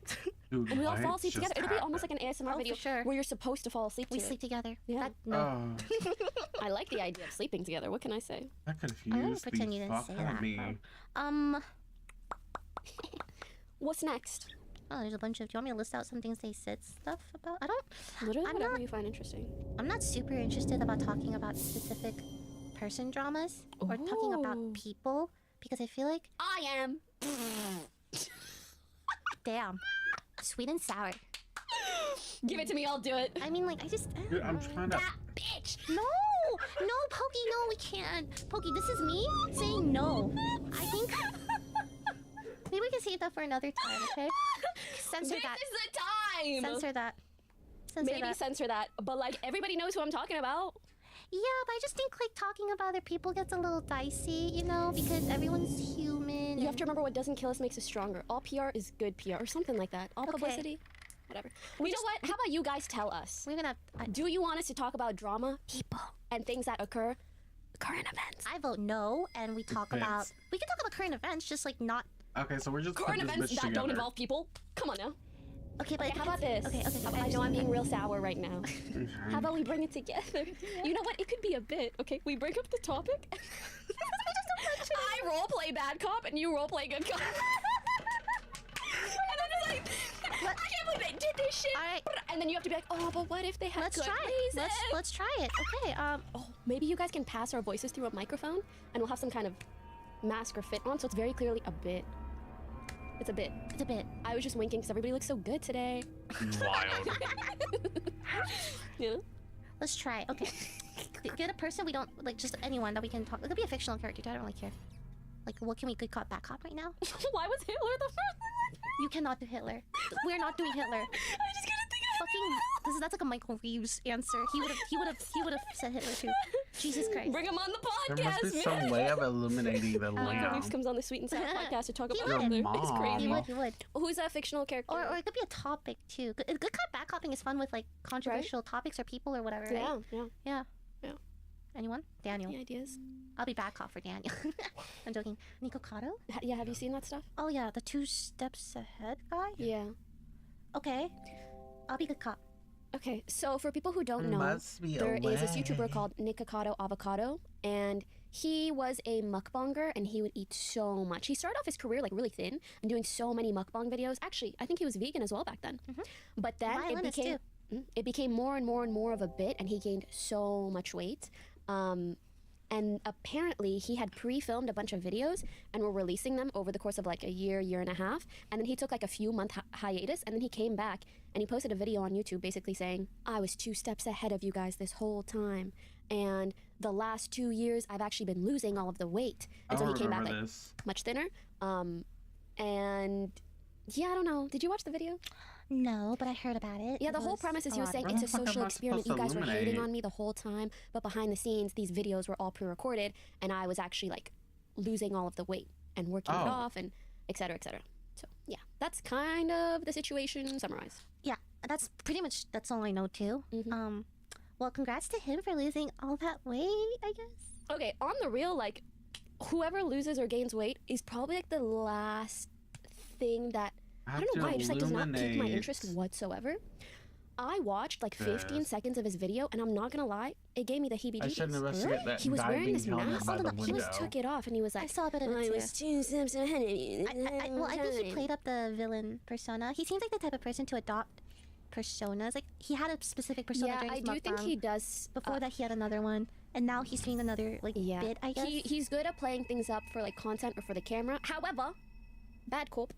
Speaker 1: Dude,
Speaker 3: And we all
Speaker 1: what
Speaker 3: fall asleep
Speaker 1: just
Speaker 3: together. It'll be almost like
Speaker 1: happened?
Speaker 3: an ASMR
Speaker 2: Oh,
Speaker 3: video
Speaker 2: for sure.
Speaker 3: where you're supposed to fall asleep
Speaker 2: we
Speaker 3: to
Speaker 2: sleep together.
Speaker 3: Yeah.
Speaker 2: That, no.
Speaker 1: Oh,
Speaker 3: I like the idea of sleeping together. What can I say?
Speaker 1: that
Speaker 2: I'm gonna
Speaker 1: confused
Speaker 2: pretend
Speaker 1: the
Speaker 2: you didn't
Speaker 1: fuck
Speaker 2: say
Speaker 1: out of
Speaker 2: that.
Speaker 1: me.
Speaker 2: bro.
Speaker 3: What's next?
Speaker 2: Oh, there's a bunch of. Do you want me to list out some things they said stuff about? I don't.
Speaker 3: Literally
Speaker 2: I'm
Speaker 3: whatever
Speaker 2: not-
Speaker 3: you find interesting.
Speaker 2: I'm not super interested about talking about specific person dramas or talking
Speaker 3: Ooh.
Speaker 2: about people because I feel like,
Speaker 3: I am.
Speaker 2: damn, sweet and sour.
Speaker 3: Give it to me. I'll do it.
Speaker 2: I mean, like, I just.
Speaker 1: Dude, I'm trying to.
Speaker 3: That bitch.
Speaker 2: No, Pokey, no, we can't. Pokey, this is me saying no. I think maybe we can save that for another time, okay? Censor
Speaker 3: This
Speaker 2: that.
Speaker 3: is the time.
Speaker 2: Censor that. Censor
Speaker 3: Maybe
Speaker 2: that.
Speaker 3: censor that. But like everybody knows who I'm talking about.
Speaker 2: Yeah, but I just think like talking about other people gets a little dicey, you know, because everyone's human.
Speaker 3: You have to remember what doesn't kill us makes us stronger. All PR is good PR or something like that. All
Speaker 2: Okay.
Speaker 3: publicity. Whatever. You know what? How about you guys tell us?
Speaker 2: We're gonna.
Speaker 3: Do you want us to talk about drama
Speaker 2: People.
Speaker 3: and things that occur? Current events.
Speaker 2: I vote no, and we talk
Speaker 1: Depends.
Speaker 2: about. We can talk about current events, just like not.
Speaker 1: Okay, so we're just
Speaker 3: Current
Speaker 1: putting
Speaker 3: events
Speaker 1: this
Speaker 3: that
Speaker 1: bitch
Speaker 3: don't
Speaker 1: together.
Speaker 3: involve people? Come on now.
Speaker 2: Okay, but
Speaker 3: Okay, how about this?
Speaker 2: Okay, okay.
Speaker 3: I know I'm being real sour right now.
Speaker 1: Okay.
Speaker 3: How about we bring it together? You know what? It could be a bit. Okay, we bring up the topic. I role play bad cop and you role play good cop. And then it's like, I can't believe they did this shit.
Speaker 2: All right.
Speaker 3: And then you have to be like, oh, but what if they had
Speaker 2: Let's
Speaker 3: good
Speaker 2: try it.
Speaker 3: reasons?
Speaker 2: Let's try it. Okay.
Speaker 3: Oh, maybe you guys can pass our voices through a microphone and we'll have some kind of mask or fit on, so it's very clearly a bit. It's a bit.
Speaker 2: It's a bit.
Speaker 3: I was just winking because everybody looks so good today.
Speaker 1: Wild.
Speaker 3: You know?
Speaker 2: Let's try it. Okay. Get a person we don't like, just anyone that we can talk. It could be a fictional character. I don't really care. Like, what can we good cop, bad cop right now?
Speaker 3: Why was Hitler the first?
Speaker 2: You cannot do Hitler. We're not doing Hitler.
Speaker 3: I just couldn't think of
Speaker 2: Fucking. That's like a Michael Reeves answer. He would have said Hitler too. Jesus Christ.
Speaker 3: Bring him on the
Speaker 1: There must
Speaker 3: podcast,
Speaker 1: be
Speaker 3: man.
Speaker 1: some way of illuminating the
Speaker 3: Michael Reeves
Speaker 1: lamb.
Speaker 3: comes on the Sweet and Sour podcast to talk
Speaker 2: He
Speaker 3: about
Speaker 2: would.
Speaker 3: Hitler.
Speaker 1: Your
Speaker 3: It's
Speaker 1: mom.
Speaker 3: crazy.
Speaker 2: He would.
Speaker 3: Who's that fictional character?
Speaker 2: Or it could be a topic too. Good cop, bad copping is fun with like controversial topics or people or whatever. Right?
Speaker 3: yeah.
Speaker 2: Yeah.
Speaker 3: Yeah.
Speaker 2: Anyone? Daniel.
Speaker 3: Any ideas?
Speaker 2: I'll be bad cop for Daniel. I'm joking. Nico Cotto?
Speaker 3: Yeah, have you seen that stuff?
Speaker 2: Oh yeah, the 2 steps ahead guy.
Speaker 3: Yeah.
Speaker 2: Okay. I'll be good cop.
Speaker 3: Okay, so for people who don't know,
Speaker 1: Must be
Speaker 3: there is this
Speaker 1: way.
Speaker 3: YouTuber called Nikocado Avocado, and He was a mukbanger and he would eat so much. He started off his career like really thin and doing so many mukbang videos. Actually, I think he was vegan as well back then. But then it became more and more and more of a bit, and he gained so much weight. And apparently he had pre-filmed a bunch of videos and were releasing them over the course of like a year and a half. And then he took like a few month hiatus, and then he came back and he posted a video on YouTube basically saying, I was 2 steps ahead of you guys this whole time. And the last 2 years, I've actually been losing all of the weight. And so he came back like much thinner. And yeah, I don't know. Did you watch the video?
Speaker 2: No, but I heard about it.
Speaker 3: Yeah, the whole premise is he was saying it's a social experiment. You guys were hating on me the whole time, but behind the scenes, these videos were all pre-recorded, and I was actually like losing all of the weight and working it off, and et cetera, et cetera. So yeah, that's kind of the situation summarized.
Speaker 2: Yeah, that's pretty much, that's all I know too. Well, congrats to him for losing all that weight, I guess.
Speaker 3: Okay, on the real, like, whoever loses or gains weight is probably like the last thing that, I don't know why, it just like does not pique my interest whatsoever. I watched like 15 seconds of his video, and I'm not gonna lie, it gave me the heebie-jeebies.
Speaker 1: I shouldn't investigate that.
Speaker 3: He was wearing this mask,
Speaker 1: by the
Speaker 3: he
Speaker 1: window.
Speaker 3: took it off, and he was like,
Speaker 2: I saw a bit of it
Speaker 3: I
Speaker 2: too.
Speaker 3: was 2 steps ahead of you.
Speaker 2: Well, I think he played up the villain persona. He seems like the type of person to adopt personas. Like, he had a specific persona
Speaker 3: Yeah,
Speaker 2: during
Speaker 3: I
Speaker 2: his
Speaker 3: do think
Speaker 2: mukbang.
Speaker 3: he does.
Speaker 2: Before that, he had another one, and now he's doing another like bit, I guess.
Speaker 3: He's good at playing things up for like content or for the camera. However, bad cop.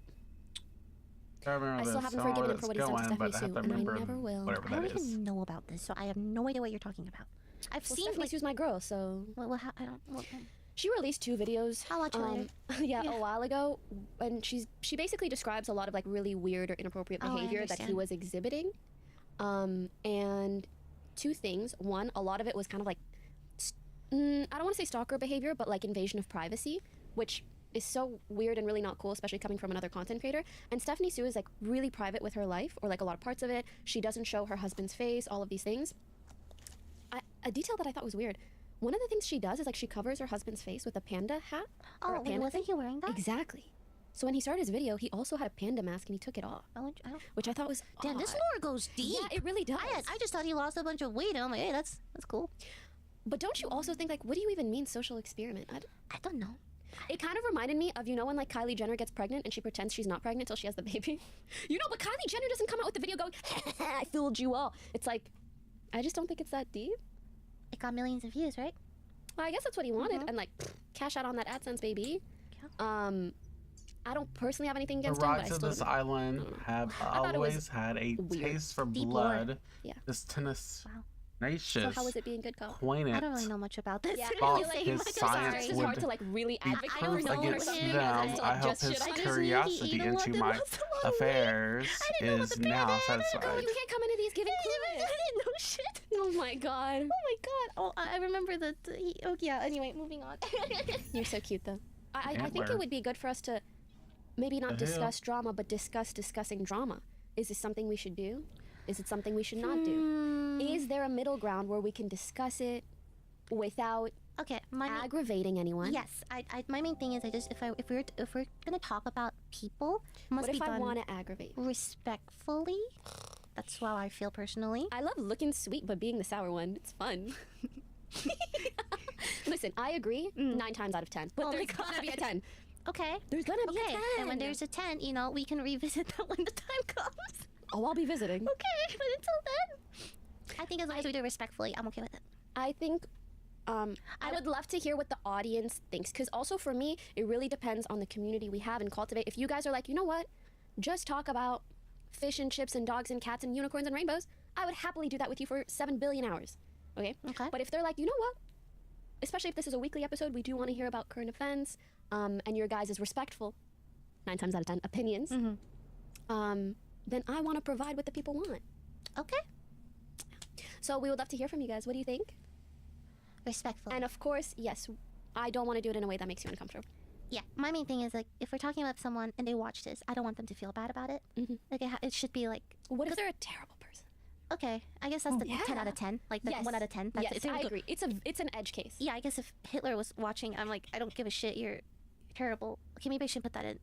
Speaker 3: I still haven't forgiven him for what he's done to Stephanie Sue, and I never will.
Speaker 2: I don't even know about this, so I have no idea what you're talking about. I've seen
Speaker 3: Stephanie Sue's my girl, so
Speaker 2: I don't.
Speaker 3: she released 2 videos.
Speaker 2: I'll watch it later.
Speaker 3: Yeah, a while ago, and she basically describes a lot of like really weird or inappropriate behavior that he was exhibiting. And 2 things. One, a lot of it was kind of like I don't want to say stalker behavior, but like invasion of privacy, which is so weird and really not cool, especially coming from another content creator. And Stephanie Sue is like really private with her life, or like a lot of parts of it. She doesn't show her husband's face, all of these things. A detail that I thought was weird. One of the things she does is like she covers her husband's face with a panda hat.
Speaker 2: Oh, wait, wasn't he wearing that?
Speaker 3: Exactly. So when he started his video, he also had a panda mask and he took it off, which I thought was
Speaker 2: damn.
Speaker 3: odd.
Speaker 2: This lore goes deep.
Speaker 3: Yeah, it really does.
Speaker 2: I just thought he lost a bunch of weight, and I'm like, hey, that's cool.
Speaker 3: But don't you also think like, what do you even mean social experiment?
Speaker 2: I don't know.
Speaker 3: It kind of reminded me of, you know, when like Kylie Jenner gets pregnant and she pretends she's not pregnant until she has the baby. You know, but Kylie Jenner doesn't come out with the video going, I fooled you all. It's like, I just don't think it's that deep.
Speaker 2: It got millions of views, right?
Speaker 3: Well, I guess that's what he wanted, and like, cash out on that AdSense, baby. Yeah. I don't personally have anything against him, but I
Speaker 1: The
Speaker 3: still
Speaker 1: rights of this island have always had a taste for blood.
Speaker 3: Yeah.
Speaker 1: This tenacious
Speaker 3: So how was it being good cop?
Speaker 2: I don't really know much about this.
Speaker 3: Yeah,
Speaker 1: Thought
Speaker 3: I feel like
Speaker 1: his science
Speaker 3: it's
Speaker 1: would
Speaker 3: hard to like really advocate for
Speaker 1: proof
Speaker 3: someone or
Speaker 1: against
Speaker 3: something.
Speaker 1: them.
Speaker 3: Just,
Speaker 1: I
Speaker 3: like,
Speaker 1: hope
Speaker 3: just
Speaker 1: his
Speaker 3: shit on it.
Speaker 1: curiosity into my affairs is now
Speaker 3: Girl,
Speaker 1: satisfied.
Speaker 3: you can't come into these giving clues.
Speaker 2: I didn't know shit.
Speaker 3: Oh my god.
Speaker 2: Oh my god. Oh, I remember that. Oh yeah. Anyway, moving on.
Speaker 3: You're so cute though. I think it would be good for us to maybe not discuss drama, but discussing drama. Is this something we should do? Is it something we should not do? Is there a middle ground where we can discuss it without aggravating anyone?
Speaker 2: Yes, my main thing is if we're gonna talk about people, must be done.
Speaker 3: What if I want to aggravate?
Speaker 2: Respectfully. That's how I feel personally.
Speaker 3: I love looking sweet but being the sour one. It's fun. Listen, I agree 9 times out of 10, but there's gonna be a 10.
Speaker 2: Okay.
Speaker 3: There's gonna be a 10.
Speaker 2: And when there's a 10, you know, we can revisit that when the time comes.
Speaker 3: Oh, I'll be visiting.
Speaker 2: Okay, but until then, I think as long as we do it respectfully, I'm okay with it.
Speaker 3: I think I would love to hear what the audience thinks, because also for me, it really depends on the community we have and cultivate. If you guys are like, you know what, just talk about fish and chips and dogs and cats and unicorns and rainbows, I would happily do that with you for 7 billion hours. Okay? But if they're like, you know what, especially if this is a weekly episode, we do want to hear about current events, and your guys' respectful, 9 times out of 10, opinions, then I want to provide what the people want.
Speaker 2: Okay.
Speaker 3: So we would love to hear from you guys. What do you think?
Speaker 2: Respectful.
Speaker 3: And of course, yes, I don't want to do it in a way that makes you uncomfortable.
Speaker 2: Yeah, my main thing is like, if we're talking about someone and they watch this, I don't want them to feel bad about it. Like it should be like,
Speaker 3: what if they're a terrible person?
Speaker 2: Okay, I guess that's the 10 out of 10. Like the 1 out of 10. That's
Speaker 3: I agree. It's an edge case.
Speaker 2: Yeah, I guess if Hitler was watching, I'm like, I don't give a shit. You're terrible. Okay, maybe I shouldn't put that in.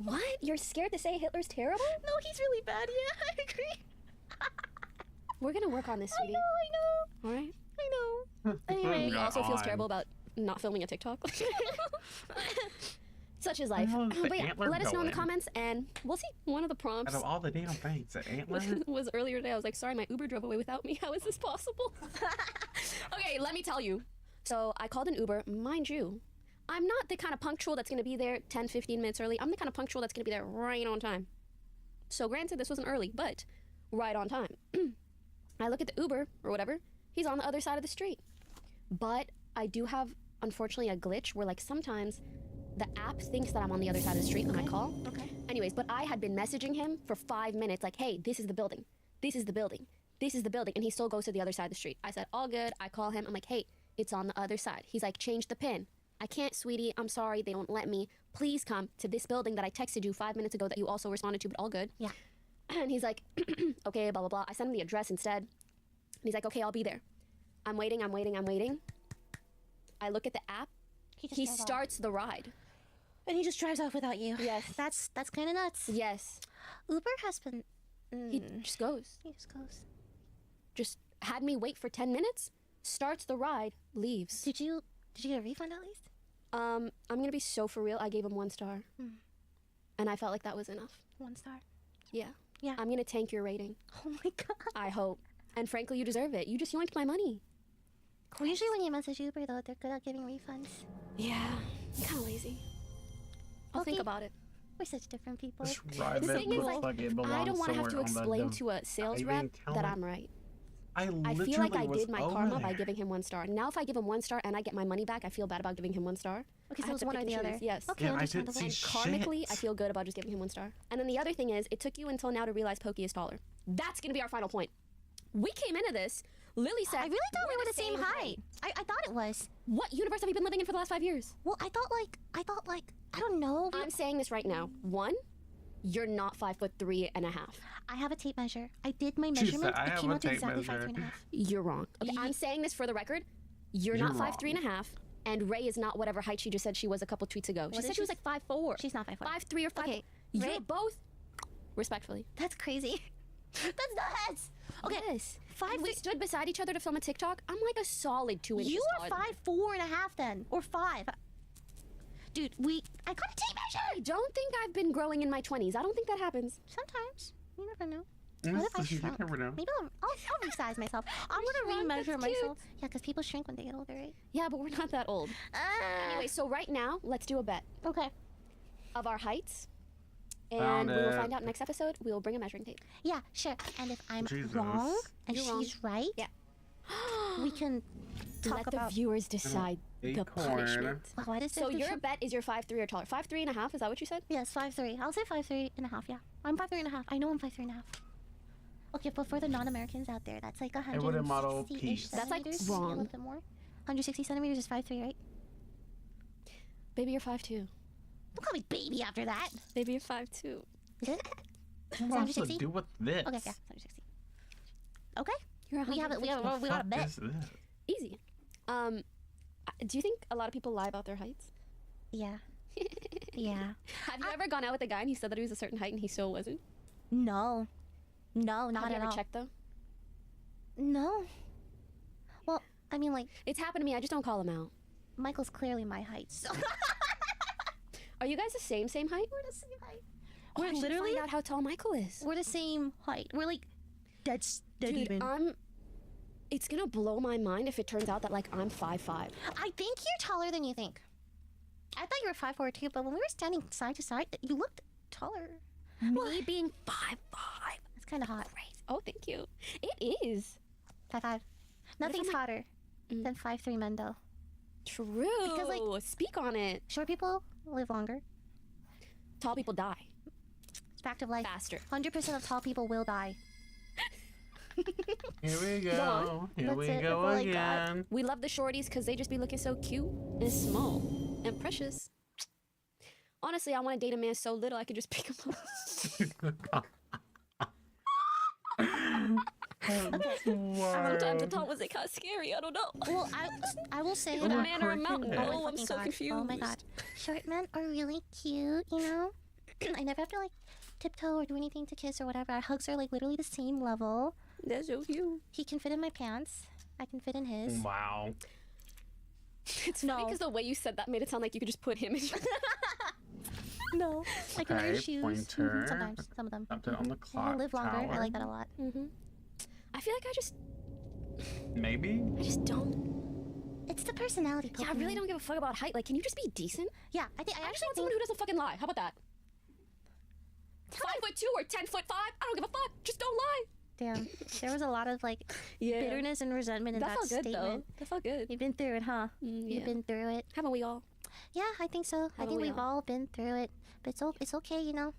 Speaker 3: What? You're scared to say Hitler's terrible?
Speaker 2: No, he's really bad. Yeah, I agree.
Speaker 3: We're gonna work on this, sweetie.
Speaker 2: I know.
Speaker 3: All right.
Speaker 2: I know. Anyway,
Speaker 3: he also feels terrible about not filming a TikTok. Such is life.
Speaker 1: How's the
Speaker 3: But yeah,
Speaker 1: antler
Speaker 3: let us know in the
Speaker 1: going?
Speaker 3: comments, and we'll see. One of the prompts
Speaker 1: Out of all the damn things, the antler.
Speaker 3: was earlier today. I was like, sorry, my Uber drove away without me. How is this possible? Okay, let me tell you. So I called an Uber. Mind you, I'm not the kind of punctual that's going to be there 10, 15 minutes early. I'm the kind of punctual that's going to be there right on time. So granted, this wasn't early, but right on time. I look at the Uber or whatever. He's on the other side of the street. But I do have, unfortunately, a glitch where, like, sometimes the app thinks that I'm on the other side of the street when I call.
Speaker 2: Okay.
Speaker 3: Anyways, but I had been messaging him for 5 minutes, like, hey, this is the building. This is the building. This is the building. And he still goes to the other side of the street. I said, all good. I call him. I'm like, hey, it's on the other side. He's like, change the pin. I can't, sweetie. I'm sorry. They don't let me. Please come to this building that I texted you 5 minutes ago that you also responded to, but all good.
Speaker 2: Yeah.
Speaker 3: And he's like, okay, blah, blah, blah. I sent him the address instead. And he's like, okay, I'll be there. I'm waiting. I look at the app. He
Speaker 2: just
Speaker 3: starts the ride.
Speaker 2: and he just drives off without you.
Speaker 3: Yes.
Speaker 2: That's kind of nuts.
Speaker 3: Yes.
Speaker 2: Uber has been.
Speaker 3: He just goes.
Speaker 2: He just goes.
Speaker 3: Just had me wait for 10 minutes, starts the ride, leaves.
Speaker 2: Did you get a refund at least?
Speaker 3: I'm gonna be so for real. I gave him 1 star. And I felt like that was enough.
Speaker 2: 1 star.
Speaker 3: Yeah.
Speaker 2: Yeah.
Speaker 3: I'm gonna tank your rating.
Speaker 2: Oh my god.
Speaker 3: I hope. And frankly, you deserve it. You just yoinked my money.
Speaker 2: Well, usually when you message Uber though, they're good at giving refunds.
Speaker 3: Yeah. I'm kind of lazy. I'll think
Speaker 2: Okay.
Speaker 3: about it.
Speaker 2: We're such different people.
Speaker 1: Just ride
Speaker 3: The
Speaker 1: that
Speaker 3: thing is,
Speaker 1: looks
Speaker 3: like,
Speaker 1: like it belongs
Speaker 3: I don't want to have to
Speaker 1: somewhere on the
Speaker 3: explain
Speaker 1: dump.
Speaker 3: to a sales
Speaker 1: I
Speaker 3: rep
Speaker 1: even tell
Speaker 3: that
Speaker 1: him-
Speaker 3: I'm right.
Speaker 1: I
Speaker 3: I
Speaker 1: literally
Speaker 3: feel like I
Speaker 1: was
Speaker 3: did my
Speaker 1: over
Speaker 3: karma by
Speaker 1: there.
Speaker 3: giving him 1 star. Now if I give him 1 star and I get my money back, I feel bad about giving him 1 star.
Speaker 2: Okay,
Speaker 3: I
Speaker 2: so
Speaker 3: have
Speaker 2: it's
Speaker 3: to
Speaker 2: one
Speaker 3: pick
Speaker 2: or the
Speaker 3: and
Speaker 2: other.
Speaker 3: choose, yes.
Speaker 2: Okay,
Speaker 1: Yeah, I
Speaker 2: understandable.
Speaker 1: didn't
Speaker 3: And
Speaker 1: see
Speaker 3: karmically,
Speaker 1: shit.
Speaker 3: I feel good about just giving him 1 star. And then the other thing is, it took you until now to realize Pokey is taller. That's gonna be our final point. We came into this. Lily said,
Speaker 2: I really thought we
Speaker 3: "We're
Speaker 2: were the same height. I thought it was.
Speaker 3: What universe have you been living in for the last 5 years?
Speaker 2: Well, I thought like I don't know.
Speaker 3: I'm saying this right now. 1, you're not 5'3.5".
Speaker 2: I have a tape measure. I did my
Speaker 1: She said,
Speaker 2: measurement.
Speaker 1: "I
Speaker 2: It
Speaker 1: have
Speaker 2: came
Speaker 1: a
Speaker 2: out to
Speaker 1: tape
Speaker 2: exactly
Speaker 1: measure."
Speaker 2: 5'3.5".
Speaker 3: You're wrong. Okay, I'm saying this for the record. You're not
Speaker 1: You're wrong.
Speaker 3: 5'3.5", and Ray is not whatever height she just said she was a couple tweets ago. She
Speaker 2: What
Speaker 3: said
Speaker 2: is
Speaker 3: she was
Speaker 2: she?
Speaker 3: like 5'4".
Speaker 2: She's not 5'4".
Speaker 3: 5'3" or 5'.
Speaker 2: Okay,
Speaker 3: You're
Speaker 2: Ray-
Speaker 3: both, respectfully.
Speaker 2: That's crazy. That's nuts. Okay,
Speaker 3: Yes.
Speaker 2: 5'3".
Speaker 3: We stood beside each other to film a TikTok. I'm like a solid 2 inches
Speaker 2: You are
Speaker 3: taller than
Speaker 2: 5'4.5" then, or 5. Dude, I got a tape measure.
Speaker 3: I don't think I've been growing in my 20s. I don't think that happens.
Speaker 2: Sometimes you never know.
Speaker 1: Mm,
Speaker 2: What if I
Speaker 1: you
Speaker 2: shrunk?
Speaker 1: never know.
Speaker 2: Maybe I'll resize myself. I'm gonna
Speaker 3: shrunk? That's
Speaker 2: remeasure
Speaker 3: cute.
Speaker 2: myself. Yeah, because people shrink when they get older, right?
Speaker 3: Yeah, but we're not that old. Anyway, so right now, let's do a bet
Speaker 2: Okay.
Speaker 3: of our heights.
Speaker 1: Found
Speaker 3: And we will
Speaker 1: it.
Speaker 3: find out next episode. We will bring a measuring tape.
Speaker 2: Yeah, sure. And if I'm
Speaker 1: Jesus.
Speaker 2: wrong and
Speaker 3: You're wrong.
Speaker 2: she's right,
Speaker 3: Yeah.
Speaker 2: we can talk
Speaker 3: Let
Speaker 2: about.
Speaker 3: the viewers decide the
Speaker 1: Acorn.
Speaker 3: punishment.
Speaker 2: Wow, why does
Speaker 3: So
Speaker 2: there
Speaker 3: your bet is you're 5'3" or taller. 5'3.5", is that what you said?
Speaker 2: Yes, 5'3". I'll say 5'3.5". Yeah, I'm 5'3.5". I know I'm 5'3.5". Okay, but for the non-Americans out there, that's like
Speaker 1: Hey, what a model
Speaker 2: 160-ish
Speaker 1: piece.
Speaker 3: That's, like,
Speaker 2: centimeters, maybe a
Speaker 3: wrong.
Speaker 2: little bit more. 160 centimeters is 5'3", right?
Speaker 3: Baby, you're 5'2".
Speaker 2: Don't call me baby after that.
Speaker 3: Baby, you're 5'2".
Speaker 2: Is it?
Speaker 1: What am I supposed to
Speaker 2: 160?
Speaker 1: do with this?
Speaker 2: Okay, yeah, 160. Okay,
Speaker 3: You're
Speaker 2: we got a
Speaker 1: What
Speaker 2: bet.
Speaker 1: is this?
Speaker 3: Easy. Do you think a lot of people lie about their heights?
Speaker 2: Yeah. Yeah.
Speaker 3: Have you ever gone out with a guy and he said that he was a certain height and he still wasn't?
Speaker 2: No. No, not
Speaker 3: Have you
Speaker 2: at
Speaker 3: ever
Speaker 2: all.
Speaker 3: checked though?
Speaker 2: No. Well, I mean, like,
Speaker 3: It's happened to me. I just don't call him out.
Speaker 2: Michael's clearly my height, so.
Speaker 3: Are you guys the same height?
Speaker 2: We're the same height.
Speaker 3: Oh,
Speaker 2: We're
Speaker 3: I should
Speaker 2: literally-
Speaker 3: find out how tall Michael is.
Speaker 2: We're the same height. We're like, that's dead
Speaker 3: Dude,
Speaker 2: even.
Speaker 3: it's gonna blow my mind if it turns out that like I'm 5'5".
Speaker 2: I think you're taller than you think. I thought you were 5'4" too, but when we were standing side to side, you looked taller.
Speaker 3: Me being 5'5".
Speaker 2: It's kind of hot.
Speaker 3: Crazy. Oh, thank you. It is.
Speaker 2: 5'5". Nothing's
Speaker 3: I'm
Speaker 2: hotter than 5'3" men, though.
Speaker 3: True.
Speaker 2: Because, like-
Speaker 3: speak on it.
Speaker 2: Short people live longer.
Speaker 3: Tall people die
Speaker 2: It's fact of life.
Speaker 3: faster.
Speaker 2: 100% of tall people will die.
Speaker 1: Here we
Speaker 3: on.
Speaker 1: go. Here
Speaker 2: That's
Speaker 1: we
Speaker 2: it.
Speaker 1: go
Speaker 2: That's all I got.
Speaker 1: again.
Speaker 3: We love the shorties because they just be looking so cute and small and precious. Honestly, I want to date a man so little I could just pick him up. Sometimes the tall was like kind of scary. I don't know.
Speaker 2: Well, I will say
Speaker 3: Is it a
Speaker 2: that.
Speaker 3: man or a mountain?
Speaker 1: Oh my
Speaker 3: Oh, I'm
Speaker 2: fucking
Speaker 3: so
Speaker 2: God.
Speaker 3: confused.
Speaker 2: Oh my god. Short men are really cute, you know? I never have to like tiptoe or do anything to kiss or whatever. Our hugs are like literally the same level.
Speaker 3: That's so cute.
Speaker 2: He can fit in my pants. I can fit in his.
Speaker 1: Wow.
Speaker 3: It's funny
Speaker 2: No.
Speaker 3: because the way you said that made it sound like you could just put him in your...
Speaker 2: No. I can wear
Speaker 1: Okay,
Speaker 2: shoes.
Speaker 1: pointer.
Speaker 2: Sometimes. Some of them.
Speaker 1: Up to on the
Speaker 2: Yeah,
Speaker 1: clock
Speaker 2: live longer.
Speaker 1: tower.
Speaker 2: I like that a lot.
Speaker 3: I feel like
Speaker 1: Maybe?
Speaker 3: I just don't.
Speaker 2: It's the personality.
Speaker 3: Yeah, I really don't give a fuck about height. Like, can you just be decent?
Speaker 2: Yeah, I
Speaker 3: I actually
Speaker 2: actually
Speaker 3: want someone who doesn't fucking lie. How about that? 5'2" or 10'5"? I don't give a fuck. Just don't lie.
Speaker 2: Damn. There was a lot of like
Speaker 3: Yeah.
Speaker 2: bitterness and resentment in
Speaker 3: That
Speaker 2: that
Speaker 3: felt good
Speaker 2: statement.
Speaker 3: though. That felt good.
Speaker 2: You've been through it, huh?
Speaker 3: Yeah.
Speaker 2: You've been through it.
Speaker 3: Haven't we all?
Speaker 2: Yeah, I think so. I
Speaker 3: Haven't
Speaker 2: think
Speaker 3: we
Speaker 2: we've
Speaker 3: all?
Speaker 2: all been through it. But it's okay, you know.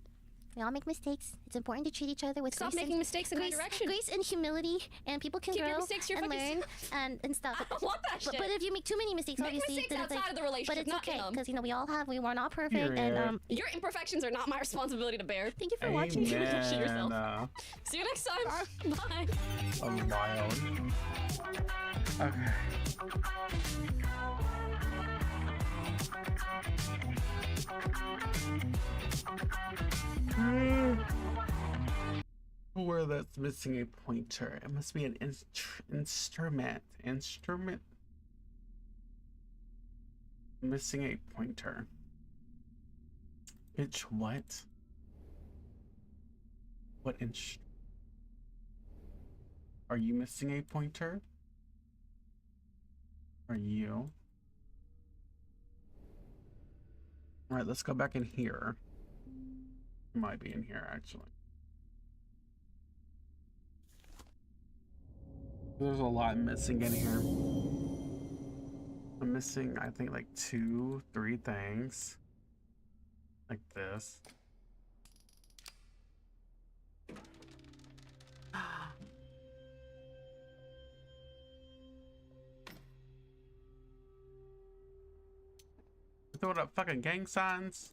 Speaker 2: We all make mistakes. It's important to treat each other with
Speaker 3: Stop
Speaker 2: grace
Speaker 3: making
Speaker 2: and,
Speaker 3: mistakes in my direction.
Speaker 2: grace and humility, and people can
Speaker 3: Keep your
Speaker 2: grow
Speaker 3: mistakes to your
Speaker 2: and
Speaker 3: fucking
Speaker 2: learn and stuff.
Speaker 3: I don't want that shit.
Speaker 2: But if you make too many mistakes,
Speaker 3: Make
Speaker 2: obviously,
Speaker 3: mistakes
Speaker 2: then it's
Speaker 3: outside
Speaker 2: like,
Speaker 3: of the relationship,
Speaker 2: but it's
Speaker 3: not in
Speaker 2: okay
Speaker 3: them.
Speaker 2: because you know we we're not perfect, and
Speaker 1: Period.
Speaker 3: Your imperfections are not my responsibility to bear.
Speaker 2: thank you for watching.
Speaker 1: Amen.
Speaker 3: Shit yourself. See you next time. Bye.
Speaker 1: A wild. Okay. Where that's missing a pointer. It must be an instrument. Instrument. Missing a pointer. Bitch, what? What Are you missing a pointer? Are you? Alright, let's go back in here. It might be in here, actually. There's a lot missing in here. I'm missing, I think, like 2, 3 things. Like this. Throwing up fucking gang signs.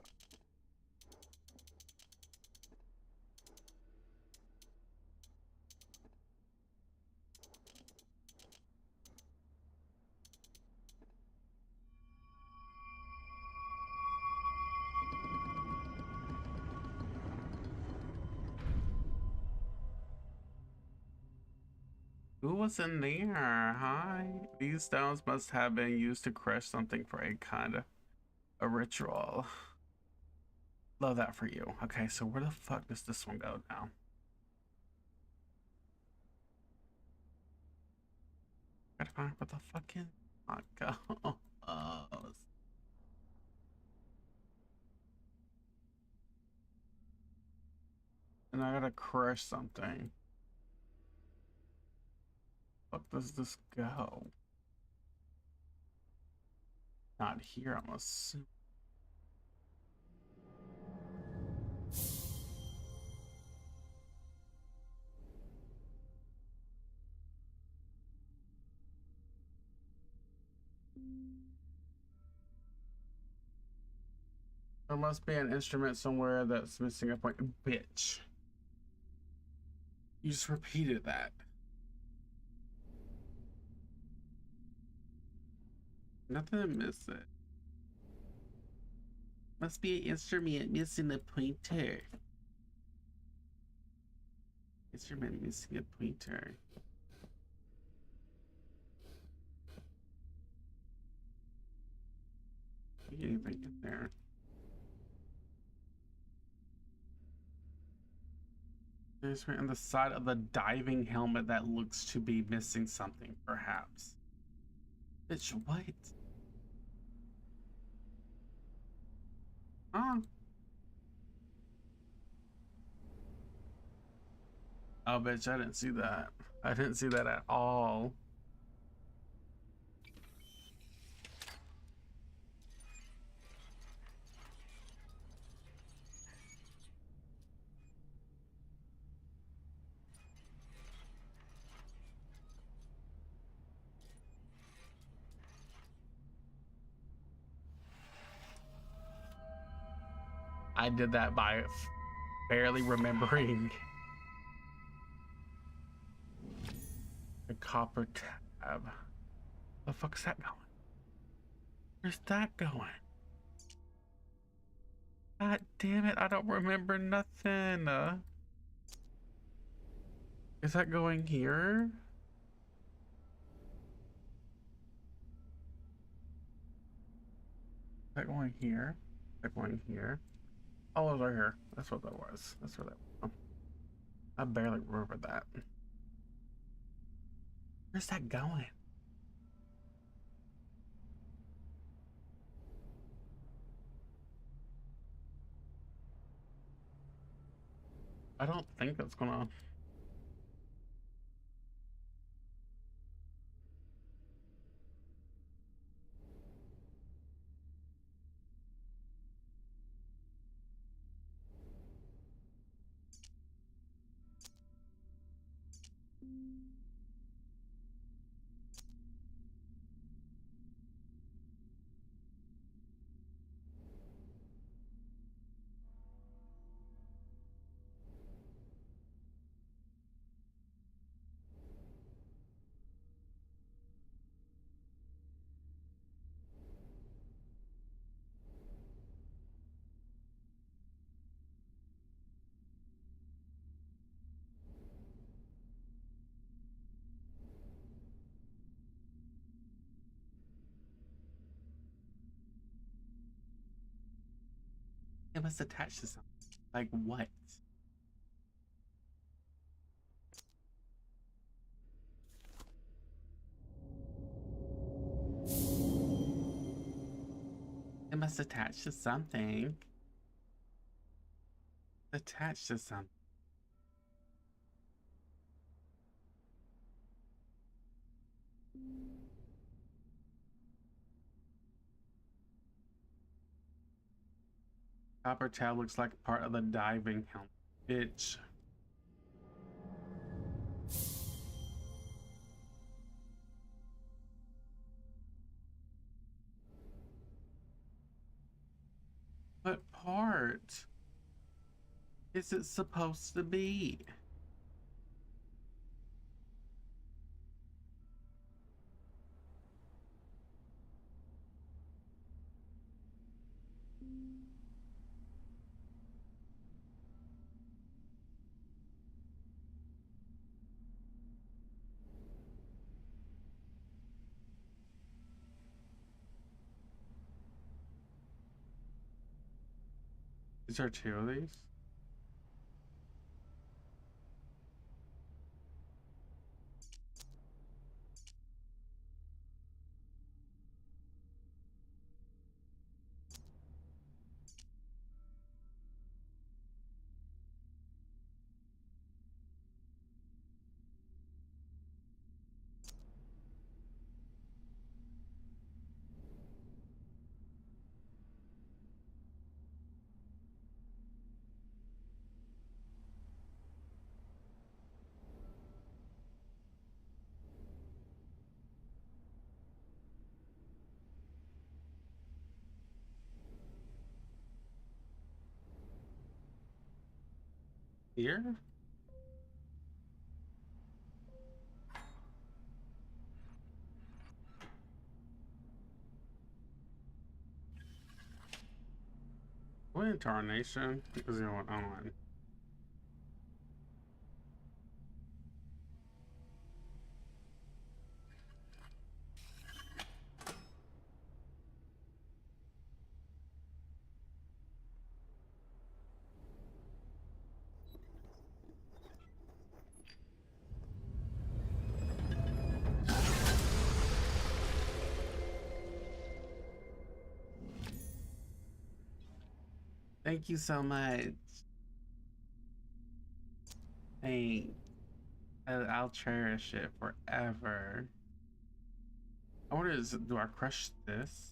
Speaker 1: Who was in there? Hi. These stones must have been used to crush something for a kind of a ritual. Love that for you. Okay, so where the fuck does this one go now? Gotta find where the fucking go. And I gotta crush something. Fuck does this go? Not here, I'm assuming. There must be an instrument somewhere that's missing a point. Bitch. You just repeated that. Nothing to miss it. Must be an instrument missing a pointer. Instrument missing a pointer. Anything in there? There's right on the side of the diving helmet that looks to be missing something, perhaps. Bitch, what? Huh? Oh, bitch, I didn't see that. I didn't see that at all. I did that by barely remembering. The copper tab. The fuck's that going? Where's that going? God damn it, I don't remember nothing. Is that going here? that going here? That going here? Oh, it was right here. That's what that was. That's where that was. I barely remember that. Where's that going? I don't think that's gonna. It must attach to something. Like what? It must attach to something. Attached to something. Copper tab looks like part of the diving helmet. Bitch. What part is it supposed to be? Is there two of these? Here? What into our nation? Because you know what? Online. Thank you so much. Hey, I'll cherish it forever. I wonder, do I crush this?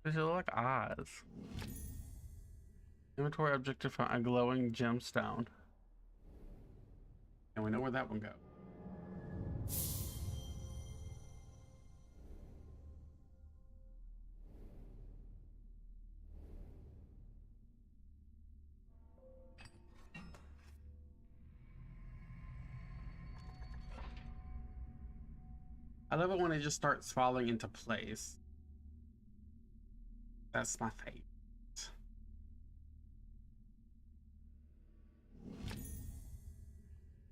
Speaker 1: Does it look like Oz? Inventory objective found a glowing gemstone. And we know where that one goes. I love it when it just starts falling into place. That's my favorite.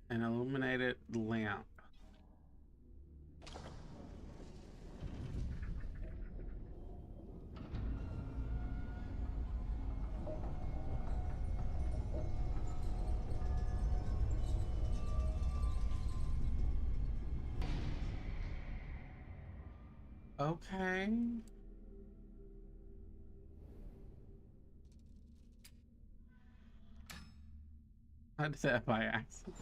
Speaker 1: An illuminated lamp. Okay. I did that by accident.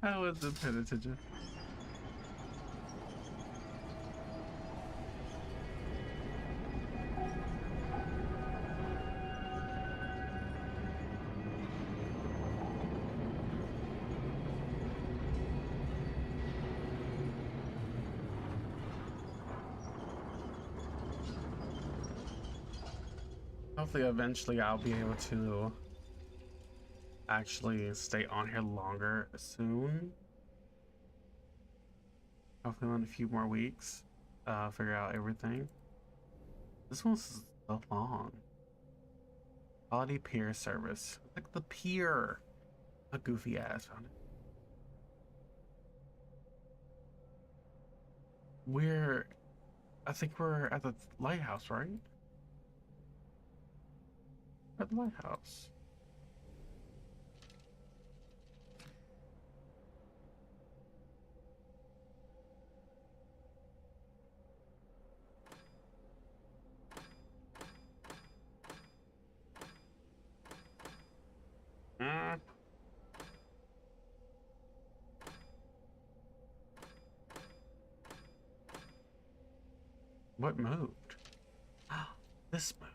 Speaker 1: I wasn't paying attention. Hopefully eventually I'll be able to actually stay on here longer soon. Hopefully in a few more weeks. Figure out everything. This one's so long. Quality peer service. Like the pier. A goofy ass on it. I think we're at the lighthouse, right? At the lighthouse. What moved? This moved.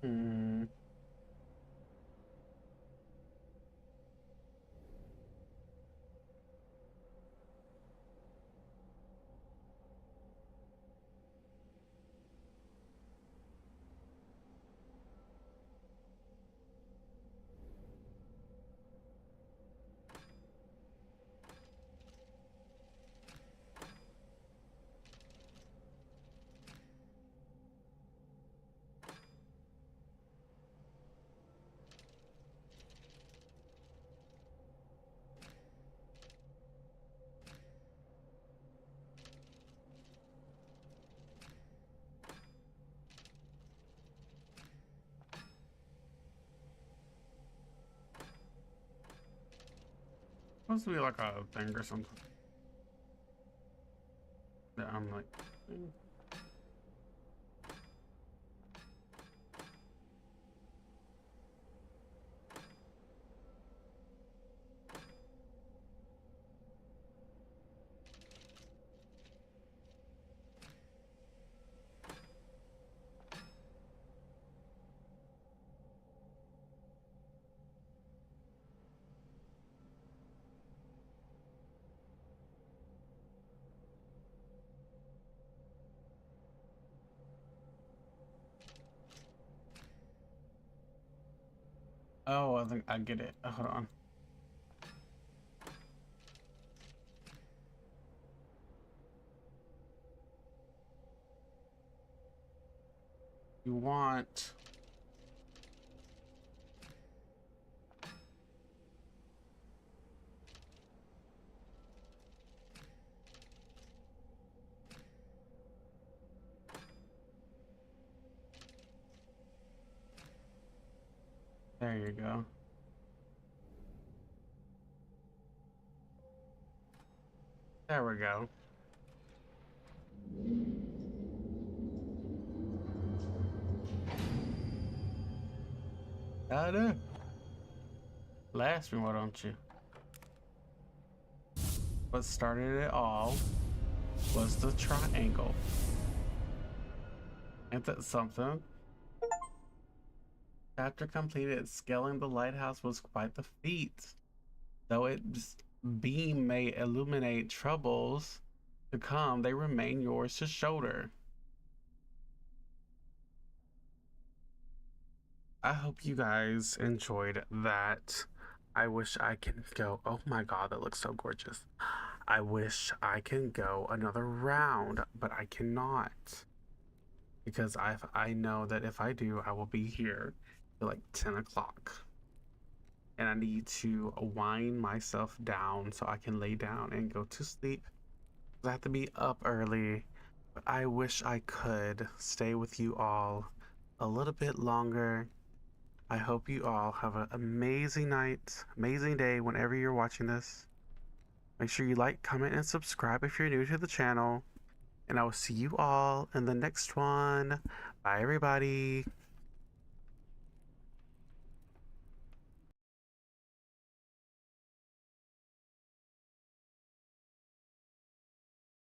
Speaker 1: Hmm. Supposed to be like a thing or something. That I'm like. Oh, I think I get it. Hold on. You want. There you go. There we go. I do. Last me, why don't you? What started it all was the triangle. Ain't that something? Chapter completed. Scaling the lighthouse was quite the feat. Though its beam may illuminate troubles to come, they remain yours to shoulder. I hope you guys enjoyed that. I wish I can go. Oh my god, that looks so gorgeous. I wish I can go another round, but I cannot. Because I know that if I do, I will be here till like 10 o'clock. And I need to wind myself down so I can lay down and go to sleep. I have to be up early. But I wish I could stay with you all a little bit longer. I hope you all have an amazing night, amazing day whenever you're watching this. Make sure you like, comment, and subscribe if you're new to the channel. And I will see you all in the next one. Bye, everybody.